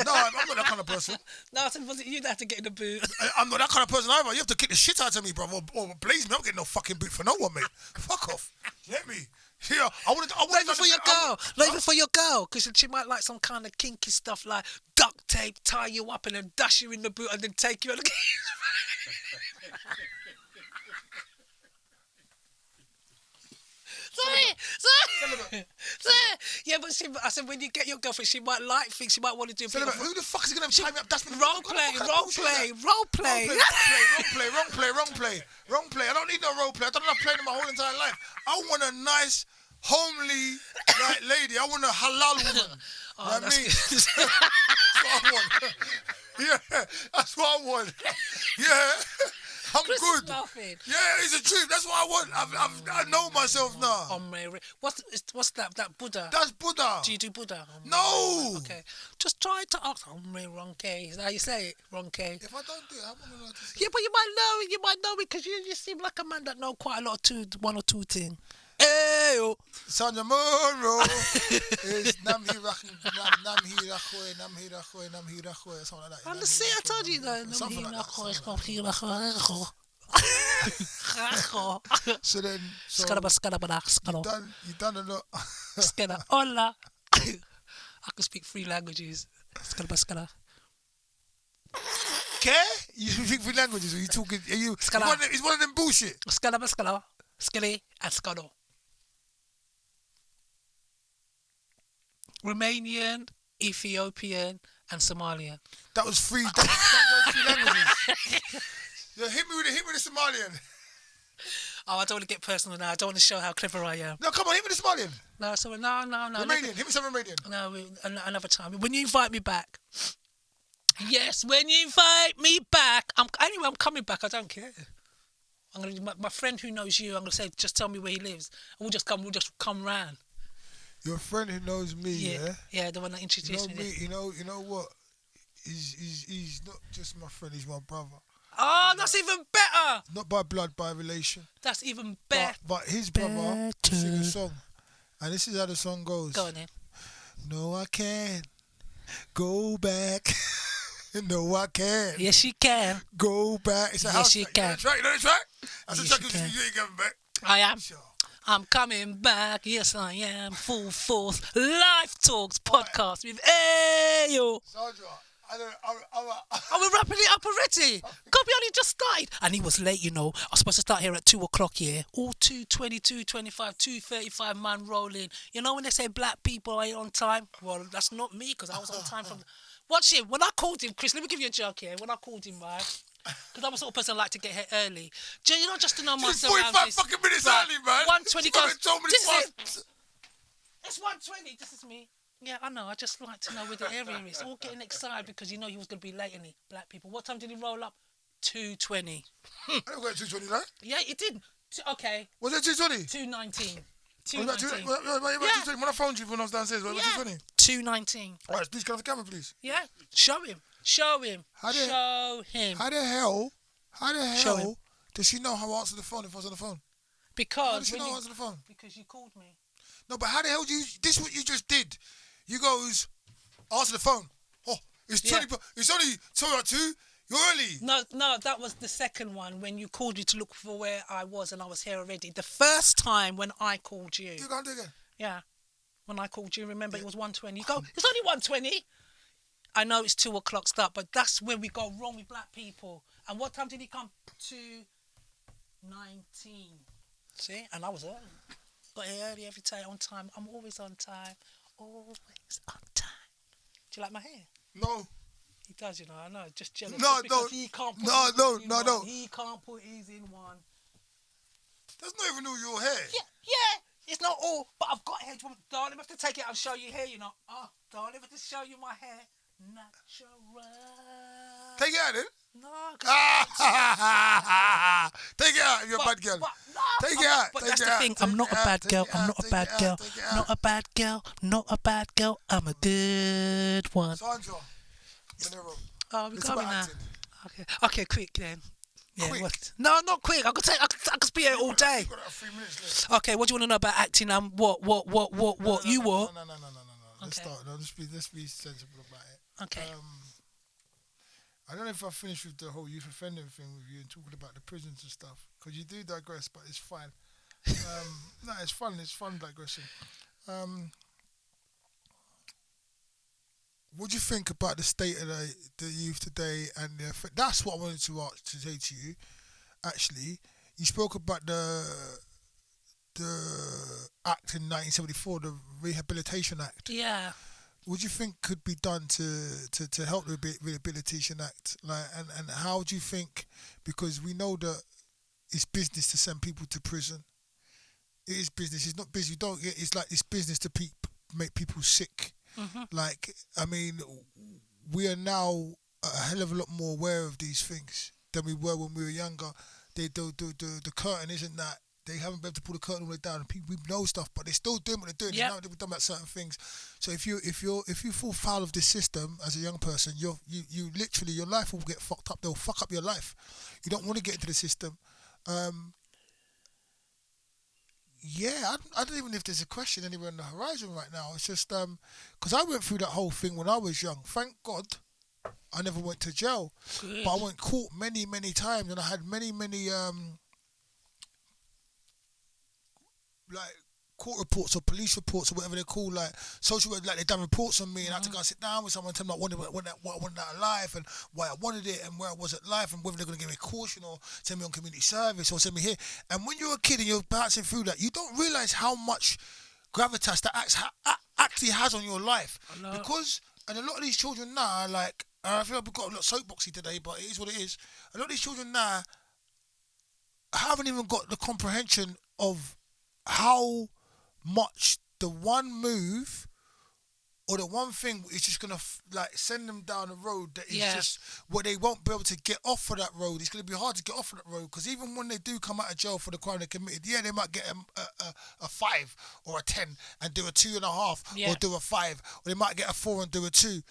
No, I'm not that kind of person. No, I said, was it you that had to get in the boot? I'm not that kind of person either. You have to kick the shit out of me, bro. Or blaze me. I'm getting no fucking boot for no one, mate. Fuck off. You get me? Yeah, I want not even for your girl. Not even for your girl, because she might like some kind of kinky stuff like duct tape, tie you up and then dash you in the boot and then take you out again. Sorry. Yeah, but I said when you get your girlfriend, she might like things. She might want to do. Who the fuck is gonna tie me up? That's wrong play. Wrong play. I don't need no role play. I don't know. I've played in my whole entire life. I want a nice, homely, right lady. I want a halal woman. Oh, you know what I mean? That's what I want. Yeah, that's what I want. Yeah. I'm Chris good. Is laughing. Yeah, it's a truth. That's what I want. I know myself now. Oh, Mary. What's that? That Buddha? That's Buddha. Do you do Buddha? No. Okay. Just try to ask. Wrong K. Is that how you say it? Wrong K. If I don't do it, how am I going to say it? Yeah, but you might know it because you seem like a man that know quite a lot of one or two things. Hey, Sandra Monero is Nam Hirachoy, something like that. I told you that. So then, so you done a lot. Hola. I can speak 3 languages. Okay? You speak 3 languages. Are you talking? Are you? It's one of them bullshit. Skele and Skado. Romanian, Ethiopian, and Somalian. That was 3. That was 3 languages. Yeah, hit me with the Somalian. Oh, I don't want to get personal now. I don't want to show how clever I am. No, come on, hit me with the Somalian. No. Romanian, hit me some Romanian. No, another time. When you invite me back. Yes, when you invite me back. I'm coming back. I don't care. I'm gonna. My friend who knows you. I'm gonna say, just tell me where he lives, and we'll just come round. Your friend who knows me, yeah. Yeah, the one that introduced me. You know what? He's not just my friend. He's my brother. Oh, that's even better. Not by blood, by relation. That's even better. But his brother sing a song, and this is how the song goes. Go on then. No, I can't go back. No, I can't. Yes, you can. Go back. It's a house you track. can. You know the track? That's yes, a track you ain't coming back. I am. Sure. I'm coming back. Yes, I am. Full force. Life Talks podcast with Ayo. Sandra, we're wrapping it up already. God, we only just started. And he was late, you know. I was supposed to start here at 2 o'clock, yeah. All 2:20, 2:25, 2:35 man rolling. You know when they say black people ain't on time? Well, that's not me because I was on time from... Watch him. When I called him, Chris, let me give you a joke here. When I called him, right? Because I'm a sort of person I like to get here early. You know, just to know my surroundings. 45 fucking minutes early, man. 1:20 goes... This is it. It's 1:20. This is me. Yeah, I know. I just like to know where the area is. All getting excited because you know he was going to be late, and black people. What time did he roll up? 2:20. I don't got 2:20, right? Yeah, it did. Okay. Was it 2:20? 2:19. 2:19. When I phoned you when I was downstairs, was it 2:20? 2:19. All right, please, can I have the camera, please? Yeah. Show him. Show him. How the hell does she know how to answer the phone if I was on the phone? Because... How does she know how to answer the phone? Because you called me. No, but how the hell do you... This is what you just did. You goes, answer the phone. Oh, it's 20... It's only 2:02. You're early. No, that was the second one when you called me to look for where I was and I was here already. The first time when I called you. You can't do it again. Yeah. When I called you, remember it was 1:20. You go, it's only 1:20. I know it's 2 o'clock start, but that's when we go wrong with black people. And what time did he come? 2:19. See? And I was early. Got here early every day, on time. I'm always on time. Always on time. Do you like my hair? No. He does, you know. I know. Just jealous. No. He can't put No. He can't put his in one. That's not even all your hair. Yeah. It's not all, but I've got hair. Darling, I have to take it out and show you hair, you know. Oh, darling, I have to show you my hair. Natural. Take it out then. No. Take it out, you're a bad girl. Take it out. But that's the thing. I'm not a bad girl. I'm not a bad girl. Not a bad girl. Not a bad girl. I'm a good one. Sandra, Monero. Oh, we're coming now. Okay, quick then. Yeah, quick? What? No, not quick. I could be here all day. You've got 3 minutes left. Okay, what do you want to know about acting? What? You what? No. Let's start. Let's be sensible about it. Okay. I don't know if I finished with the whole youth offending thing with you and talking about the prisons and stuff, because you do digress, but it's fine. No, it's fun. It's fun digressing. What do you think about the state of the youth today? And that's what I wanted to say to you. Actually, you spoke about the act in 1974, the Rehabilitation Act. Yeah. What do you think could be done to help the Rehabilitation Act? Like, and how do you think? Because we know that it's business to send people to prison. It is business. It's not business. It's like it's business to make people sick. Mm-hmm. Like, I mean, we are now a hell of a lot more aware of these things than we were when we were younger. The curtain isn't that. They haven't been able to pull the curtain all the way down. People know stuff, but they're still doing what they're doing. Yep. Now they've done about certain things. So if you fall foul of this system as a young person, you literally, your life will get fucked up. They'll fuck up your life. You don't want to get into the system. Yeah, I don't even know if there's a question anywhere on the horizon right now. It's just because I went through that whole thing when I was young. Thank God, I never went to jail. Good. But I went caught many, many times, and I had many, like court reports or police reports or whatever they're called, like social work, like they done reports on me, and I had to go and sit down with someone, tell them what I wanted out of life and why I wanted it and where I was at life, and whether they're going to give me a caution or send me on community service or send me here. And when you're a kid and you're bouncing through that, you don't realise how much gravitas that actually has on your life. Because, and a lot of these children now, like, I feel like we've got a lot soapboxy today, but it is what it is. A lot of these children now haven't even got the comprehension of how much the one move or the one thing is just gonna like send them down a road that is just where they won't be able to get off of that road. It's gonna be hard to get off of that road, because even when they do come out of jail for the crime they committed, they might get a 5 or a 10 and do a 2.5 or do a 5, or they might get a 4 and do a 2.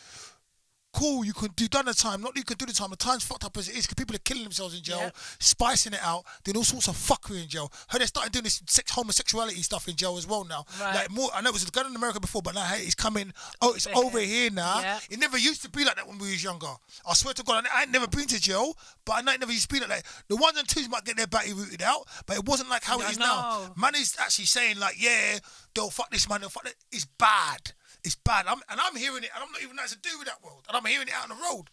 Cool, you done the time, not that you could do the time. The time's fucked up as it is, because people are killing themselves in jail, spicing it out, doing all sorts of fuckery in jail. Heard they started doing this homosexuality stuff in jail as well now. Right. Like more, I know it was going in America before, but now hey, it's coming. Oh, it's over here now. Yeah. It never used to be like that when we was younger. I swear to God, I ain't never been to jail, but I know it never used to be like that. The 1s and 2s might get their batty rooted out, but it wasn't like how it is now. Man is actually saying like, yeah, they'll fuck this man, they'll fuck that. It's bad. It's bad. I'm hearing it, and I'm not even nice to do with that world. And I'm hearing it out on the road.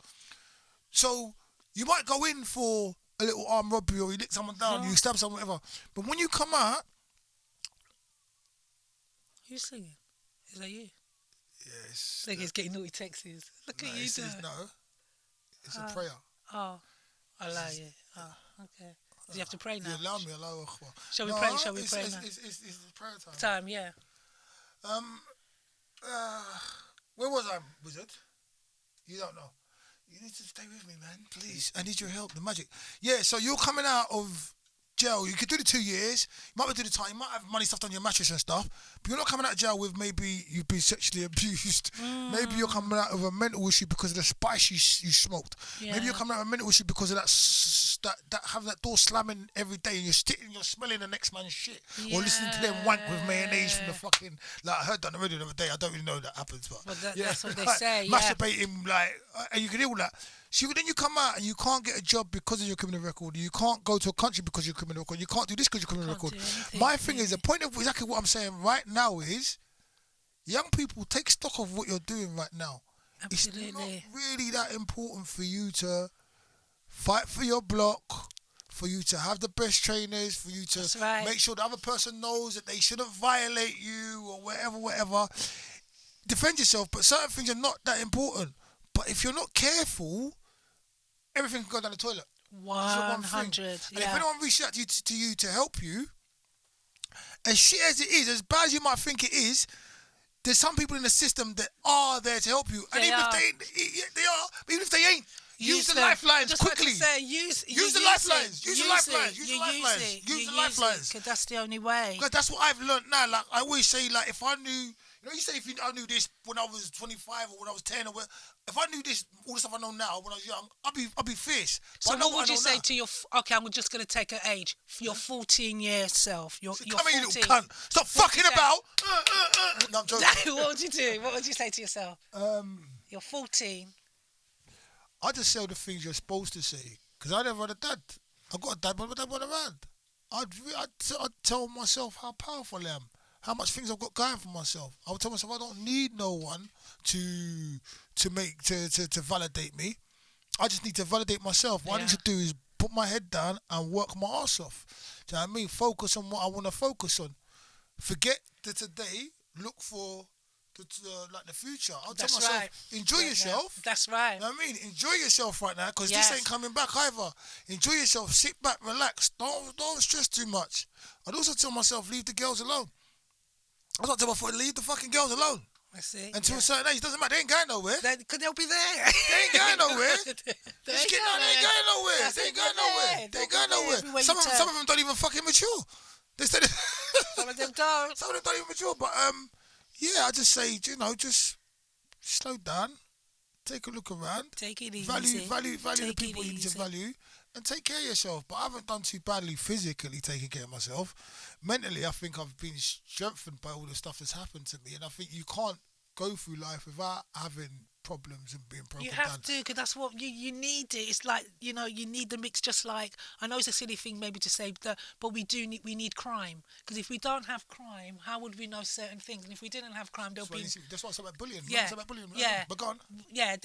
So you might go in for a little armed robbery, or you lick someone down, you stab someone, whatever. But when you come out, who's singing? Is that you? Yes. Like it's getting naughty texts. Look at you, no. It's a prayer. Oh, Allah, yeah. Oh, okay. Do you have to pray now? You allow me, Allahu Akbar. Shall we pray? Shall we pray now? It's prayer time. Time, yeah. Where was I, wizard? You don't know. You need to stay with me, man. Please. I need your help. The magic. Yeah, so you're coming out of jail. You could do the 2 years. You might do the time. You might have money stuffed on your mattress and stuff. But you're not coming out of jail with maybe you've been sexually abused. Maybe you're coming out of a mental issue because of the spice you smoked. Yeah. Maybe you're coming out of a mental issue because of that having that door slamming every day, and you're smelling the next man's shit, or listening to them wank with mayonnaise from the fucking, like I heard that on the radio the other day. I don't really know that happens, but that's what they like, say. Masturbating, like, and you can hear all that. So then you come out and you can't get a job because of your criminal record. You can't go to a country because of your criminal record. You can't do this because of your criminal record. My thing is, the point of exactly what I'm saying right now is, young people, take stock of what you're doing right now. Absolutely. It's not really that important for you to fight for your block, for you to have the best trainers, for you to make sure the other person knows that they shouldn't violate you or whatever. Defend yourself, but certain things are not that important. But if you're not careful, everything can go down the toilet. 100. And if anyone reaches out to you to help you, as shit as it is, as bad as you might think it is, there's some people in the system that are there to help you. And even if they are, but even if they ain't, use the lifelines quickly. Use the lifelines. Use the lifelines. Because that's the only way. Because that's what I've learned now. Like I always say, like if I knew, you say if I knew this when I was 25 or when I was 10 or whatever, if I knew this, all the stuff I know now when I was young, I'd be fierce. So what would you say to your? Okay, I'm just going to take an age. Your 14-year self. Your 14. Come here, you little cunt. Stop fucking about. No, I'm joking. What would you do? What would you say to yourself? You're 14. I just say the things you're supposed to say, because I never had a dad. I got a dad, but my dad wasn't around. I'd tell myself how powerful I am, how much things I've got going for myself. I would tell myself I don't need no one to validate me. I just need to validate myself. What I need to do is put my head down and work my ass off. Do you know what I mean? Focus on what I want to focus on. Forget the today. Look for the future. I'll tell myself, enjoy yourself. That's right. You know what I mean? Enjoy yourself right now, because this ain't coming back either. Enjoy yourself. Sit back, relax. Don't stress too much. I'd also tell myself, leave the girls alone. I'd tell myself, leave the fucking girls alone. I see. Until a certain age, it doesn't matter. They ain't going nowhere. Because they'll be there. They ain't going nowhere. They ain't going nowhere. They ain't going nowhere. They ain't going nowhere. Some of them don't even fucking mature. Some of them don't. Some of them don't even mature. But I just say, just slow down, take a look around, take it easy, value the people you need to value, and take care of yourself. But I haven't done too badly physically taking care of myself. Mentally, I think I've been strengthened by all the stuff that's happened to me, and I think you can't go through life without having problems and being broken You down. have to, because that's what you need it. It's like, you know, you need the mix. Just like, I know it's a silly thing maybe to say that, but we need crime, because if we don't have crime, how would we know certain things? And if we didn't have crime, there'll be That's why it's about bullying. Yeah. It's about bullying. Yeah. But go on. yeah,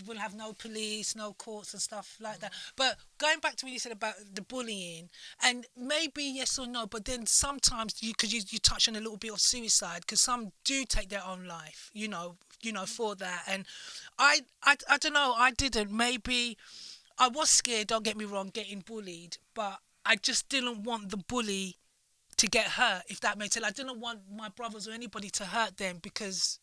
we'll have no police, no courts and stuff like that. But going back to what you said about the bullying, and maybe yes or no, but then sometimes because you touch on a little bit of suicide, because some do take their own life, you know, for that. And I don't know, I didn't. Maybe I was scared, don't get me wrong, getting bullied, but I just didn't want the bully to get hurt, if that makes sense. I didn't want my brothers or anybody to hurt them, because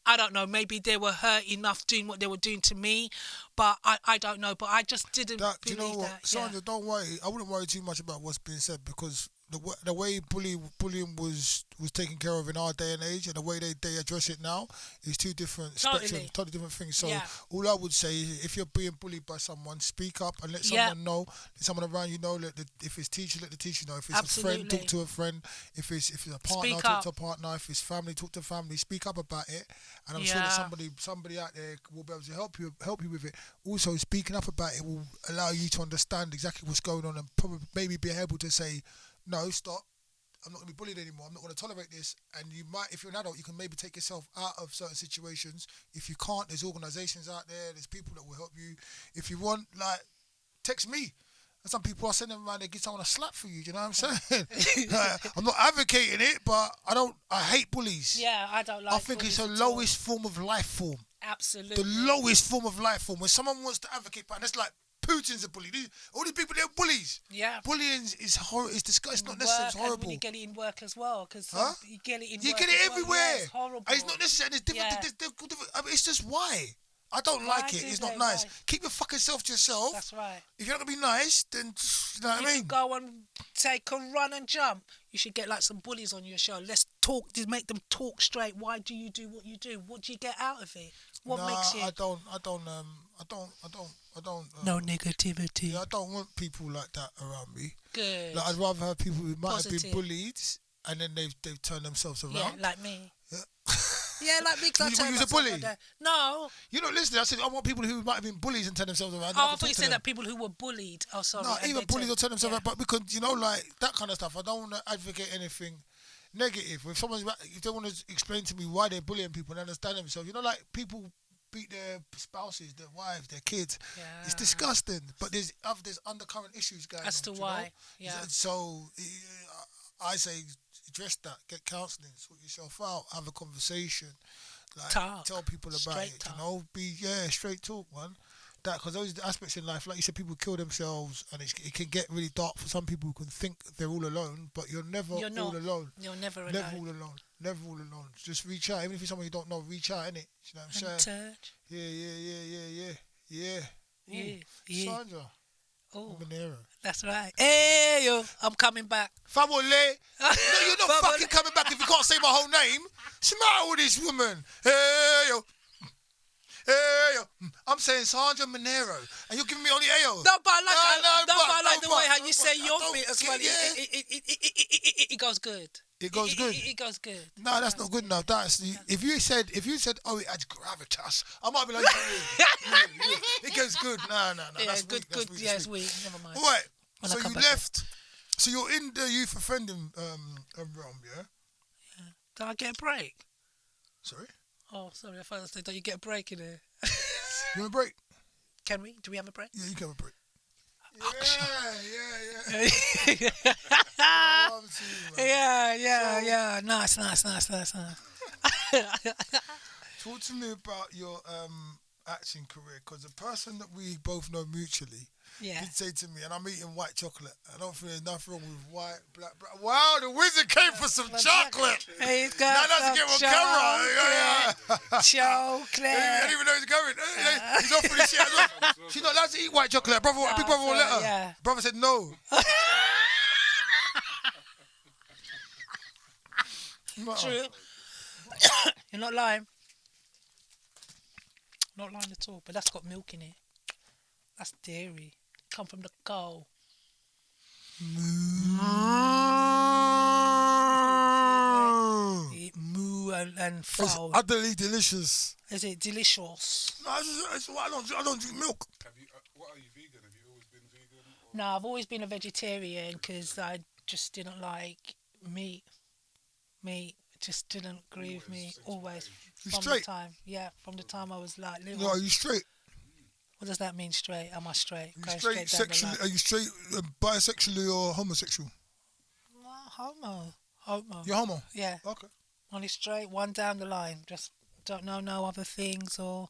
I don't know, maybe they were hurt enough doing what they were doing to me, but I don't know. But I just didn't Do believe you know what, that. Sandra? Don't worry. I wouldn't worry too much about what's being said, because the way bullying was taken care of in our day and age, and the way they address it now is two different spectrums, totally different things. So all I would say is, if you're being bullied by someone, speak up and let someone know. Let someone around you know. If it's teacher, let the teacher know. If it's a friend, talk to a friend. If it's a partner, talk to a partner. If it's family, talk to family. Speak up about it, and I'm sure that somebody out there will be able to help you with it. Also, speaking up about it will allow you to understand exactly what's going on, and probably maybe be able to say, no, stop. I'm not going to be bullied anymore. I'm not going to tolerate this. And you might, if you're an adult, you can maybe take yourself out of certain situations. If you can't, there's organisations out there. There's people that will help you. If you want, like, text me. And some people are sending around, they give someone a slap for you. Do you know what I'm saying? I'm not advocating it, but I hate bullies. Yeah, I don't like. I think it's the lowest form of life form. Absolutely. The lowest form of life form. When someone wants to advocate, and it's like, Putin's a bully. All these people, they're bullies. Yeah. Bullying is horrible. It's disgusting. It's not necessarily horrible. And when you get it in work as well, because you get it in work. You get it everywhere. Well. Yeah, it's horrible. And it's not necessary. There's different. Different. I mean, it's just why. I don't like it. It's not nice. Keep your fucking self to yourself. That's right. If you're not gonna be nice, then you know what I mean. You go and take a run and jump. You should get like some bullies on your show. Let's talk. Just make them talk straight. Why do you do what you do? What do you get out of it? What makes you? I don't. No negativity. Yeah, I don't want people like that around me. Good. Like, I'd rather have people who might have been bullied and then they've turned themselves around. Yeah, like me. Yeah. Yeah, like me. You was a bully? No. You know, listen, I said I want people who might have been bullies and turn themselves around. Oh, I thought you said that people who were bullied. Oh, sorry. No, even bullies will turn themselves around. But because, you know, like, that kind of stuff, I don't want to advocate anything negative. If they want to explain to me why they're bullying people and understand themselves, you know, like, people beat their spouses, their wives, their kids. Yeah. It's disgusting. But there's undercurrent issues going on. As to why. You know? Yeah. So I say address that, get counselling, sort yourself out, have a conversation, like talk. Tell people about Straight it. talk. You know, straight talk, man. That, because those are the aspects in life, like you said, people kill themselves, and it can get really dark for some people who can think they're all alone, but you're never all alone. You're never alone. Never all alone. Never all alone. Just reach out, even if it's someone you don't know. Reach out, innit? You know what I'm saying? Touch. Yeah. Sandra. Oh, Monero. That's right. Hey, yo, I'm coming back. Fawole. No, you're not fucking coming back if you can't say my whole name. What's the matter with this woman? Hey, yo. I'm saying Sandra Monero, and you're giving me only Ayo. No, but I like the way how you say your bit as well. Yeah. It goes good. It goes good. It goes good. No, that's not good enough. If you said, oh, it adds gravitas, I might be like, yeah. It goes good. No. Yeah, that's good. Weak. Good. Yeah, it's weak. Never mind. All right. So you left. So you're in the youth offending realm, yeah? Yeah. Do I get a break? Sorry. Oh, sorry. I thought I said, don't you get a break in there? You want a break? Can we? Do we have a break? Yeah, you can have a break. Yeah. Nice. Talk to me about your acting career, because the person that we both know mutually did say to me, and I'm eating white chocolate. I don't think there's nothing wrong with white, black. Wow, the wizard came for some chocolate. He's got now that's some get on camera. Chocolate. I didn't even know he's going. He's off for this shit as well. She's not allowed to eat white chocolate. Big brother won't let her. Yeah. Brother said no. True. You're not lying. Not lying at all, but that's got milk in it. That's dairy. Come from the cow. Moo and It's Fawole. utterly delicious. Is it delicious? No, it's why I don't drink milk. What are you, vegan? Have you always been vegan? Or? No, I've always been a vegetarian because I just didn't like meat. Meat just didn't agree with me always. You From straight? the time, from the time I was like little. No, are you straight? What does that mean, straight? Am I straight? Are you Going straight down the sexually? line. Are you straight bisexually or homosexual? No, homo. You're homo. Yeah, Okay. only straight. One down the line. Just don't know no other things or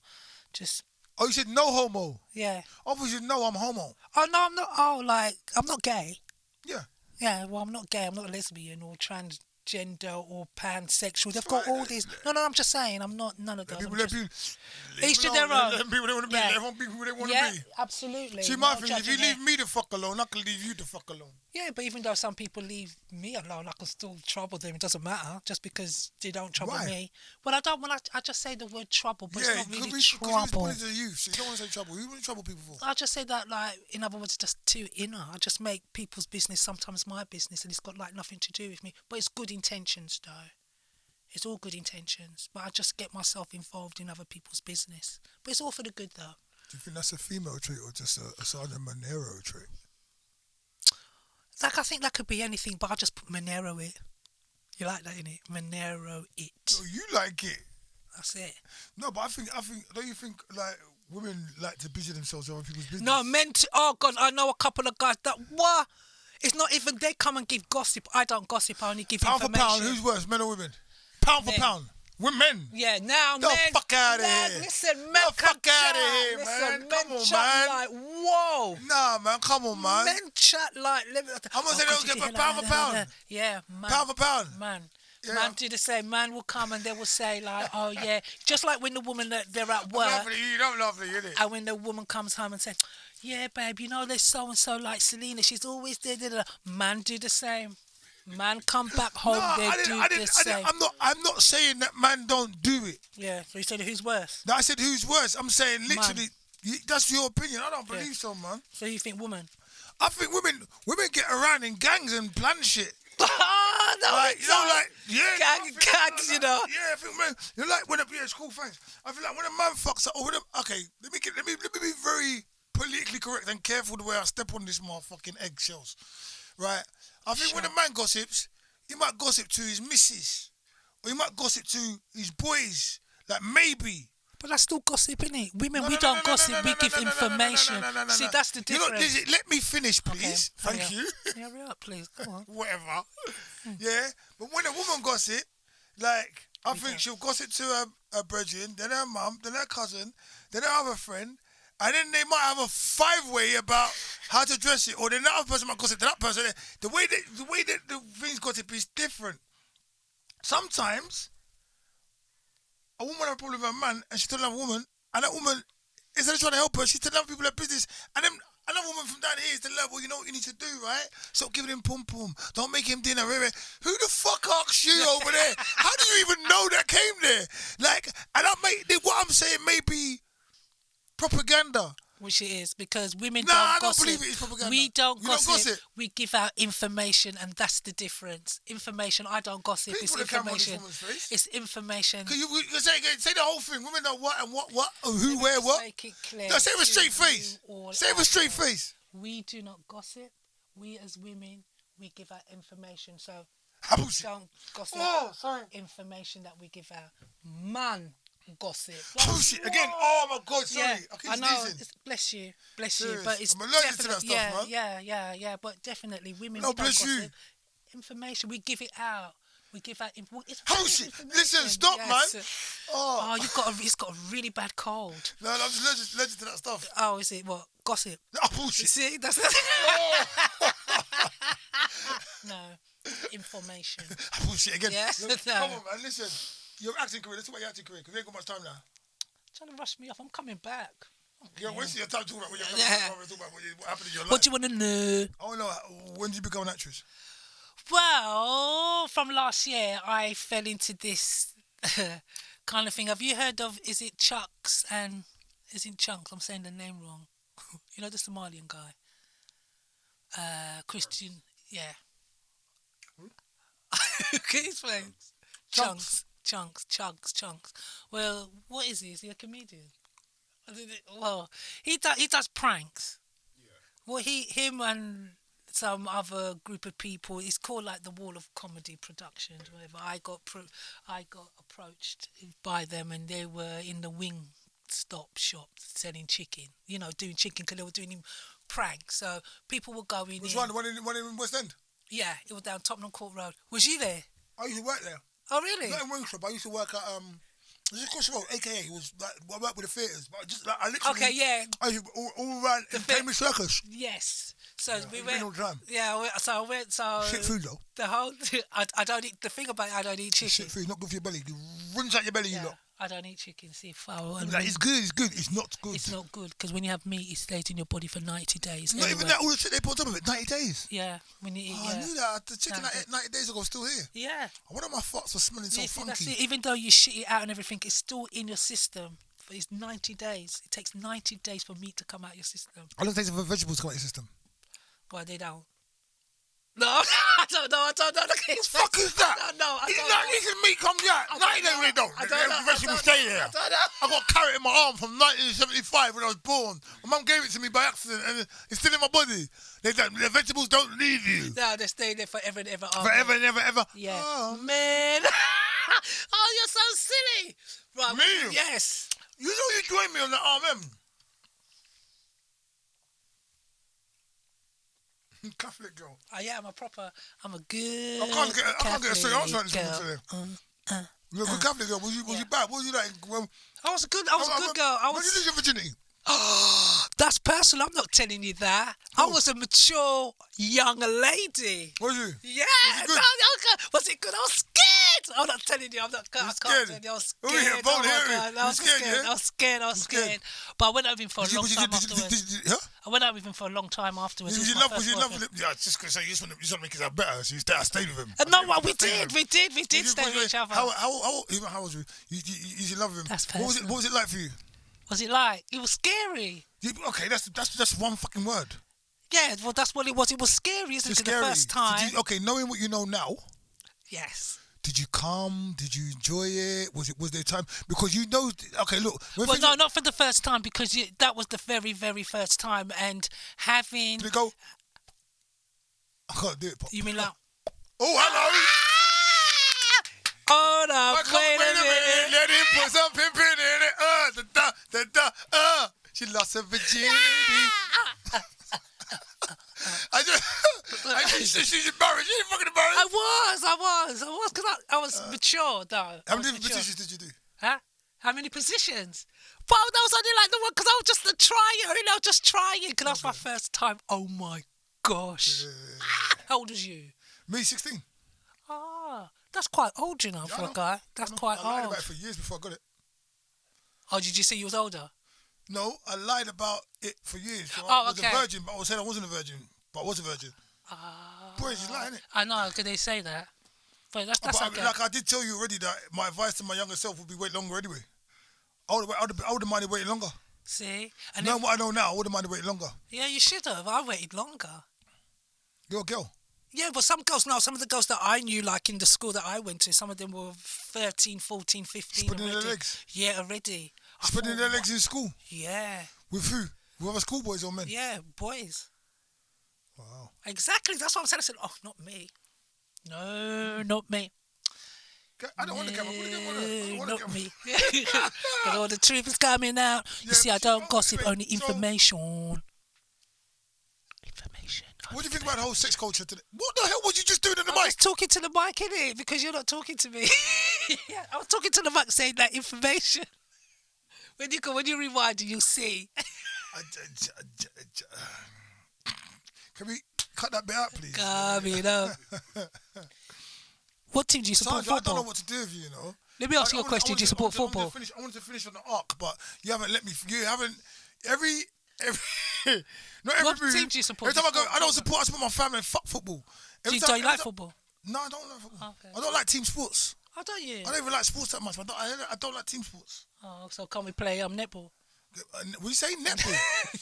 just Oh, you said no homo. yeah. Obviously, no, I'm homo. Oh no, I'm not. Oh, like I'm not gay. Yeah. Yeah, well, I'm not gay. I'm not a lesbian or transgender or pansexual. They've got Right. all these. No, I'm just saying. I'm not none of those. People, I'm let just- people, Each to leave their them alone. own. Let them be what they want to be. Yeah. Let everyone be who they want to Yeah, be. absolutely. See, my No thing is, if you judging leave there. me the fuck alone, I can leave you the fuck alone. Yeah, but even though some people leave me alone, I can still trouble them. It doesn't matter just because they don't trouble Why? me. Well, I don't. When I just say the word trouble, but Yeah, it's not really because you was trouble. put into the youth, so you don't want to say trouble. You want to trouble people for? I just say that, like, in other words, just too inner. I just make people's business sometimes my business, and it's got like nothing to do with me. But it's good intentions, though. It's all good intentions. But I just get myself involved in other people's business. But it's all for the good, though. Do you think that's a female trait or just a Sergeant Monero trait? Like, I think that could be anything, but I just put Monero it. You like that, innit? Monero it. No, you like it. That's it. No, but I think, don't you think, like, women like to busy themselves in other people's business? No, men. Oh God, I know a couple of guys that what? It's not even they come and give gossip. I don't gossip. I only give Pound for information. pound, who's worse, men or women? Pound for Men. pound. Women. Yeah, now The men. fuck outta man, here. Listen, men The can fuck outta chat. here, Listen, man. men Come on, chat man. like whoa. Nah, man, come on, man. Men chat like. I'm gonna say they don't get pound for pound. Yeah, man. Pound for pound. Man. Yeah. Man do the same. Man will come and they will say like, oh yeah, just like when the woman they're at I'm work. laughing at you, don't laugh at you, innit? And when the woman comes home and says, yeah, babe, you know, there's so-and-so like Selena. She's always there. Man do the same. Man come back home, they do the same. I'm not saying that man don't do it. Yeah, so you said who's worse? No, I said who's worse. I'm saying literally, that's your opinion. I don't believe so, man. So you think woman? I think women get around in gangs and plan shit. Oh, no, Like, you know, like, yeah. gangs, you know. Yeah, I think, man, you know, like, when it's cool, thanks. I feel like when a man fucks up, or when okay, let me be very politically correct and careful the way I step on this motherfucking eggshells, right? I think when a man gossips, he might gossip to his missus, or he might gossip to his boys, like maybe. But that's still gossip, innit? Women, No, we no, don't no, gossip, no, we no, give no, no, no, information. no. See, that's the You know, difference. let me finish, please. Okay, Thank you. Yeah, hurry up, please. Come on. Whatever. Yeah, but when a woman gossip, like, I think she'll gossip to her brethren, then her mum, then her cousin, then her other friend, and then they might have a five-way about how to dress it, or then that other person might gossip to that person. The way that the things gossip is different. Sometimes a woman have a problem with her man, and she tells another woman, and that woman, instead of trying to help her, she's telling other people her business, and then another woman from down here is telling her, well, you know what you need to do, right? Stop giving him pum-pum. Don't make him dinner. Who the fuck asked you over there? How do you even know that came there? Like, and what I'm saying may be propaganda. Which it is, because women Nah, I don't don't gossip. believe it is propaganda. We don't You don't gossip. gossip? We give out information, and that's the difference. Information. I don't gossip. Please It's put the camera on this information. woman's face. It's information. Can you say the whole thing? Women know what and what, who, where, what? Make it clear. No, say it with a straight to face. you all Say it with a out straight there. face. We do not gossip. We as women, we give out information. So Bullshit. don't gossip. Oh, sorry. Information that we give out. Man gossip. Bullshit. Again, oh my God, sorry. Yeah, I keep I know. sneezing. Bless you, Serious. but it's I'm allergic to that definitely- stuff, yeah, man. But definitely, women. No, we don't bless you. gossip. Information, we give it out. We give out. It's Bullshit. information. Listen, stop, Yes. man. Oh, It's got a really bad cold. no, I'm just allergic to that stuff. Oh, is it what gossip? Oh, bullshit. See, that's no information. Bullshit again. Yeah, Look, no. Come on, man. Listen, your acting career. Let's talk about your acting career because we ain't got much time now. Trying to rush me off. I'm coming back. You're wasting your time talking about what you're Yeah. talking about what happened in your life. What do you want to know? I want to know, when did you become an actress? Well, from last year, I fell into this kind of thing. Have you heard of, is it Chunks? I'm saying the name wrong. You know the Somalian guy? Christian, yeah. Can you explain? Chunks. Chunks. Well, what is he? Is he a comedian? Well, he does pranks. Well, him and some other group of people. It's called like the Wall of Comedy Productions, whatever. I got approached by them, and they were in the wing stop shop selling chicken. You know, doing chicken because they were doing him pranks. So people were going. Which one? The one in West End? Yeah, it was down Tottenham Court Road. Was you there? I used to work there. Oh, really? Not in wing shop. I used to work at was it Cross Road, aka it was like I worked with the theatres, but I literally. Okay, yeah. I used to all around the Entertainment Circus. Yes. So we All the went. time. Yeah. So I went. So Shit food though. the whole. I don't eat. The thing about it, I don't eat chicken. Shit food, not good for your belly. It runs out your belly, you Yeah, lot. I don't eat chicken. See, fowl. Like, it's good. It's not good. It's not good because when you have meat, it stays in your body for 90 days. Not even that. All the shit they put on top of it. 90 days. Yeah, when you eat. Oh, I knew that. The chicken I ate 90 days ago was still here. Yeah. One of my farts was smelling so Yeah, see, funky. that's it. Even though you shit it out and everything, it's still in your system. For it's 90 days. It takes 90 days for meat to come out your system. How long does it take for vegetables to come out your system? Why they don't? No, I don't know. What the fuck is that? I don't know. I It's don't not know. these meat comes out. I 90 don't days really don't. I don't know. The vegetables stay there. I don't know. I got a carrot in my arm from 1975 when I was born. My mum gave it to me by accident and it's still in my body. The vegetables don't leave you. No, they stay there forever and ever. Forever and ever, ever. Yeah. Oh, Man. Oh, you're so silly. Right. Me? Yes. you know you joined me on the RMM. Catholic girl. I'm a good I can't get a straight answer on this one Catholic today. girl. You're a good Catholic girl. Was you bad? What was you like? When, I was a good girl. when did you lose your virginity? Oh, that's personal. I'm not telling you that. I was a mature young lady. Was you? Yeah. Was it good? Was it good? I was scared. I'm not telling you. I can't scared? tell you. I was Oh, scared. yeah, bold my hairy. God. You scared, yeah? I was scared. But I went out with him for a long time afterwards. Huh? I went out with him for a long time afterwards. Was He you was my love? Was first you love? boyfriend. Yeah, just because you just want to make it better. So I stayed with him. No, I we stayed with did. him. We did stay with each other. How was you? You love him. That's What was it like for you? Was it like? It was scary. Okay, that's one fucking word. Yeah, well, that's what it was. It was scary, isn't It's it? scary. The first time. Okay, knowing what you know now, Yes. did you come? Did you enjoy it? Was there time? Because you know, okay, look. Well, no, not for the first time because that was the very, very first time. And having. Did it go? I can't do it. Pop. You mean like. Oh, hello. Hold up, wait a minute. Let him put some pimpin' in it. She lost her virginity. She's embarrassed. She ain't fucking embarrassed. I was, because I was mature, though. How many different positions did you do? Huh? How many positions? But that was only like the one, because I was just a tryer, just trying, because that was my first time. Oh my gosh. How old was you? Me, 16. Ah, that's quite old, for a guy. That's quite I lied old. about it for years before I got it. Oh, did you say you was older? No, I lied about it for years. So Oh, I was okay. a virgin, but I was saying I wasn't a virgin. But I was a virgin. Boys, you lying, innit? I know, because they say that. But that's But okay. like I did tell you already that my advice to my younger self would be wait longer anyway. I would have minded waiting longer. See? And Knowing what I know now, I would have minded waiting longer. yeah, you should have. I waited longer. You're a girl. Yeah, but some of the girls that I knew, like in the school that I went to, some of them were 13, 14, 15 Spreading already. their legs. Yeah, already. Spreading their legs in school. Yeah. With who? With other schoolboys or men? Yeah, boys. Wow. Exactly. That's what I'm saying. I said, oh, not me. No, not me. I don't want to come. I want to Not come. me. But all the truth is coming out. You Yeah, see, I don't gossip, anyway, only information. Information. What do you think about the whole sex culture today? What the hell was you just doing in the I mic? was talking to the mic, innit? Because you're not talking to me. Yeah, I was talking to the mic saying that information. When you rewind, you'll see. Can we cut that bit out, please? Coming up. What team do you support? Sarge, I don't Football? know what to do with you, you know. Let me ask you a question. Do you support football? I wanted to finish on the arc, but you haven't let me. You haven't. Every not every What move- team do you support? Every time I go, I support my family and fuck football. Do you every like time- football? No, I don't like football. Okay. I don't like team sports. Oh, don't you? I don't even like sports that much. I don't like team sports. Oh, so can we play netball? What you say? Netball?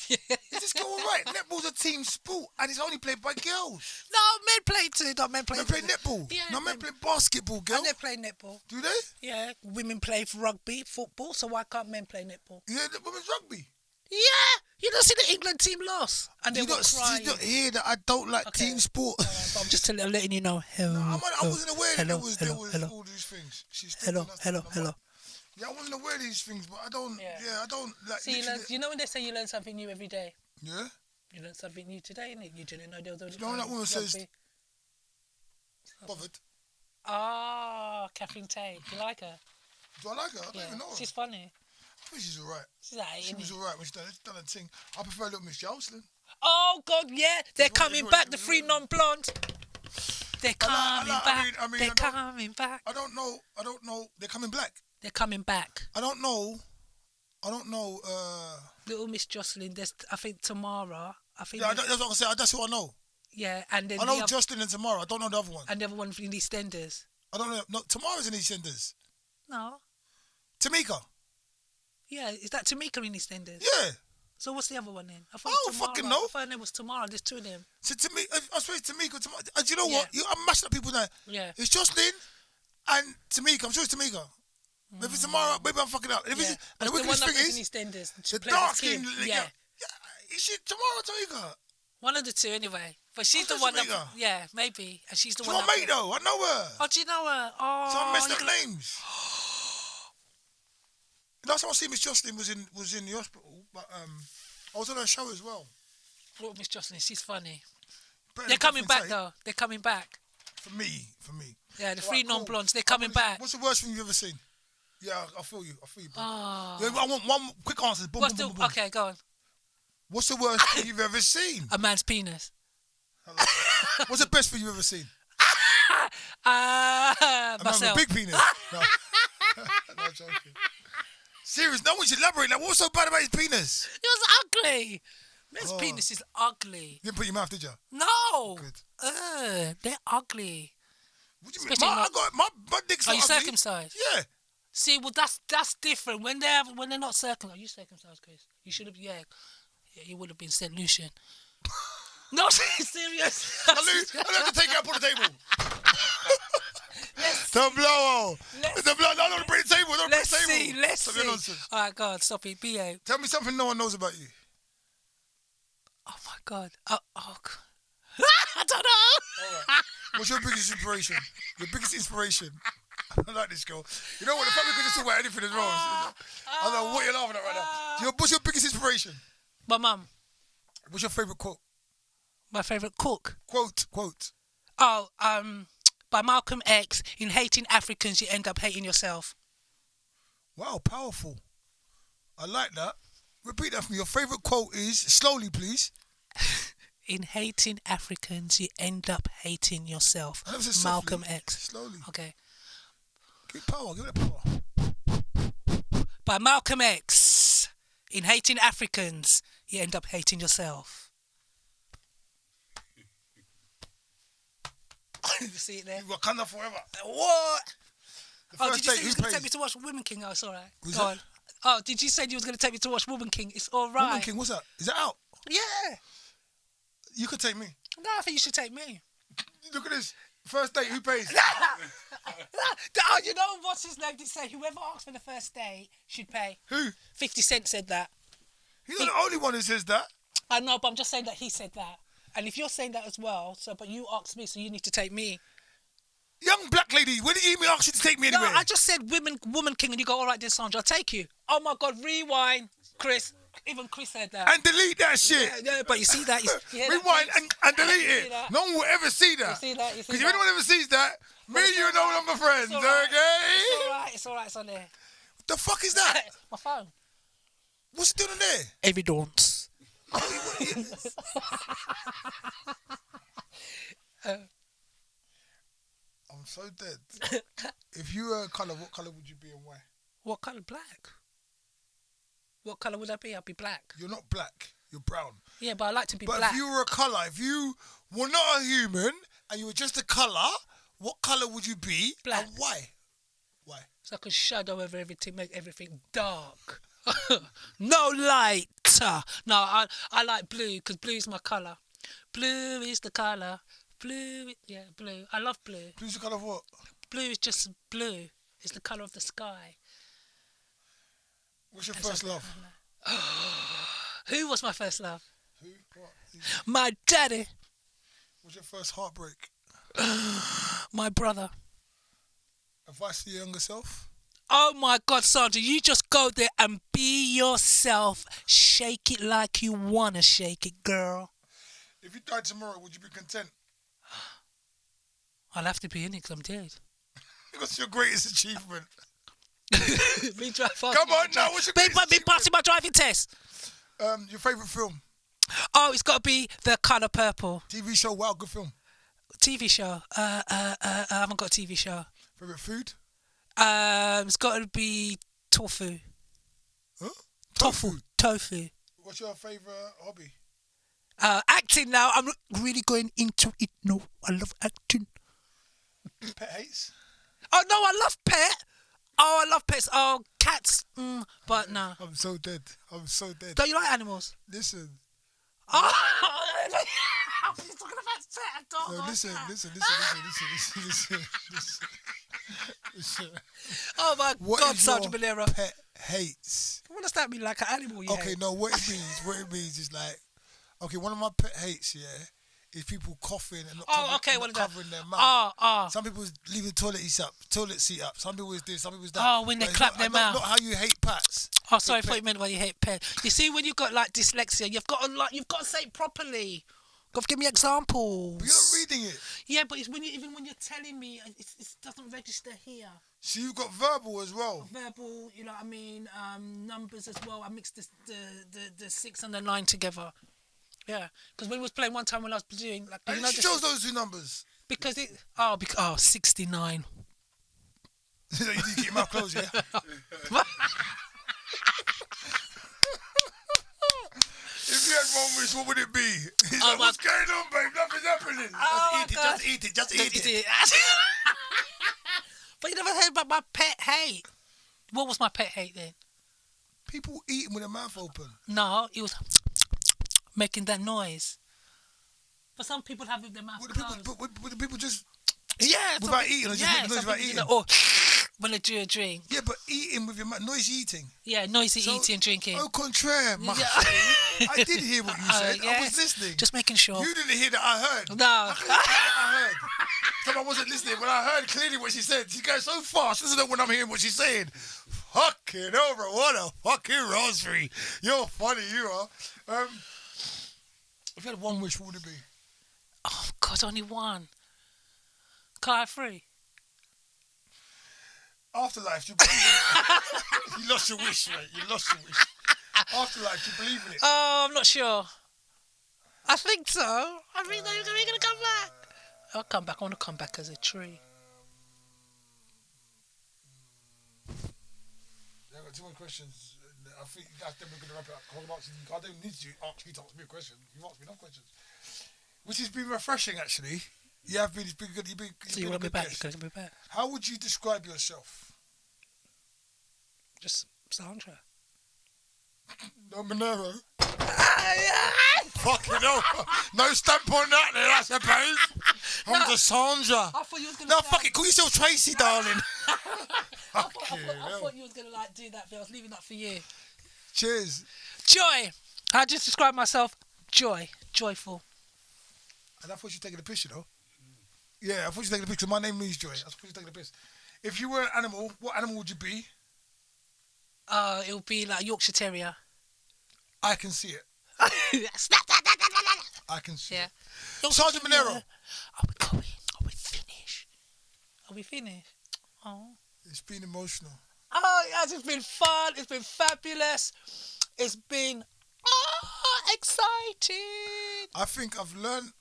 Is this girl alright? Netball's a team sport and it's only played by girls. No, men play too. No, men play. Men play netball. Yeah, no, men play basketball, girl. And they play netball. Do they? Yeah, women play rugby, football. So why can't men play netball? Yeah, the women's rugby. Yeah, you don't see the England team lost, and they were crying. You don't hear that I don't like team sport. Right, but I'm just letting you know. Hello, I wasn't aware that there was hello. all these things. She's Hello. Yeah, I wasn't aware of these things, but I don't. Yeah, I don't like. See, you know when they say you learn something new every day. Yeah. You learned something new today, innit? You didn't know there was. You know when that woman says. Bothered. Ah, Catherine Tate. Do you like her? Do I like her? I don't even know her. She's funny. I think she's alright. She was alright when she done a thing. I prefer little Miss Jocelyn. Oh God, yeah, they're coming back. The three non-blondes. They're coming back. They're coming back. I don't know. They're coming back. They're coming back. I don't know. Little Miss Jocelyn. There's, I think Tamara. Yeah, that's what I'm saying. That's who I know. Yeah, and then I know Jocelyn and Tamara. I don't know the other one. And the other one in EastEnders. I don't know. No, Tamara's in EastEnders. No. Tamika. Yeah, is that Tamika in EastEnders? Yeah. So what's the other one then? I don't fucking know. I thought her name was Tamara. There's two of them. So I suppose Tamika. Do you know what? I'm mashing up people now. Yeah. It's Jocelyn and Tamika. I'm sure it's Tamika. If it's Tamara, maybe I'm fucking up. And the wicked one thing in is, EastEnders. the dark skin. Yeah. Is she Tamara or Tamika? One of the two, anyway. But she's the one that. Yeah, maybe. And she's the one. She's my mate though. I know her. Oh, do you know her? Oh. So I messed up names. Last time I see Miss Jocelyn was in the hospital, but I was on her show as well. Little Miss Jocelyn, she's funny. Better They're coming back though. They're coming back. For me. Yeah, the three non-blondes. They're coming back. What's the worst thing you've ever seen? Yeah, I feel you. Bro. Oh. Yeah, I want one quick answer. Boom. Okay, go on. What's the worst thing you've ever seen? A man's penis. What's the best thing you've ever seen? A man with a big penis. No, joking. Serious, no one should elaborate. Like, what's so bad about his penis? It was ugly. Men's penis is ugly. You didn't put your mouth, did you? No. Good. They're ugly. What do you mean? My dick's not ugly. Are you ugly. circumcised? Yeah. See, well, that's different. When they're not circumcised. Are you circumcised, Chris? You should have. Yeah, you would have been St. Lucian. No, serious. I have to take it up on the table. The blow. No, bring the table. Let's see. All right, God, stop it. BA. Tell me something no one knows about you. Oh, my God. Oh God. I don't know. All right. What's your biggest inspiration? Your biggest inspiration? I like this girl. You know what? The family could just talk about anything as well. I don't know what you're laughing at right now. What's your biggest inspiration? My mum. What's your favourite quote? My favourite cook? Quote. Oh, by Malcolm X, in hating Africans, you end up hating yourself. Wow, powerful. I like that. Repeat that for me. Your favourite quote is, slowly please. In hating Africans, you end up hating yourself. Malcolm X. Slowly. Okay. Give it power. By Malcolm X, in hating Africans, you end up hating yourself. You see it there? Wakanda forever. What? Oh, did you say you was going to take me to watch Woman King? Oh, it's all right. Go on. Oh, did you say you was going to take me to watch Woman King? It's all right. Woman King, what's that? Is that out? Yeah. You could take me. No, I think you should take me. Look at this. First date, who pays? Oh, you know what's his name did say? Whoever asked for the first date should pay. Who? 50 Cent said that. He's not the only one who says that. I know, but I'm just saying that he said that. And if you're saying that as well, but you asked me, so you need to take me. Young black lady, when did you even ask you to take me anywhere? No, I just said Woman King, and you go, all right, then, Sandra, I'll take you. Oh, my God, rewind, Chris. Even Chris said that. And delete that shit. Yeah, but you see that. Rewind and delete it. No one will ever see that. You see that? Because if anyone ever sees that, me and you are no longer friends, okay? It's all right, it's on there. What the fuck is that? My phone. What's it doing in there? Evidence. I'm so dead. If you were a colour, what colour would you be and why? What colour? Black. What colour would I be? I'd be black. You're not black. You're brown. Yeah, but I like to be black. But if you were a colour, if you were not a human and you were just a colour, what colour would you be? Black. And why? Why? So I could shadow over everything, make everything dark. No light. No, I like blue because blue is my colour. Blue is the colour. Blue, yeah, blue. I love blue. Blue's the colour of what? Blue is just blue. It's the colour of the sky. What's your first love? Who was my first love? Who? What? My daddy. What's your first heartbreak? My brother. Advice to your younger self? Oh my God, Sandra, you just go there and be yourself. Shake it like you want to shake it, girl. If you died tomorrow, would you be content? I'll have to be in it because I'm dead. What's your greatest achievement? Me drive fast. Come on now, what's your greatest Me achievement? passing my driving test. Your favourite film? Oh, it's got to be The Colour Purple. TV show, wow, good film. TV show. I haven't got a TV show. Favourite food? It's got to be tofu. Huh? Tofu. What's your favourite hobby? Acting now. I'm really going into it. No, I love acting. Pet hates? Oh, no, I love pet. Oh, I love pets. Oh, cats. But no. I'm so dead. Don't you like animals? Listen. Oh, he's talking about pet. I don't No, like listen. Oh my What God, is your Sergeant Monero. pet hates? What does that mean? Like an animal? You Okay, hate? no, what it means is like, okay, one of my pet hates, is people coughing and not, covering their mouth. Some people leave the toilet seat up. Some people is this, some people is that. Oh, when they But it's clap their mouth. Not how you hate pats. Oh, sorry, I thought you meant when you hate pets. You see, when you've got like dyslexia, you've got to say it properly. Got to give me examples. But you're not reading it. Yeah, but it's even when you're telling me, it doesn't register here. So you've got verbal as well. Verbal, you know what I mean, numbers as well. I mixed the 6 and the 9 together. Yeah, because when we was playing one time when I was doing like, And she chose those two numbers. Because 69. You need to keep your mouth closed, yeah. If you had one wish, what would it be? He's like, what's going on, babe? Nothing's happening. Just eat it. But you never heard about my pet hate. What was my pet hate then? People eating with their mouth open. No, it was making that noise. But some people have with their mouth closed. Would the people just without eating or just make noise without eating? Or when they do a drink. Yeah, but eating with your mouth, noisy eating. Yeah, noisy eating, drinking. Au contraire, I did hear what you said. I was listening. Just making sure. You didn't hear that I heard. No. I heard. Someone wasn't listening, but I heard clearly what she said. She goes so fast. She doesn't know when I'm hearing what she's saying. Fucking over, what a fucking rosary. You're funny, you are. If you had one wish, what would it be? Oh, God, only one. Car free. Afterlife, do you believe in it? You lost your wish, mate. You lost your wish. Afterlife, do you believe in it? Oh, I'm not sure. I think so. I think they're going to come back. I'll come back. I want to come back as a tree. I've got 2 more questions. I think that's then we're going to wrap it up. I don't need you to ask me a question. You've asked me enough questions. Which has been refreshing, actually. You have been. It's been good. So you want to be back? You're going to be back. How would you describe yourself? Just Sandra. No Monero. Fucking hell. No stamp on that then, I suppose. I'm just Sandra. I thought you was going to... No, fuck it. Call yourself Tracy, darling. I thought you was going to do that, but I was leaving that for you. Cheers. Joy. I just describe myself. Joy. Joyful. And I thought you were taking a piss, you know. Yeah, I thought you were taking a piss because my name means joy. I thought you were taking a piss. If you were an animal, what animal would you be? It would be like Yorkshire Terrier. I can see it. I can see it. Sergeant Monero. Are we going? Are we finished? Are we finished? Oh. It's been emotional. Oh, yes, it's been fun. It's been fabulous. It's been exciting. I think I've learned.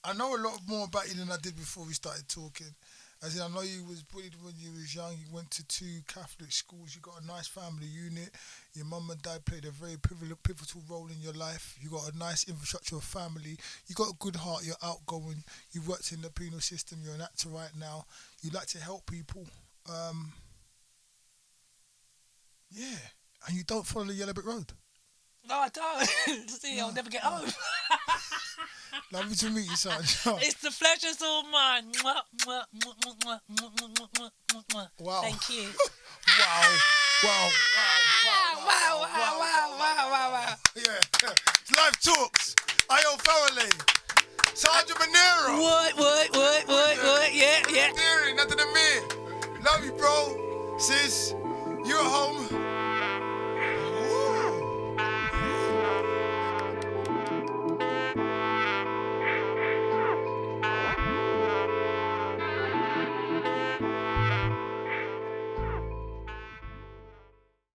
I know a lot more about you than I did before we started talking. As in, I know you was bullied when you was young. You went to 2 Catholic schools. You got a nice family unit. Your mum and dad played a very pivotal role in your life. You got a nice infrastructure of family. You got a good heart. You're outgoing. You worked in the penal system. You're an actor right now. You like to help people. Yeah. And you don't follow the Yellow Brick Road. No, I don't. See, I'll never get home. Lovely to meet you, son. It's the pleasure's all mine. Wow. Thank you. Wow. Wow. Yeah. It's Live Talks. Ayo Fawole. Sergeant Monero. What? Yeah. Nothing to me. Love you, bro. Sis, you at home.